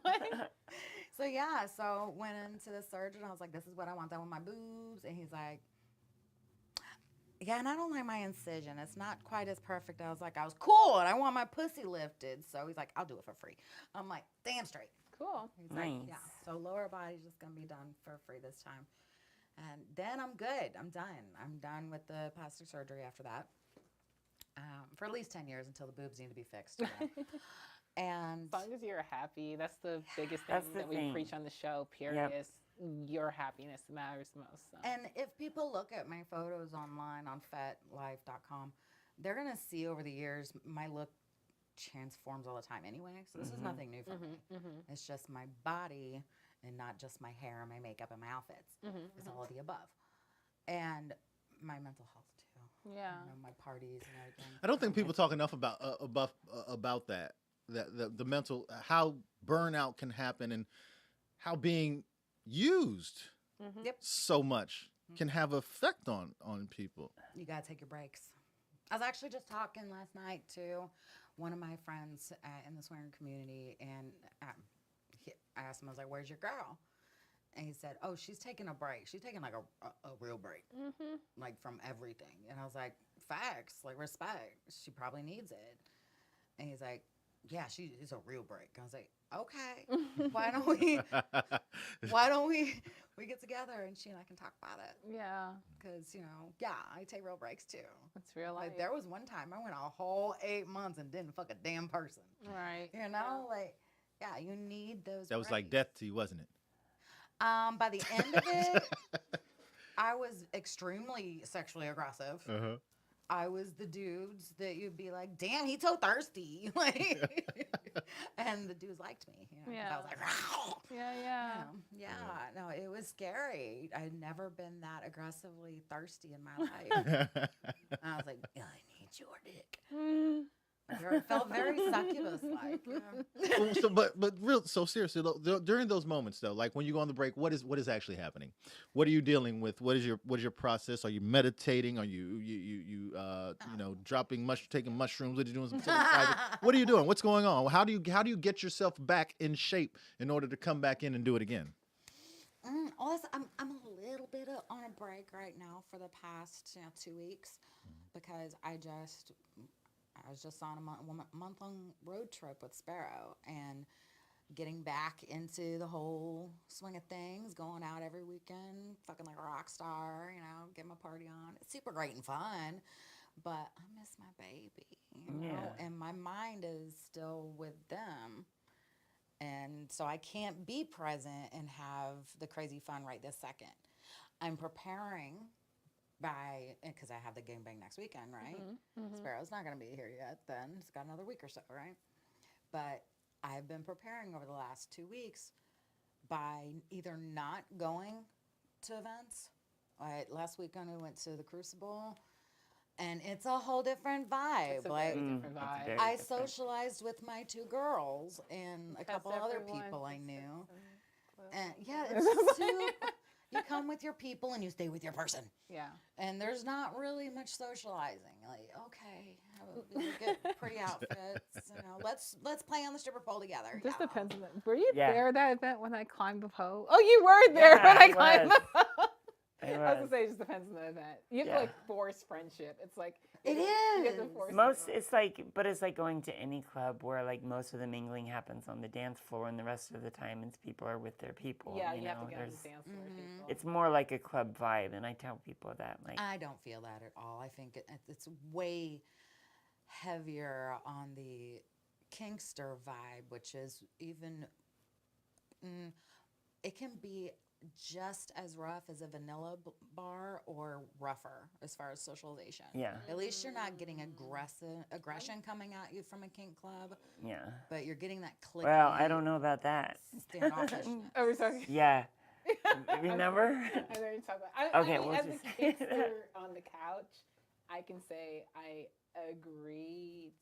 So yeah, so went into the surgeon. I was like, this is what I want done with my boobs. And he's like, yeah, and I don't like my incision. It's not quite as perfect. I was like, I was cool, and I want my pussy lifted. So he's like, I'll do it for free. I'm like, damn straight. Cool. He's like, Nice. yeah. So lower body's just gonna be done for free this time. And then I'm good. I'm done. I'm done with the plastic surgery after that. For at least 10 years until the boobs need to be fixed. You know? And As long as you're happy, that's the biggest thing That's the that we thing. preach on the show, period. Is your happiness matters most. So. And if people look at my photos online on fetlife.com, they're going to see over the years my look transforms all the time anyway. So this is nothing new for me. It's just my body and not just my hair and my makeup and my outfits. It's all of the above. And my mental health too. Yeah. You know, my parties and everything. I don't think people talk enough about that. That the mental, how burnout can happen and how being used Yep. so much can have effect on people. You got to take your breaks. I was actually just talking last night to one of my friends in the swinger community, and I asked him, I was like, where's your girl? And he said, oh, she's taking a break. She's taking like a real break, like from everything. And I was like, facts, like respect. She probably needs it. And he's like, yeah, it's a real break. I was like, okay, why don't we get together and she and I can talk about it? Yeah. Because, you know, yeah, I take real breaks too. It's real life. Like there was one time I went a whole 8 months and didn't fuck a damn person. Right. You know, like Yeah, you need those. That was like breaks. death to you, wasn't it? By the end of it, I was extremely sexually aggressive. Uh-huh. I was the dudes that you'd be like, damn, he's so thirsty. Like, and the dudes liked me. You know, 'cause I was like, "Rawr." Yeah. No, it was scary. I'd never been that aggressively thirsty in my life. I was like, I need your dick. It felt very succubus-like. So seriously, though, during those moments, though, like when you go on the break, what is actually happening? What are you dealing with? What is your process? Are you meditating? Are you taking mushrooms? Are you doing some private? What are you doing? What's going on? How do you get yourself back in shape in order to come back in and do it again? Also, I'm a little bit on a break right now for the past 2 weeks because I was just on a month-long road trip with Sparrow and getting back into the whole swing of things, going out every weekend, fucking like a rock star, getting my party on. It's super great and fun, but I miss my baby, and my mind is still with them. And so I can't be present and have the crazy fun right this second. I'm preparing because I have the gangbang next weekend, right? Sparrow's not going to be here yet then. It's got another week or so, right? But I've been preparing over the last 2 weeks by either not going to events. Last weekend we went to the Crucible, and it's a whole different vibe. It's a very different vibe. I socialized with my 2 girls and a couple other people I knew. And it's just you come with your people and you stay with your person. Yeah. And there's not really much socializing. Like, okay, we get pretty outfits. Let's play on the stripper pole together. This depends on were you Yeah. there at that event when I climbed the pole? Oh, you were there when I climbed the pole. It I was gonna was. say it just depends on the event. You have to force friendship. It's like It you have is. to force It's like going to any club where like most of the mingling happens on the dance floor, and the rest of the time people are with their people. Yeah, you you have know, to get on the there's- dance floor. People. It's more like a club vibe, and I tell people that like I don't feel that at all. I think it's way heavier on the Kinkster vibe, which is even, it can be just as rough as a vanilla bar or rougher as far as socialization. Yeah. At least you're not getting aggression coming at you from a kink club, yeah. but you're getting that clicky. Well, I don't know about that. Standoffish. Are we talking? Yeah. Remember? I know you're talking about. Okay, I mean, we'll as just a say kickster that. on the couch, I can say I agree.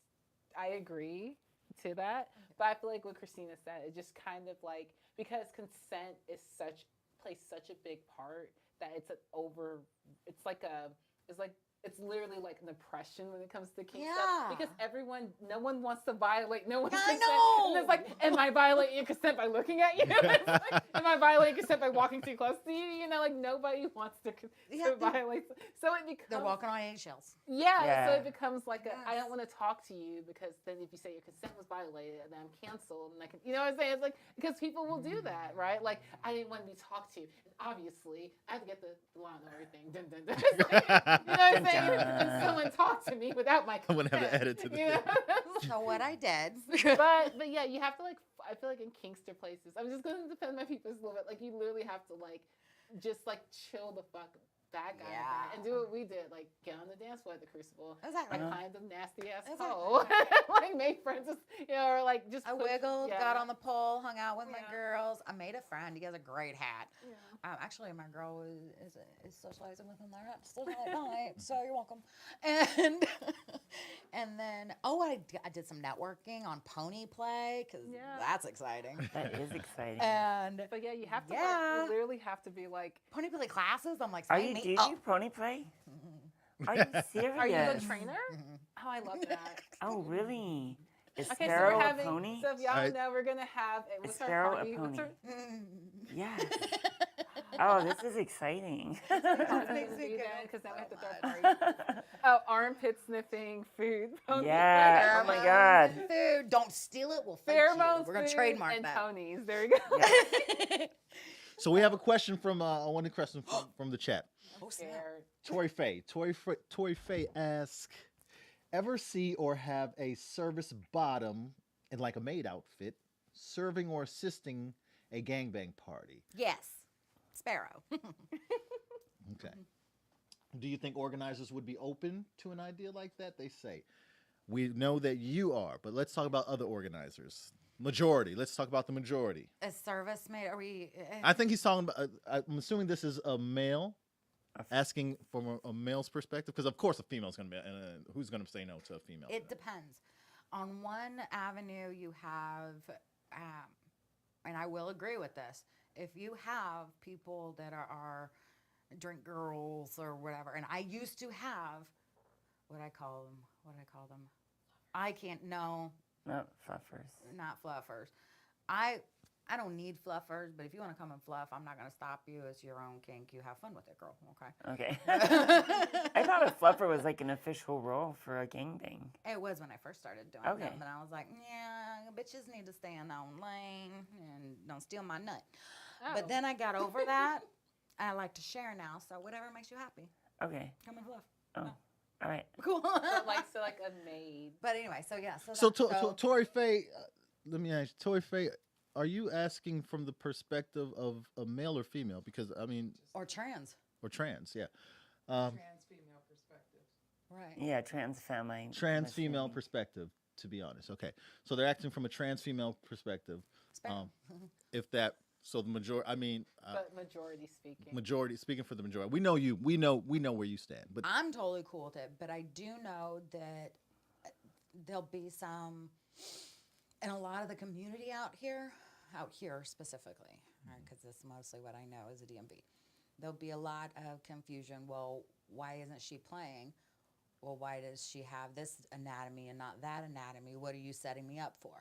I agree to that, but I feel like what Christina said, it just kind of like because consent is plays such a big part that it's literally like an oppression when it comes to kink stuff because no one wants to violate no one's consent. And it's like, am I violating your consent by looking at you? It's like, am I violating consent by walking too close to you? Like nobody wants to violate. So it becomes They're walking on eggshells. Yeah, so it becomes like I don't want to talk to you because then if you say your consent was violated, then I'm canceled, and I can, you know what I'm saying? It's like because people will do that, right? Like I didn't want to be talked to, and obviously I have to get the line and everything. Dun, dun, dun. It's like, you know what I'm saying? And someone talked to me without my consent. I'm gonna have to edit to the thing. So what I did. but yeah, you have to I feel like in kinkster places, I'm just gonna defend my people a little bit. Like you literally have to just chill the fuck that guy and do what we did, like get on the dance floor at the Crucible. Exactly. I climbed a nasty ass Exactly. pole, make friends, or just. I wiggled, got on the pole, hung out with my girls. I made a friend. He has a great hat. Yeah. Actually, my girl is socializing with him there at night, so you're welcome. And then I did some networking on pony play because that's exciting. That is exciting. But yeah, you have to. You literally have to be like pony play classes. I'm like, do you do pony play? Are you serious? Are you a trainer? Oh, I love that. Oh, really? Is Okay, Sparrow so we're a having. pony? So if y'all know, we're gonna have. Is What's our Sparrow party? a What's pony? our, Yeah. Oh, this is exciting. because then we have to throw parties. Oh, armpit sniffing, food. Pony Yeah. Oh my God. Food. Don't steal it. We'll fight Pheromones, you. We're gonna food, trademark and that. ponies. There we go. Yeah. So we have a question from one question from the chat. Oh, snap. Tori Faye asks, ever see or have a service bottom in like a maid outfit serving or assisting a gangbang party. Yes, Sparrow. Okay. Do you think organizers would be open to an idea like that? They say, we know that you are, but let's talk about other organizers. Majority. Let's talk about the majority. A service made? Are we? I think he's talking about, I'm assuming this is a male asking from a male's perspective, because of course a female's going to be, who's going to say no to a female? It depends. On one avenue, you have, and I will agree with this, if you have people that are drink girls or whatever, and I used to have, what I call them? What did I call them? I can't, no. Not fluffers. Not fluffers. I don't need fluffers, but if you want to come and fluff, I'm not going to stop you. It's your own kink. You have fun with it, girl. Okay. Okay. I thought a fluffer was like an official role for a gangbang. It was when I first started doing Okay. them, and I was like, yeah, bitches need to stay in their own lane and don't steal my nut. Oh. But then I got over that. I like to share now, so whatever makes you happy, Okay. come and fluff. Oh. All right. Cool. so like a maid. But anyway, so yeah. So, Tori Faye, let me ask you, Tori Faye, are you asking from the perspective of a male or female? Because, I mean... Or trans. Or trans, yeah. Trans female perspective. Right. Yeah, trans family. Trans female listening. perspective, to be honest. Okay. So they're acting from a trans female perspective. Sparrow. If that... So the majority, I mean... But majority speaking. Majority, speaking for the majority. We know you. We know where you stand. But I'm totally cool with it, but I do know that there'll be some, and a lot of the community out here specifically, right, because this is mostly what I know is a DMV. There'll be a lot of confusion. Well, why isn't she playing? Well, why does she have this anatomy and not that anatomy? What are you setting me up for?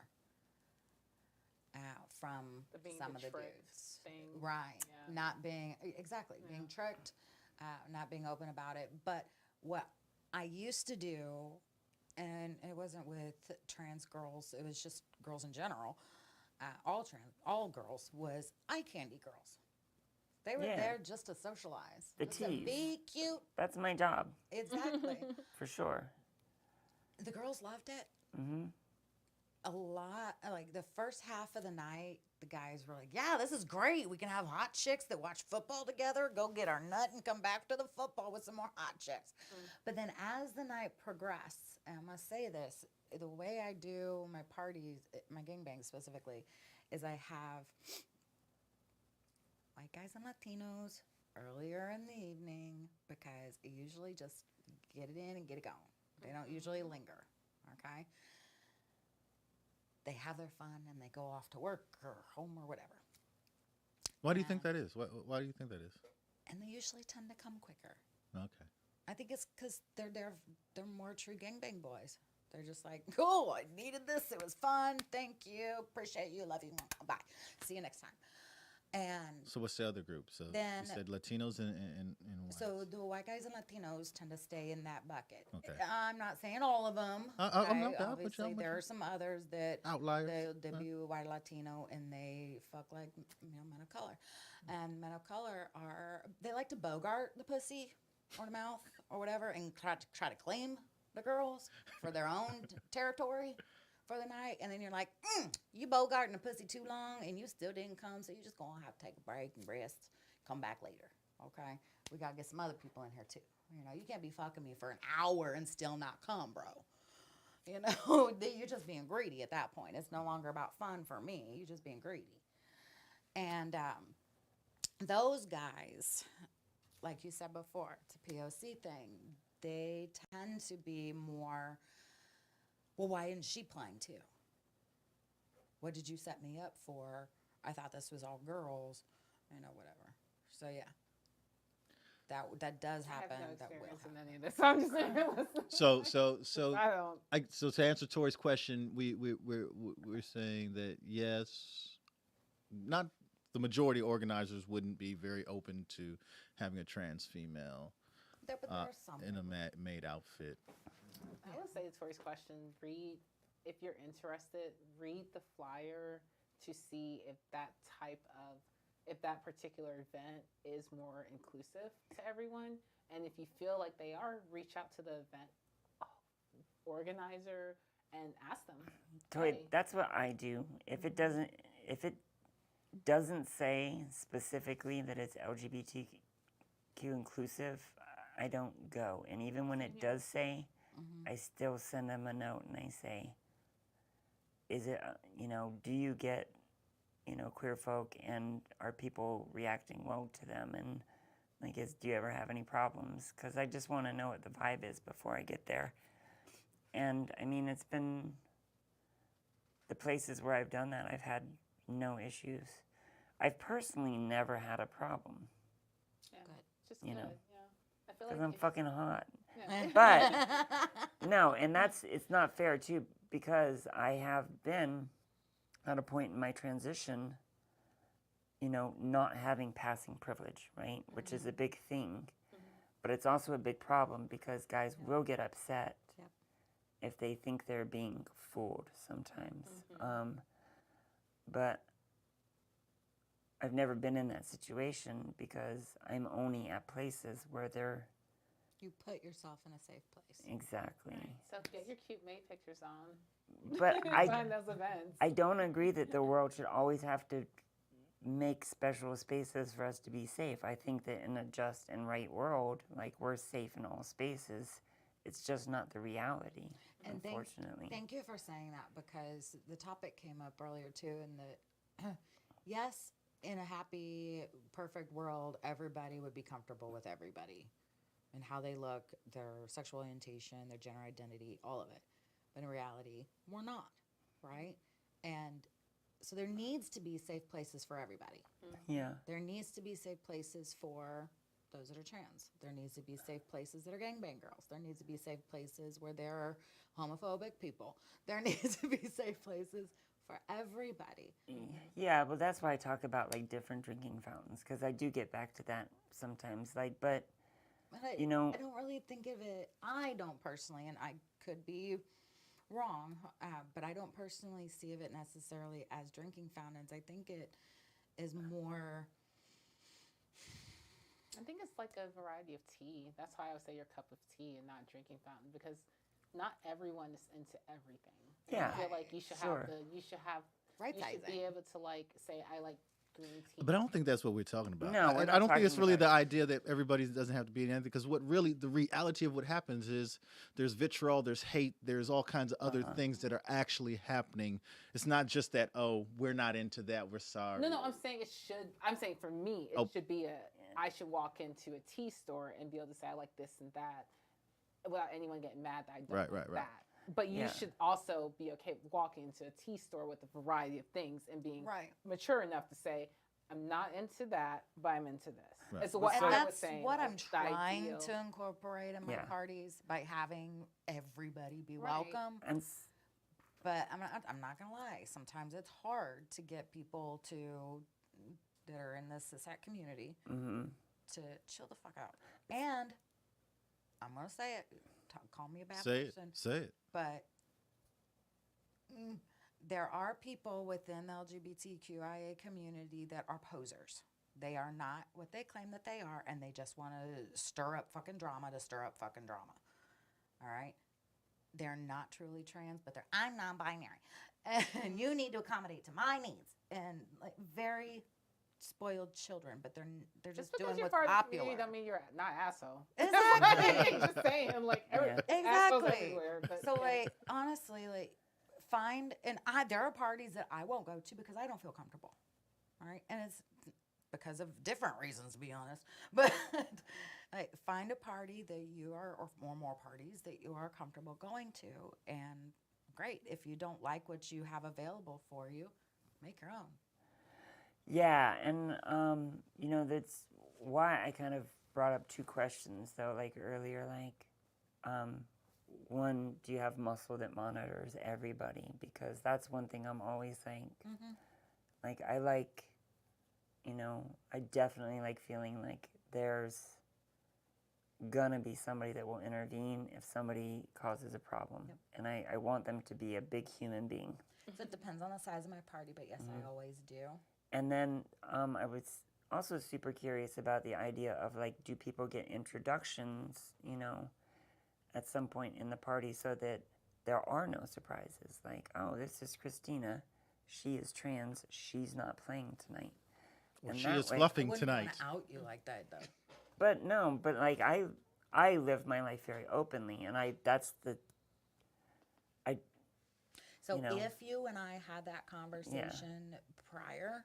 From some of the dudes. Thing. Right. Yeah. Not being, exactly, being tricked, not being open about it. But what I used to do, and it wasn't with trans girls, it was just girls in general, all girls, was eye candy girls. They were Yeah. there just to socialize. The just to tease. be cute. That's my job, Exactly. for sure. The girls loved it. Mm-hmm. A lot, like the first half of the night, the guys were like, yeah, this is great. We can have hot chicks that watch football together, go get our nut and come back to the football with some more hot chicks. But then as the night progressed, and I must say this, the way I do my parties, my gangbangs specifically, is I have white guys and Latinos earlier in the evening, because I usually just get it in and get it going. They don't usually linger, okay? They have their fun and they go off to work or home or whatever. why do you think that is? Why do you think that is? And they usually tend to come quicker. Okay. I think it's because they're more true gangbang boys. They're just like, cool, I needed this. It was fun. Thank you. Appreciate you. Love you. Bye. See you next time. And So what's the other group? So Then- you said Latinos and whites. so the white guys and Latinos tend to stay in that bucket. Okay. I'm not saying all of them. I'm not- I'll put you Obviously, on with there you. are some others that Outliers. they be white Latino and they fuck like men of color, and men of color they like to bogart the pussy or the mouth or whatever and try to claim the girls for their own territory for the night, and then you're like, you bogarting the pussy too long and you still didn't come, so you're just gonna have to take a break and rest, come back later. Okay, we gotta get some other people in here too. You know, you can't be fucking me for an hour and still not come, bro. You know, you're just being greedy at that point. It's no longer about fun for me. You're just being greedy. And those guys, like you said before, it's a POC thing. They tend to be more, well, why isn't she playing too? What did you set me up for? I thought this was all girls, you know, whatever. So, yeah. That does happen. I have no That will experience happen. in any of this. So I'm just saying, listen. So I don't. so to answer Tori's question, we're saying that yes, not the majority organizers wouldn't be very open to having a trans female But there are some. in a maid outfit. I would say to Tori's question, if you're interested, read the flyer to see if that particular event is more inclusive to everyone. And if you feel like they are, reach out to the event organizer and ask them. Toy, Hey. that's what I do. If it doesn't say specifically that it's LGBTQ inclusive, I don't go. And even when it does say, I still send them a note and I say, is it, do you get, queer folk, and are people reacting well to them? And do you ever have any problems? Because I just want to know what the vibe is before I get there. And I mean, it's been the places where I've done that, I've had no issues. I've personally never had a problem. Yeah. Good. Just You good. know. Yeah. I feel Because like I'm fucking hot. Yeah. But no, and it's not fair too, because I have been at a point in my transition, not having passing privilege, right? Which is a big thing. But it's also a big problem because guys will get upset if they think they're being fooled sometimes. But I've never been in that situation because I'm only at places where they're... You put yourself in a safe place. Exactly. So get your cute May pictures on. But Find those events. I don't agree that the world should always have to make special spaces for us to be safe. I think that in a just and right world, we're safe in all spaces. It's just not the reality, And unfortunately. Thank you for saying that, because the topic came up earlier too, and that yes, in a happy, perfect world, everybody would be comfortable with everybody and how they look, their sexual orientation, their gender identity, all of it. But in reality, we're not, right? And so there needs to be safe places for everybody. Yeah. There needs to be safe places for those that are trans. There needs to be safe places that are gangbang girls. There needs to be safe places where there are homophobic people. There needs to be safe places for everybody. Yeah, well, that's why I talk about different drinking fountains, because I do get back to that sometimes. But I don't really think of it. I don't personally, and I could be wrong, but I don't personally see of it necessarily as drinking fountains. I think it is more. I think it's like a variety of tea. That's why I would say your cup of tea and not drinking fountain, because not everyone is into everything. And Yeah. I feel like you should Sure. you should have Right you should be sizing. able to say I like green tea. But I don't think that's what we're talking about. No, we're not I don't think it's talking really about- the idea that everybody doesn't have to be in anything. Because the reality of what happens is there's vitriol, there's hate, there's all kinds of other things that are actually happening. It's not just that, oh, we're not into that, we're sorry. No, I'm saying it should. I'm saying for me, it should be I should walk into a tea store and be able to say I like this and that, without anyone getting mad that I don't like that. But you should also be okay walking into a tea store with a variety of things and being mature enough to say, I'm not into that, but I'm into this. Right. It's what And I was that's saying. what I'm the trying ideal. to incorporate in my parties by having everybody be welcome. And But I'm not gonna lie. Sometimes it's hard to get people that are in the cishet community to chill the fuck out. And I'm gonna say it. Call me a bad person. Say it. But there are people within the LGBTQIA community that are posers. They are not what they claim that they are, and they just want to stir up fucking drama to stir up fucking drama. All right? They're not truly trans, but I'm non-binary, and you need to accommodate to my needs. And very spoiled children, but they're just doing what's popular. You don't mean you're not asshole. Exactly. Just saying, assholes Exactly. everywhere. But, So honestly, find, and there are parties that I won't go to because I don't feel comfortable. All right, and it's because of different reasons, to be honest. But find a party that you are, or more parties that you are comfortable going to, and great. If you don't like what you have available for you, make your own. yeah, and that's why I kind of brought up two questions though, earlier, one, do you have muscle that monitors everybody? Because that's one thing I'm always I definitely like feeling like there's gonna be somebody that will intervene if somebody causes a problem. Yep. And I want them to be a big human being. So it depends on the size of my party, but yes, I always do. And then I was also super curious about the idea of do people get introductions, at some point in the party so that there are no surprises. Like, oh, this is Christina. She is trans. She's not playing tonight. Or And she that is way- I fluffing wouldn't tonight. want to out you like that, though. But no, but like I live my life very openly, and that's the. So You know. if you and I had that conversation prior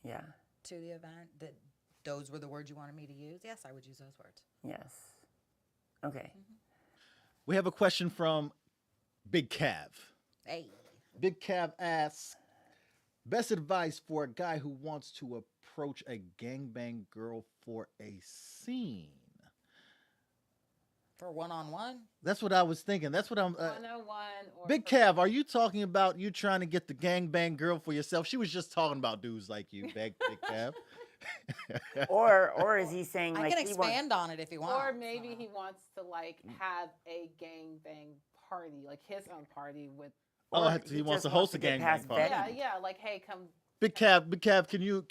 Yeah. to the event, that those were the words you wanted me to use, yes, I would use those words. Yes. Okay. We have a question from Big Cav. Hey. Big Cav asks, best advice for a guy who wants to approach a gangbang girl for a scene? For one-on-one? That's what I was thinking. That's what I'm. 101 or Big Cav, are you talking about you trying to get the gangbang girl for yourself? She was just talking about dudes like you, Big Cav. Or is he saying I like can he wants? expand on it if you want. Or maybe he wants to like have a gangbang party, like his own party with. Oh, or he wants just to host a get gangbang past party. Betty. Yeah, like hey, come. Big Cav, can you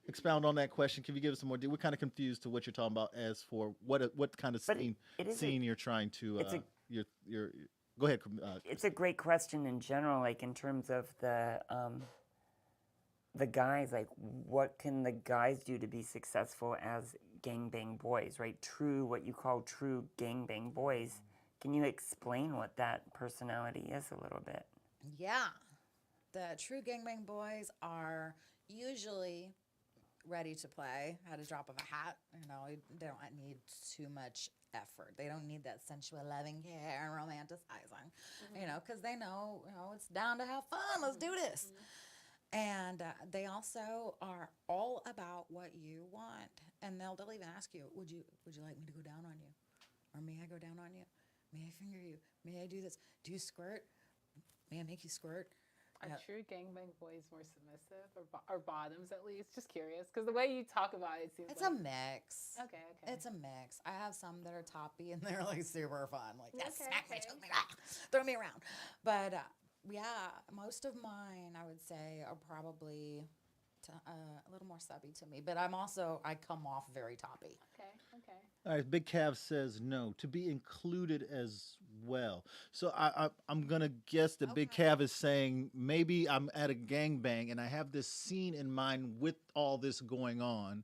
expound on that question? Can you give us some more? We're kind of confused to what you're talking about as for what kind of But scene it is scene you're trying to. it's a- You're go ahead. It's a great question in general, like in terms of the guys, like what can the guys do to be successful as gangbang boys, right? What you call true gangbang boys. Can you explain what that personality is a little bit? Yeah. The true gangbang boys are usually ready to play at a drop of a hat. You know, they don't need too much effort. They don't need that sensual loving care and romanticizing, you know, because they know, it's down to have fun. Let's do this. And they also are all about what you want. And they'll even ask you, would you like me to go down on you? Or may I go down on you? May I finger you? May I do this? Do you squirt? May I make you squirt? Are true gangbang boys more submissive or bottoms at least? Just curious, because the way you talk about it seems It's like a mix. Okay. It's a mix. I have some that are toppy and they're like super fun. Like, yes, Okay, smack me, okay. choke me, throw me around. But yeah, most of mine, I would say, are probably a little more subby to me. But I come off very toppy. Okay. All right, Big Cav says no, to be included as well. So I'm going to guess that Big Cav is saying maybe I'm at a gangbang and I have this scene in mind with all this going on.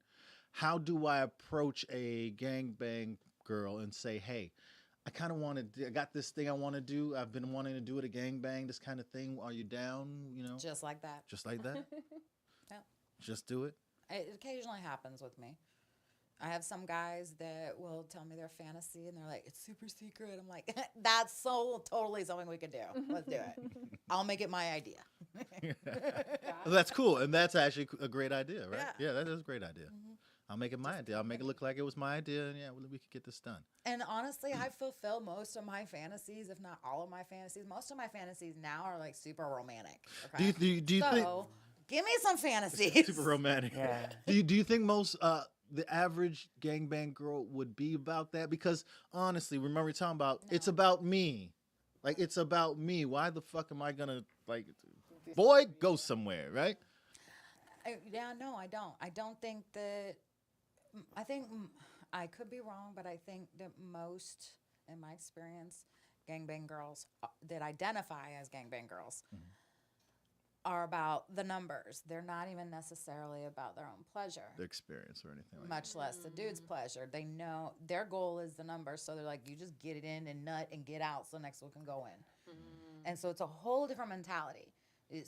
How do I approach a gangbang girl and say, hey, I kind of want to, I got this thing I want to do. I've been wanting to do it, a gangbang, this kind of thing. Are you down? You know, Just like that. just like that? Yeah. Just do it? It occasionally happens with me. I have some guys that will tell me their fantasy and they're like, it's super secret. I'm like, that's so totally something we could do. Let's do it. I'll make it my idea. That's cool. And that's actually a great idea, right? Yeah. That is a great idea. I'll make it my idea. I'll make it look like it was my idea. And yeah, we could get this done. And honestly, I fulfill most of my fantasies, if not all of my fantasies. Most of my fantasies now are like super romantic. Okay? Do you think So, give me some fantasies. super romantic? Yeah. Do you think most the average gangbang girl would be about that? Because honestly, remember we're talking about it's about me. Like it's about me. Why the fuck am I gonna like boy go somewhere, right? Yeah, no, I don't. I don't think that. I think I could be wrong, but I think that most, in my experience, gangbang girls that identify as gangbang girls are about the numbers. They're not even necessarily about their own pleasure, The experience or anything like much less the dude's pleasure. They know their goal is the numbers, so they're like, you just get it in and nut and get out, so the next one can go in. And so it's a whole different mentality.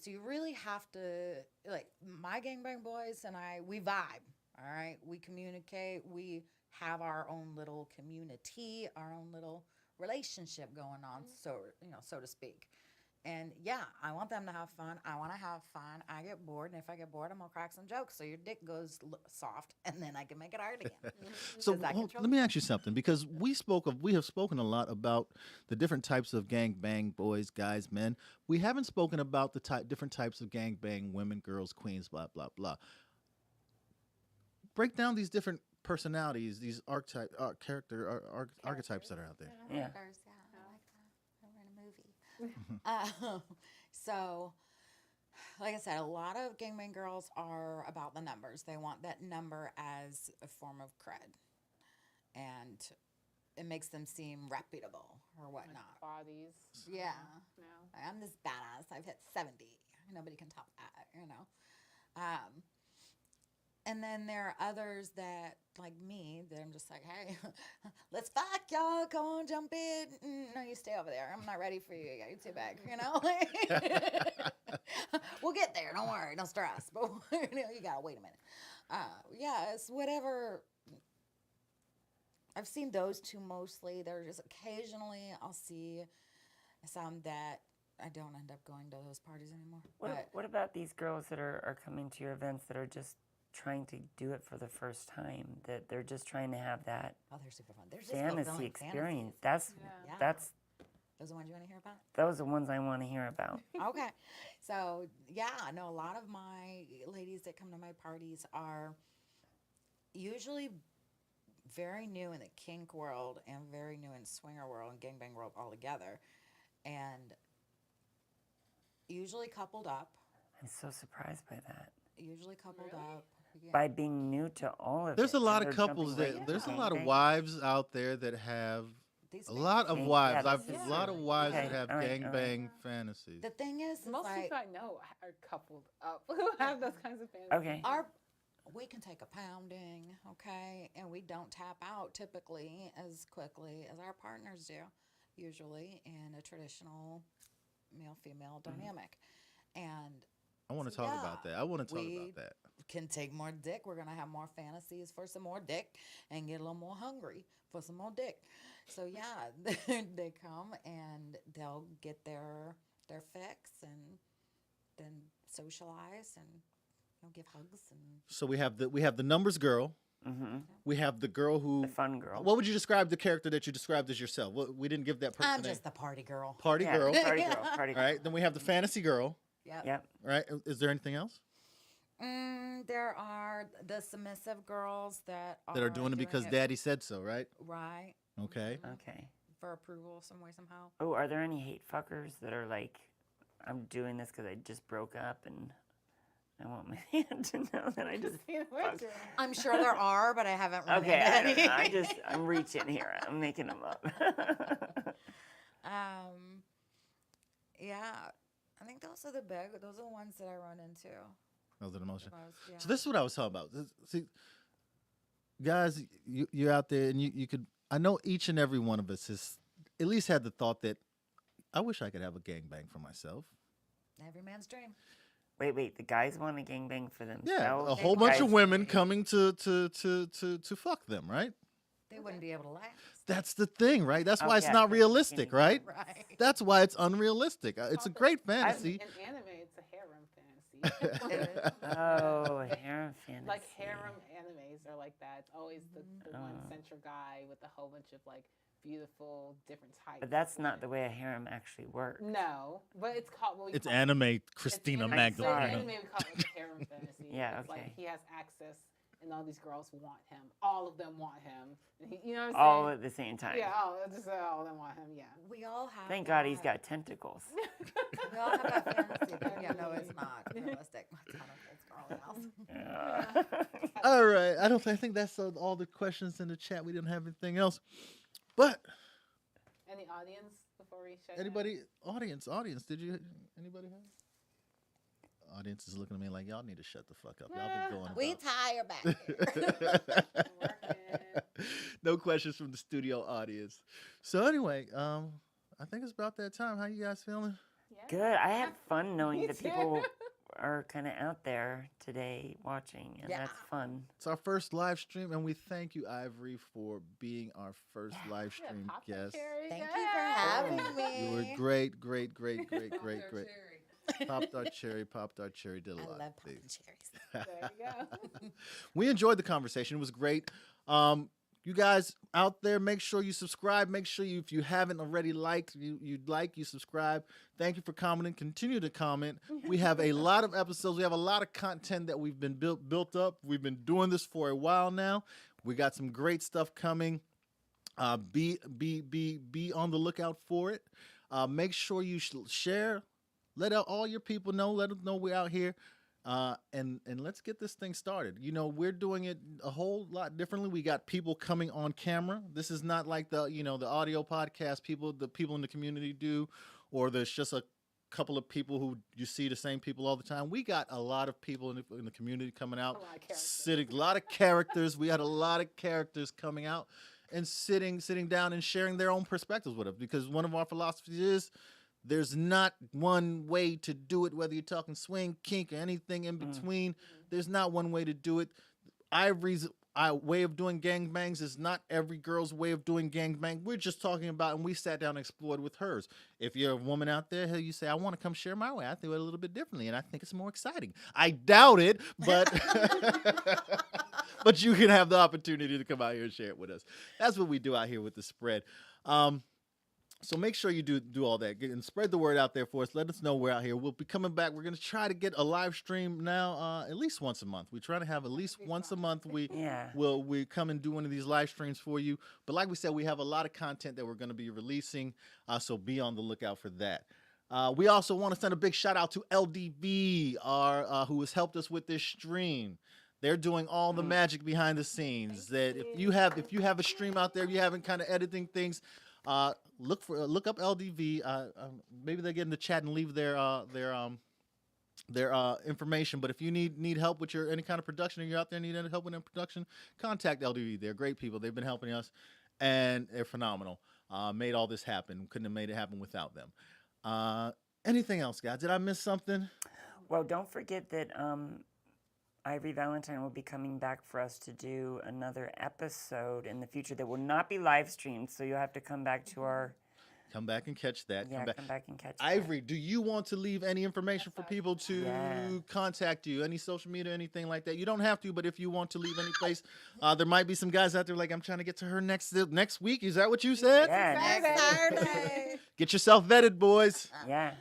So you really have to, like, my gangbang boys and I, we vibe. All right, we communicate. We have our own little community, our own little relationship going on, so to speak. And yeah, I want them to have fun. I want to have fun. I get bored, and if I get bored, I'm gonna crack some jokes so your dick goes soft, and then I can make it hard again. So 'Cause I control let me ask you something, because we have spoken a lot about the different types of gangbang boys, guys, men. We haven't spoken about the different types of gangbang women, girls, queens, blah blah blah. Break down these different personalities, these archetypes that are out there. Yeah. I like that. We're in a movie. So, like I said, a lot of gangbang girls are about the numbers. They want that number as a form of cred, and it makes them seem reputable or whatnot. Bodies. Yeah. No. I'm this badass. I've hit 70. Nobody can top that. And then there are others that, like me, that I'm just like, hey, let's fuck, y'all. Come on, jump in. No, you stay over there. I'm not ready for you. You're too big, We'll get there. Don't worry. Don't stress. But, you got to wait a minute. Yeah, it's whatever. I've seen those two mostly. They're just occasionally I'll see some that I don't end up going to those parties anymore. What about these girls that are coming to your events that are just trying to do it for the first time? That they're just trying to have that They're super fun. They're just fantasy fulfilling experience. fantasies. That's Those are the ones you want to hear about? those are the ones I want to hear about. Okay. So, yeah, I know a lot of my ladies that come to my parties are usually very new in the kink world and very new in swinger world and gangbang world altogether. And usually coupled up. I'm so surprised by that. Usually coupled up. Yeah. By being new to all of There's it. a lot and of they're couples jumping that right there's a into lot of gangbang. wives out there that have These a lot of things. wives. Yeah, I've this a is lot of true. wives Okay, that have all right, all right. gangbang fantasies. The thing is, Most like, people I know are coupled up who have those kinds of fantasies. Okay. we can take a pounding, okay, and we don't tap out typically as quickly as our partners do, usually in a traditional male-female dynamic. And I want to talk about that. I want to talk about that. can take more dick. We're gonna have more fantasies for some more dick and get a little more hungry for some more dick. So yeah, they come and they'll get their fix and then socialize and give hugs and. So we have the numbers girl. Mm-hmm. We have the girl who The fun girl. What would you describe the character that you described as yourself? We didn't give that person I'm name. just the party girl. Party Yeah, girl. Party girl. Party All girl. right. Then we have the fantasy girl. Yep. Yep. Right. Is there anything else There are the submissive girls that that are doing it because daddy said so? Right. right Okay. Okay. for approval some way somehow. Oh, are there any hate fuckers that are like, I'm doing this because I just broke up and I want my man to know that I just fucked. I'm sure there are, but I haven't. Run Okay, I don't into know. any. I'm reaching here. I'm making them up. Yeah, I think those are the ones that I run into. Those are the most. Most, yeah. So this is what I was talking about. See, guys, you're out there, and you could. I know each and every one of us has at least had the thought that I wish I could have a gangbang for myself. Every man's dream. Wait. The guys want a gangbang for themselves. Yeah, a whole Guys- bunch of women coming to fuck them, right? They wouldn't be able to last. That's the thing, right? That's why it's Okay, not that's realistic, beginning. right? Right. That's why it's unrealistic. It's a great fantasy. In anime, it's a harem fantasy. Oh, harem fantasy. Like harem animes are like that. It's always the one central guy with a whole bunch of like beautiful different types. But that's not the way a harem actually works. No, but it's called. What we It's call anime, Christina anime. Magdalena. So in anime, we call it harem fantasy. Yeah, It's okay. like he has access, and all these girls want him. All of them want him. And he, you know what I'm All saying? at the same time. Yeah, just all of them want him. Yeah. We all have. Thank God he's that. got tentacles. We all have that fantasy. But yeah, no, it's not realistic. My tentacles girl house. All right. I think that's all the questions in the chat. We didn't have anything else. But Any audience before we shut anybody, audience, anybody have? Audience is looking at me like, y'all need to shut the fuck up. Y'all been going. We about- tired back here. No questions from the studio audience. So anyway, I think it's about that time. How you guys feeling? Yeah. Good. I had fun knowing Me that too. people are kind of out there today watching, and Yeah. that's fun. It's our first live stream, and we thank you, Ivory, for being our first live Yeah, stream pop that guest. cherry, Thank you yeah. for having me. You were great. Popped our cherry, did a I lot love of popping things. cherries. There you go. We enjoyed the conversation. It was great. You guys out there, make sure you subscribe. Make sure if you haven't already you subscribe. Thank you for commenting. Continue to comment. We have a lot of episodes. We have a lot of content that we've been built up. We've been doing this for a while now. We got some great stuff coming. Be on the lookout for it. Make sure you share. Let all your people know. Let them know we're out here. And let's get this thing started. You know, we're doing it a whole lot differently. We got people coming on camera. This is not like the audio podcast the people in the community do, or there's just a couple of people who you see the same people all the time. We got a lot of people in the community coming out, a lot of characters. We had a lot of characters coming out and sitting down and sharing their own perspectives with us, because one of our philosophies is there's not one way to do it, whether you're talking swing, kink, or anything in between. There's not one way to do it. Ivory's way of doing gangbangs is not every girl's way of doing gangbang. We're just talking about, and we sat down and explored with hers. If you're a woman out there, you say, I want to come share my way. I think it a little bit differently, and I think it's more exciting. I doubt it, but but you can have the opportunity to come out here and share it with us. That's what we do out here with the spread. So make sure you do all that and spread the word out there for us. Let us know we're out here. We'll be coming back. We're going to try to get a live stream now at least once a month. We try to have at least once a month. We come and do one of these live streams for you. But like we said, we have a lot of content that we're going to be releasing, so be on the lookout for that. We also want to send a big shout out to LDV, who has helped us with this stream. They're doing all the magic behind the scenes. That if you have a stream out there, you haven't kind of editing things. Look up LDV. Maybe they get in the chat and leave their information. But if you need help with any kind of production, or you're out there and need any help with production, contact LDV. They're great people. They've been helping us, and they're phenomenal. Made all this happen. Couldn't have made it happen without them. Anything else, guys? Did I miss something? Well, don't forget that Ivory Valentine will be coming back for us to do another episode in the future that will not be live streamed, so you'll have to come back to our... Come back and catch that. Yeah, come back and catch Ivory, do you want to leave any information for people to contact you? Any social media, anything like that? You don't have to, but if you want to leave any place, there might be some guys out there like, I'm trying to get to her next week. Is that what you said? Yeah, Next Saturday. Get yourself vetted, boys. Yeah.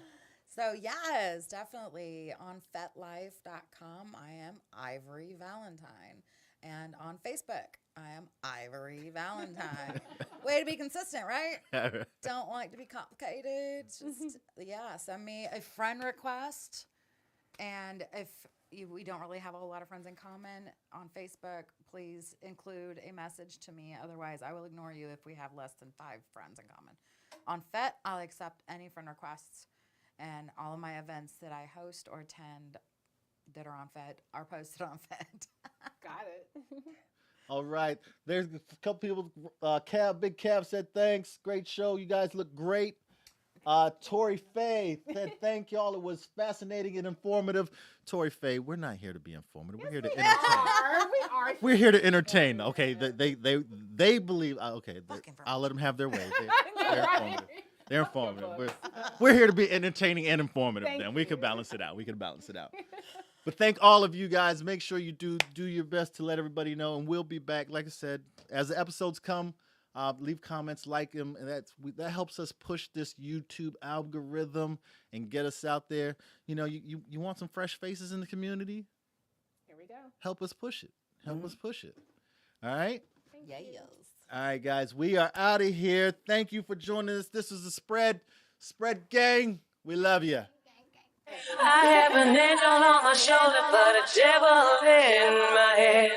So yes, definitely on fetlife.com, I am Ivory Valentine. And on Facebook, I am Ivory Valentine. Way to be consistent, right? Don't like to be complicated. Just, send me a friend request. And if we don't really have a whole lot of friends in common on Facebook, please include a message to me. Otherwise, I will ignore you if we have less than 5 friends in common. On Fet, I'll accept any friend requests. And all of my events that I host or attend that are on Fet are posted on Fet. Got it. All right. There's a couple people. Big Cab said thanks. Great show. You guys look great. Tori Faye said thank y'all. It was fascinating and informative. Tori Faye, we're not here to be informative. We're here to entertain. We're here to entertain. Okay. They believe. Okay. I'll let them have their way. They're informative. They're informative. We're here to be entertaining and informative. We can balance it out. But thank all of you guys. Make sure you do your best to let everybody know, and we'll be back. Like I said, as the episodes come, leave comments, like them, and that helps us push this YouTube algorithm and get us out there. You know, you want some fresh faces in the community? Here we go. Help us push it. Help us push it. All right? Yes. All right, guys, we are out of here. Thank you for joining us. This is the Spread Gang. We love you. I have an angel on my shoulder, but a devil in my head.